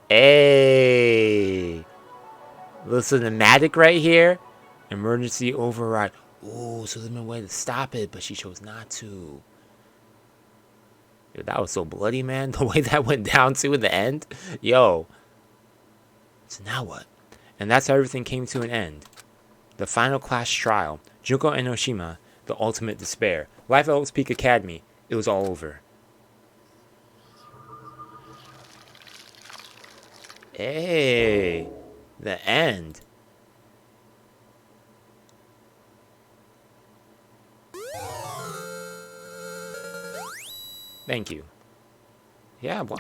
S2: Hey. Little cinematic right here. Emergency override. Ooh, so there's no way to stop it, but she chose not to. Yo, that was so bloody, man. The way that went down to in the end. Yo. So now what? And that's how everything came to an end. The final class trial. Junko Enoshima. The ultimate despair. Life at Oaks Peak Academy. It was all over. Hey. The end. Thank you. Yeah, well,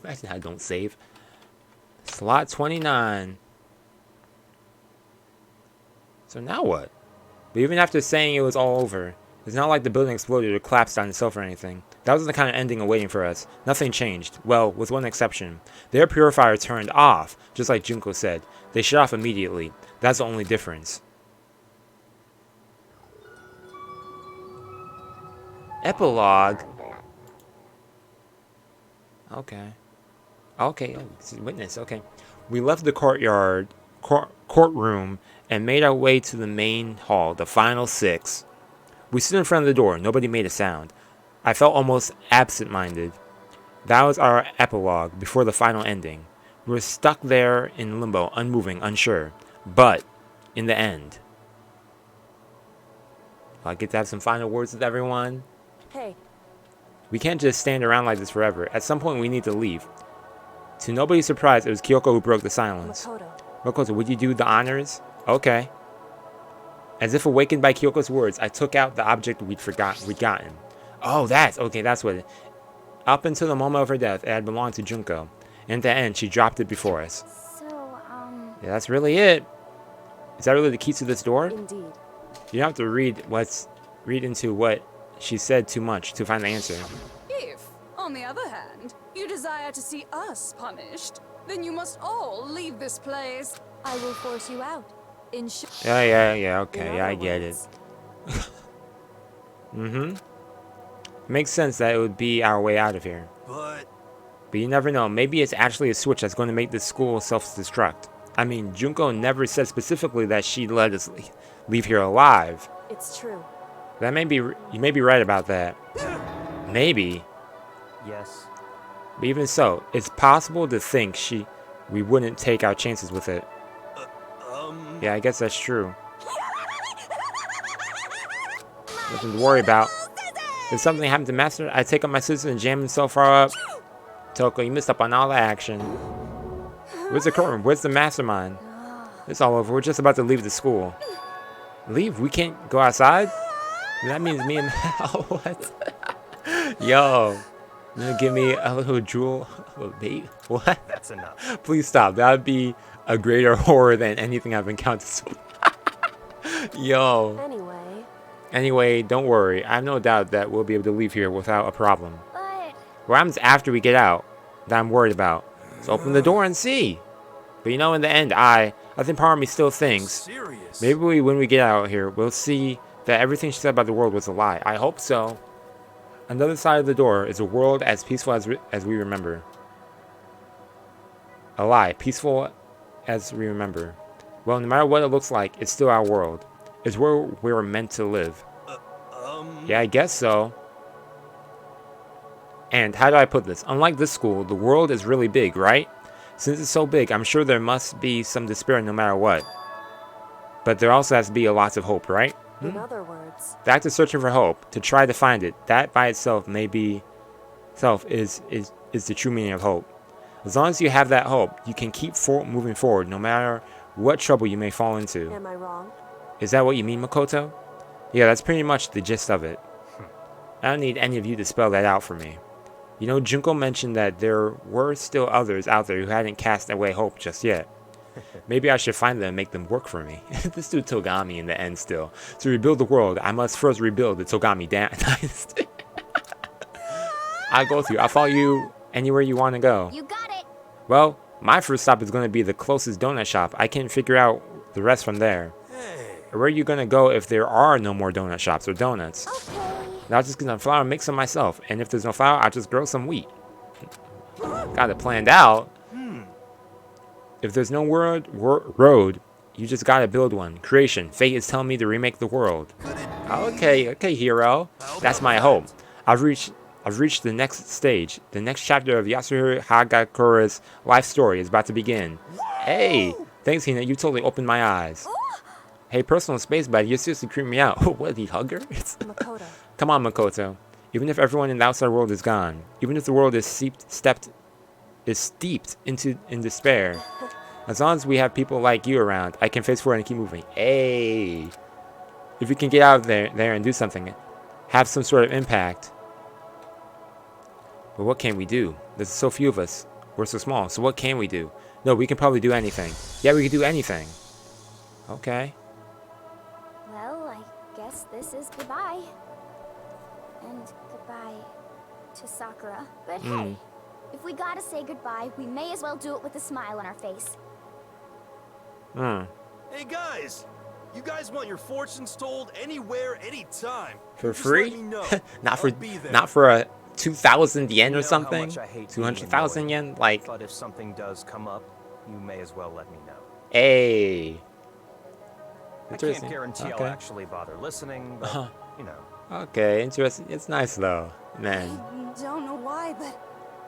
S2: imagine I don't save. Slot 29. So now what? But even after saying it was all over, it's not like the building exploded or collapsed on itself or anything. That wasn't the kind of ending awaiting for us. Nothing changed. Well, with one exception. The air purifier turned off, just like Junko said. They shut off immediately. That's the only difference. Epilogue? Okay. Okay, witness, okay. We left the courtroom, and made our way to the main hall, the final 6. We stood in front of the door. Nobody made a sound. I felt almost absent-minded. That was our epilogue before the final ending. We were stuck there in limbo, unmoving, unsure. But, in the end... I get to have some final words with everyone.
S1: Hey.
S2: We can't just stand around like this forever. At some point, we need to leave. To nobody's surprise, it was Kyoko who broke the silence. Makoto, would you do the honors? Okay. As if awakened by Kyoko's words, I took out the object we'd gotten. Oh, that's what it... Up until the moment of her death, it had belonged to Junko. And at the end, she dropped it before us.
S6: So,
S2: Yeah, that's really it. Is that really the key to this door?
S1: Indeed.
S2: You don't have to read into what she said too much to find the answer.
S11: If, on the other hand, you desire to see us punished, then you must all leave this place.
S1: I will force you out.
S2: Yeah, okay, yeah, I get it. Makes sense that it would be our way out of here. But you never know. Maybe it's actually a switch that's going to make this school self-destruct. I mean, Junko never said specifically that she'd let us leave here alive.
S1: It's true.
S2: You may be right about that. Maybe.
S4: Yes.
S2: But even so, it's possible to think we wouldn't take our chances with it. Yeah, I guess that's true. Nothing to worry about. If something happened to Master, I'd take up my scissors and jam him so far up. Toko, you missed up on all the action. Where's the curtain? Where's the mastermind? It's all over. We're just about to leave the school. Leave? We can't go outside? That means me and... Oh, what? Yo. You gonna give me a little drool? A little bait? What?
S4: That's enough.
S2: Please stop. That would be a greater horror than anything I've encountered so far. Yo. Anyway, don't worry. I have no doubt that we'll be able to leave here without a problem.
S6: but...
S2: What happens after we get out that I'm worried about? Let's open the door and see. But you know, in the end, I think part of me still thinks maybe when we get out here, we'll see that everything she said about the world was a lie. I hope so. Another side of the door is a world as peaceful as we remember. A lie, peaceful as we remember. Well, no matter what it looks like, it's still our world. It's where we're meant to live. Yeah, I guess so. And how do I put this? Unlike this school, the world is really big, right? Since it's so big, I'm sure there must be some despair no matter what. But there also has to be lots of hope, right?
S1: In other words,
S2: The act of searching for hope, to try to find it, that by itself is the true meaning of hope. As long as you have that hope, you can keep moving forward no matter what trouble you may fall into.
S1: am I wrong?
S2: Is that what you mean, Makoto? Yeah, that's pretty much the gist of it. I don't need any of you to spell that out for me. You know, Junko mentioned that there were still others out there who hadn't cast away hope just yet. Maybe I should find them and make them work for me. This dude Togami in the end still. To rebuild the world, I must first rebuild the Togami dynasty. I'll go with you. I'll follow you anywhere you want to go.
S6: You got it.
S2: Well, my first stop is going to be the closest donut shop. I can figure out the rest from there. Where are you going to go if there are no more donut shops or donuts?
S6: Okay.
S2: Now I'll just get some flour and make some myself. And if there's no flour, I'll just grow some wheat. Got it planned out. If there's no road, you just gotta build one. Creation. Fate is telling me to remake the world. Okay, hero. That's my hope. I've reached the next stage. The next chapter of Yasuhiro Hagakura's life story is about to begin. Hey, thanks, Hina. You totally opened my eyes. Hey, personal space buddy, you're seriously creeping me out. What, the hugger?
S1: Makoto.
S2: Come on, Makoto. Even if everyone in the outside world is gone, even if the world is steeped in despair, as long as we have people like you around, I can face forward and keep moving. Hey, if we can get out of there and do something, have some sort of impact. But what can we do? There's so few of us. We're so small. So what can we do? No, we can probably do anything. Yeah, we can do anything. Okay.
S6: Well, I guess this is goodbye. And goodbye to Sakura. But hey, if we gotta say goodbye, we may as well do it with a smile on our face.
S5: Hey guys! You guys want your fortunes told anywhere, anytime.
S2: For
S5: Just
S2: free?
S5: let me know.
S2: not for a 2,000 yen
S4: You
S2: or
S4: know how
S2: something?
S4: much I hate being
S2: 200,000
S4: annoying,
S2: yen? Like,
S4: But if something does come up, you may as well let me know.
S2: hey.
S4: I can't guarantee I'll actually bother listening, but you know.
S2: Okay, interesting. It's nice though, man.
S11: I don't know why, but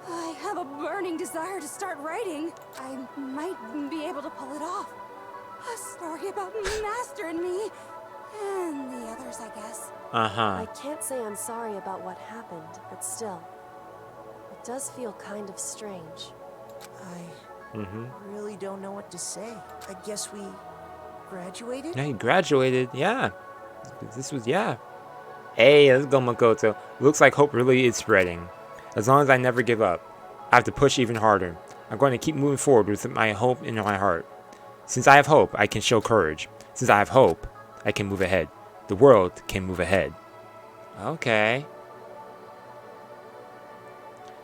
S11: I have a burning desire to start writing. I might be able to pull it off. A story about Master and me. And the others, I guess.
S1: I can't say I'm sorry about what happened, but still. It does feel kind of strange.
S8: I really don't know what to say. I guess we graduated?
S2: Yeah, he graduated. Yeah. This was, yeah. Hey, let's go, Makoto. Looks like hope really is spreading. As long as I never give up, I have to push even harder. I'm going to keep moving forward with my hope in my heart. Since I have hope, I can show courage. Since I have hope, I can move ahead. The world can move ahead. Okay.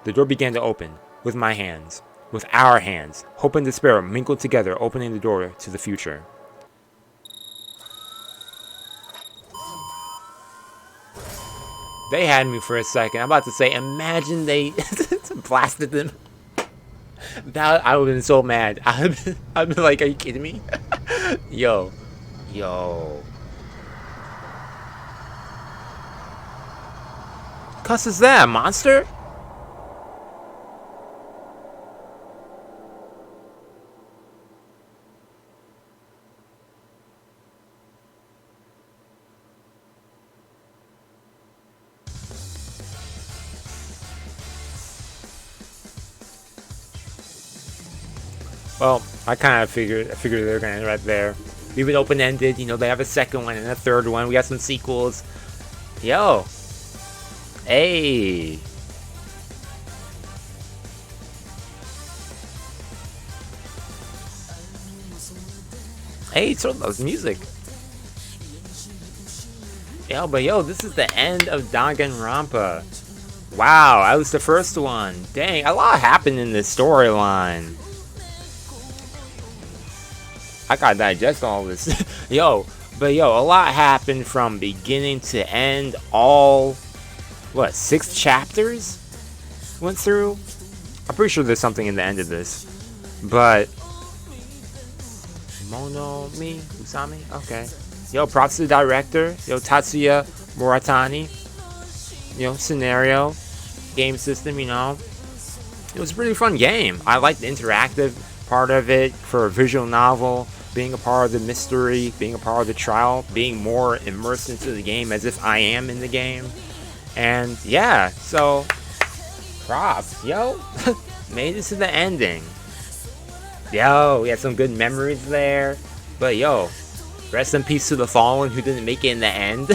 S2: The door began to open with my hands, with our hands. Hope and despair mingled together, opening the door to the future. They had me for a second. I'm about to say, imagine they blasted them. That, I would have been so mad. I'd been like, are you kidding me? Yo. Cuss is that, monster? Well, I kind of figured they're gonna end right there. Leave it open-ended, you know, they have a second one and a third one. We got some sequels. Yo. Hey. Hey, so loves music. Yo, but yo, this is the end of Danganronpa. Wow, that was the first one. Dang, a lot happened in this storyline. I gotta digest all this. Yo, a lot happened from beginning to end. All, what, 6 chapters went through? I'm pretty sure there's something in the end of this. But, Usami? Okay. Yo, props to the director. Yo, Tatsuya Moritani. You know, scenario, game system, you know. It was a pretty fun game. I liked the interactive part of it for a visual novel. Being a part of the mystery, being a part of the trial, being more immersed into the game as if I am in the game. And yeah, so props, yo. Made it to the ending. Yo, we had some good memories there. But yo, rest in peace to the fallen who didn't make it in the end.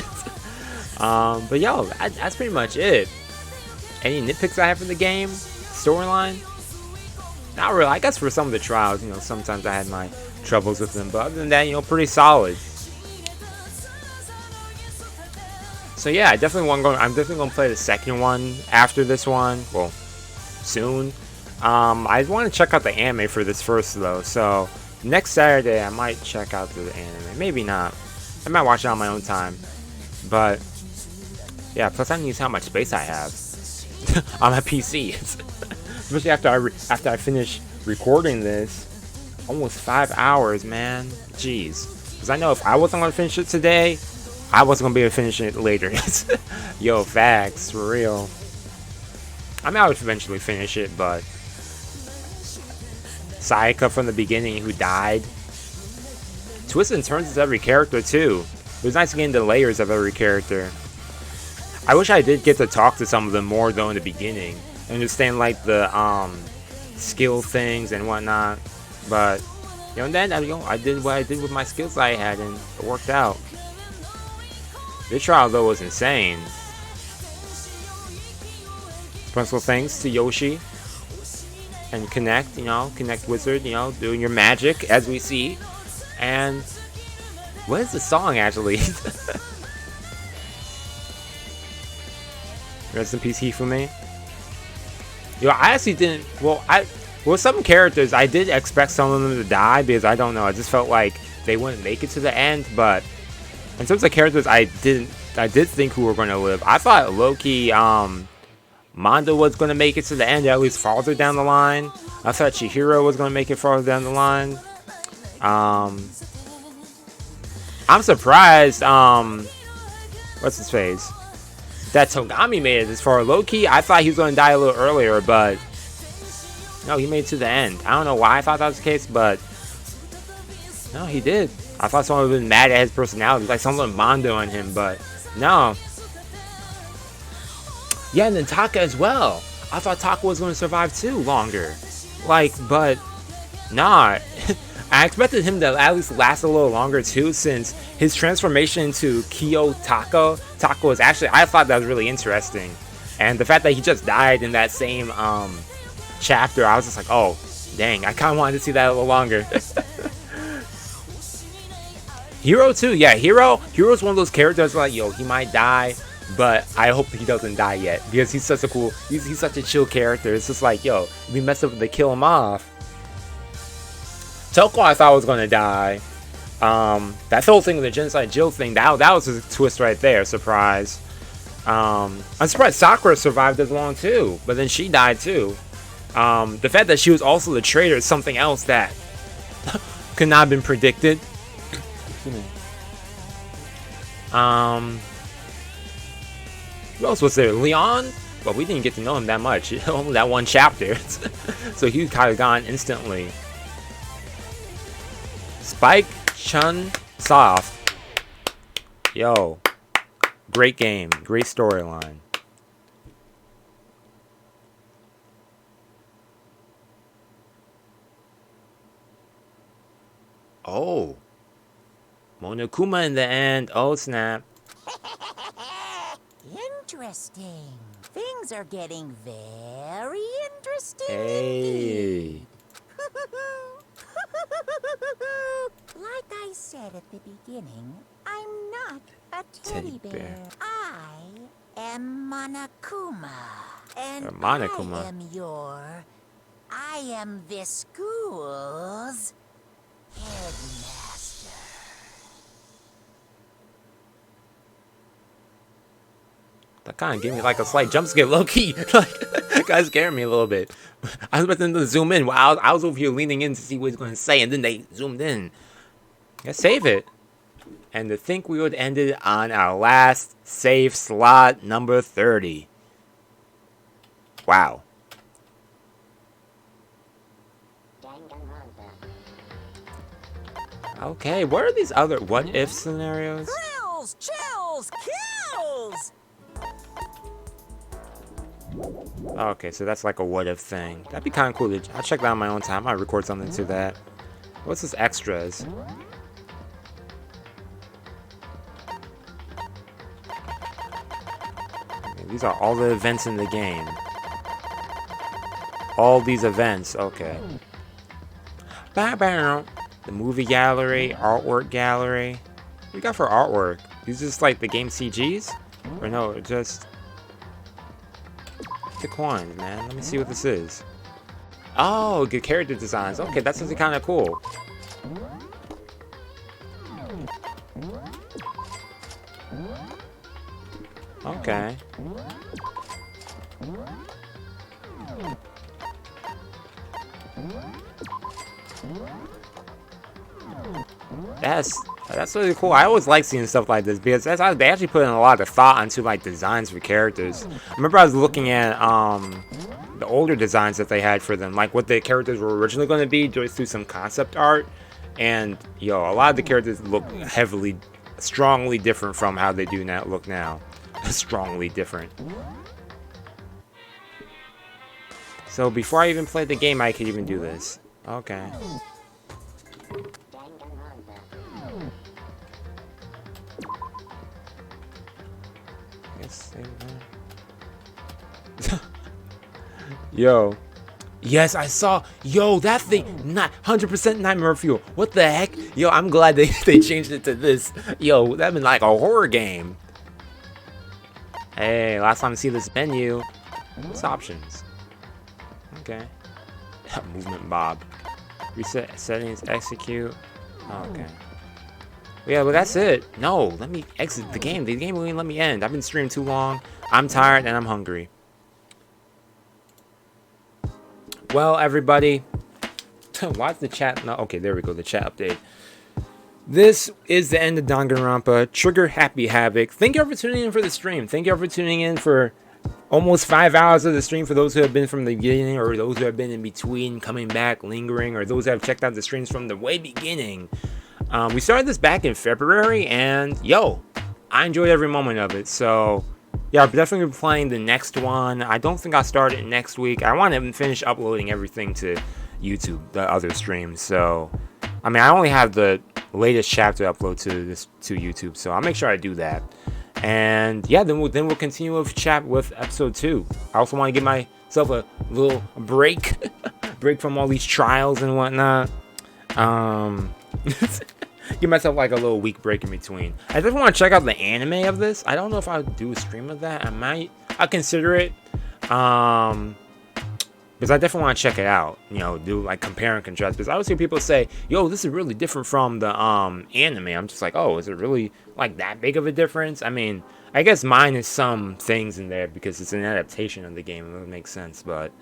S2: But yo, that's pretty much it. Any nitpicks I have for the game? Storyline? Not really. I guess for some of the trials, you know, sometimes I had my troubles with them, but other than that, you know, pretty solid. So yeah, I'm definitely gonna play the second one after this one. Well, soon. I want to check out the anime for this first though. So next Saturday, I might check out the anime. Maybe not. I might watch it on my own time. But yeah, plus I need to see how much space I have on my PC, especially after I finish recording this. Almost 5 hours, man. Jeez. Because I know if I wasn't going to finish it today, I wasn't going to be able to finish it later. Yo, facts. For real. I mean, I would eventually finish it, but Sayaka from the beginning who died. Twists and turns of every character, too. It was nice to get into the layers of every character. I wish I did get to talk to some of them more, though, in the beginning. Understand, like, the skill things and whatnot. But, you know, then I did what I did with my skills I had, and it worked out. This trial, though, was insane. Special thanks to Yoshi and Connect, you know, Connect Wizard, you know, doing your magic, as we see. And, what is the song, actually? Rest in peace, Hifumi. Yo, I actually didn't, well, some characters, I did expect some of them to die, because I don't know, I just felt like they wouldn't make it to the end, but in terms of characters I did think who were going to live. I thought low-key, Mondo was going to make it to the end, at least farther down the line. I thought Chihiro was going to make it farther down the line. I'm surprised, what's his face? That Togami made it this far. Low-key, I thought he was going to die a little earlier, but no, he made it to the end. I don't know why I thought that was the case, but no, he did. I thought someone would have been mad at his personality, like someone Mondo on him, but no. Yeah, and then Taka as well. I thought Taka was going to survive too longer. Like, but nah. I expected him to at least last a little longer too, since his transformation into Kyo Taka was actually, I thought that was really interesting. And the fact that he just died in that same chapter, I was just like, oh, dang, I kind of wanted to see that a little longer. Hero too, yeah, Hero's one of those characters like, yo, he might die, but I hope he doesn't die yet, because he's such a cool, he's such a chill character. It's just like, yo, if we mess up, they kill him off. Toko, I thought was gonna die. That whole thing with the Genocide Jill thing, that was a twist right there, surprise. I'm surprised Sakura survived as long too, but then she died too. The fact that she was also the traitor is something else that could not have been predicted. Who else was there? Leon? But we didn't get to know him that much. Only that one chapter. So he was kind of gone instantly. Spike Chun Soft. Yo. Great game. Great storyline. Oh. Monokuma in the end. Oh, snap.
S3: Interesting. Things are getting very interesting.
S2: Hey.
S3: Like I said at the beginning, I'm not a teddy bear. I am Monokuma. And
S2: Monokuma.
S3: I am this school's headmaster.
S2: That kind of gave me like a slight jump scare, low key. Like, that guy scared me a little bit. I was about them to zoom in. Wow, I was over here leaning in to see what he's going to say, and then they zoomed in. Let's save it. And to think we would end it on our last save slot, number 30. Wow. Okay, what are these other what-if scenarios?
S3: Thrills, chills, kills!
S2: Okay, so that's like a what-if thing. That'd be kind of cool. I'll check that on my own time. I'll record something to that. What's this extras? Okay, these are all the events in the game. All these events. Okay. The movie gallery, artwork gallery. What we got for artwork? These are just like the game CGs? Or no, just the coins, man. Let me see what this is. Oh, good character designs. Okay, that's something kind of cool. Okay. That's really cool. I always like seeing stuff like this because they actually put in a lot of thought into like designs for characters. I remember I was looking at the older designs that they had for them, like what the characters were originally going to be, just through some concept art. And yo, a lot of the characters look strongly different from how they do now. Look now, strongly different. So before I even played the game, I could even do this. Okay. Yo. Yes, I saw. Yo, that thing. Not 100% Nightmare Fuel. What the heck? Yo, I'm glad they changed it to this. Yo, that'd been like a horror game. Hey, last time I see this menu. What's options? Okay. Movement Bob. Reset settings, execute. Okay. Yeah, but that's it. No, let me exit the game. The game won't let me end. I've been streaming too long. I'm tired and I'm hungry. Well, everybody. Why's the chat? No, okay, there we go. The chat update. this is the end of Danganronpa. Trigger happy Havoc. Thank you all for tuning in for the stream. Thank you all for tuning in for almost 5 hours of the stream, for those who have been from the beginning, or those who have been in between, coming back, lingering, or those who have checked out the streams from the way beginning. We started this back in February, and yo, I enjoyed every moment of it. So yeah, I'll definitely be playing the next one. I don't think I'll start it next week. I want to finish uploading everything to YouTube, the other streams. So I mean, I only have the latest chapter upload to YouTube, so I'll make sure I do that. And yeah, then we'll continue with episode 2. I also want to give myself a little break from all these trials and whatnot. Give myself like a little week break in between. I just want to check out the anime of this. I don't know if I'll do a stream of that. I'll consider it. Because I definitely want to check it out, you know, do like compare and contrast. Because I always hear people say, yo, this is really different from the anime. I'm just like, oh, is it really like that big of a difference? I mean, I guess mine is some things in there because it's an adaptation of the game. It would make sense. But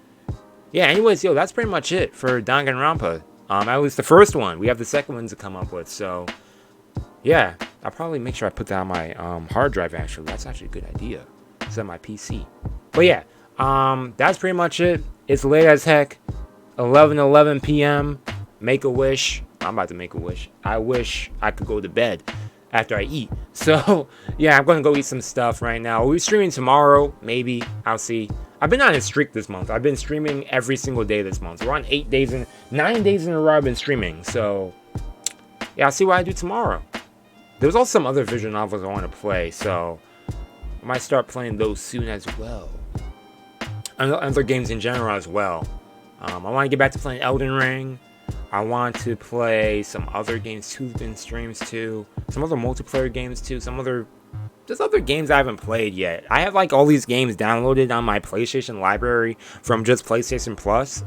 S2: yeah, anyways, yo, that's pretty much it for Danganronpa. At least the first one. We have the second one to come up with. So yeah, I'll probably make sure I put that on my hard drive, actually. That's actually a good idea. It's on my PC. But yeah, that's pretty much it. It's late as heck. 11 p.m. Make a wish. I'm about to make a wish. I wish I could go to bed after I eat. So yeah, I'm gonna go eat some stuff right now. We'll be streaming tomorrow. Maybe. I'll see. I've been on a streak this month. I've been streaming every single day this month. We're on 9 days in a row I've been streaming. So yeah, I'll see what I do tomorrow. There's also some other visual novels I want to play, so I might start playing those soon as well. And other games in general as well. I want to get back to playing Elden Ring. I want to play some other games too in streams too. Some other multiplayer games too. Just other games I haven't played yet. I have like all these games downloaded on my PlayStation library from just PlayStation Plus,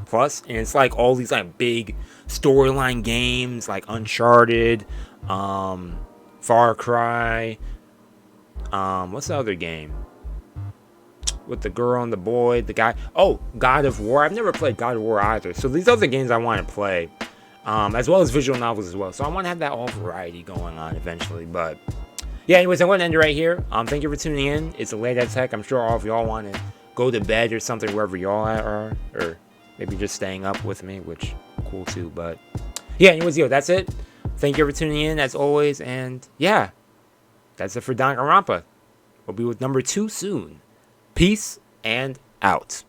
S2: and it's like all these like big storyline games like Uncharted, Far Cry. What's the other game? With the girl and the boy, the guy. Oh, God of War. I've never played God of War either. So these other games I want to play, as well as visual novels as well. So I want to have that all variety going on eventually. But yeah, anyways, I'm going to end it right here. Thank you for tuning in. It's late as heck. I'm sure all of y'all want to go to bed or something wherever y'all are, or maybe just staying up with me, which cool too. But yeah, anyways, yo, that's it. Thank you for tuning in as always, and yeah, that's it for Danganronpa. We'll be with number 2 soon. Peace and out.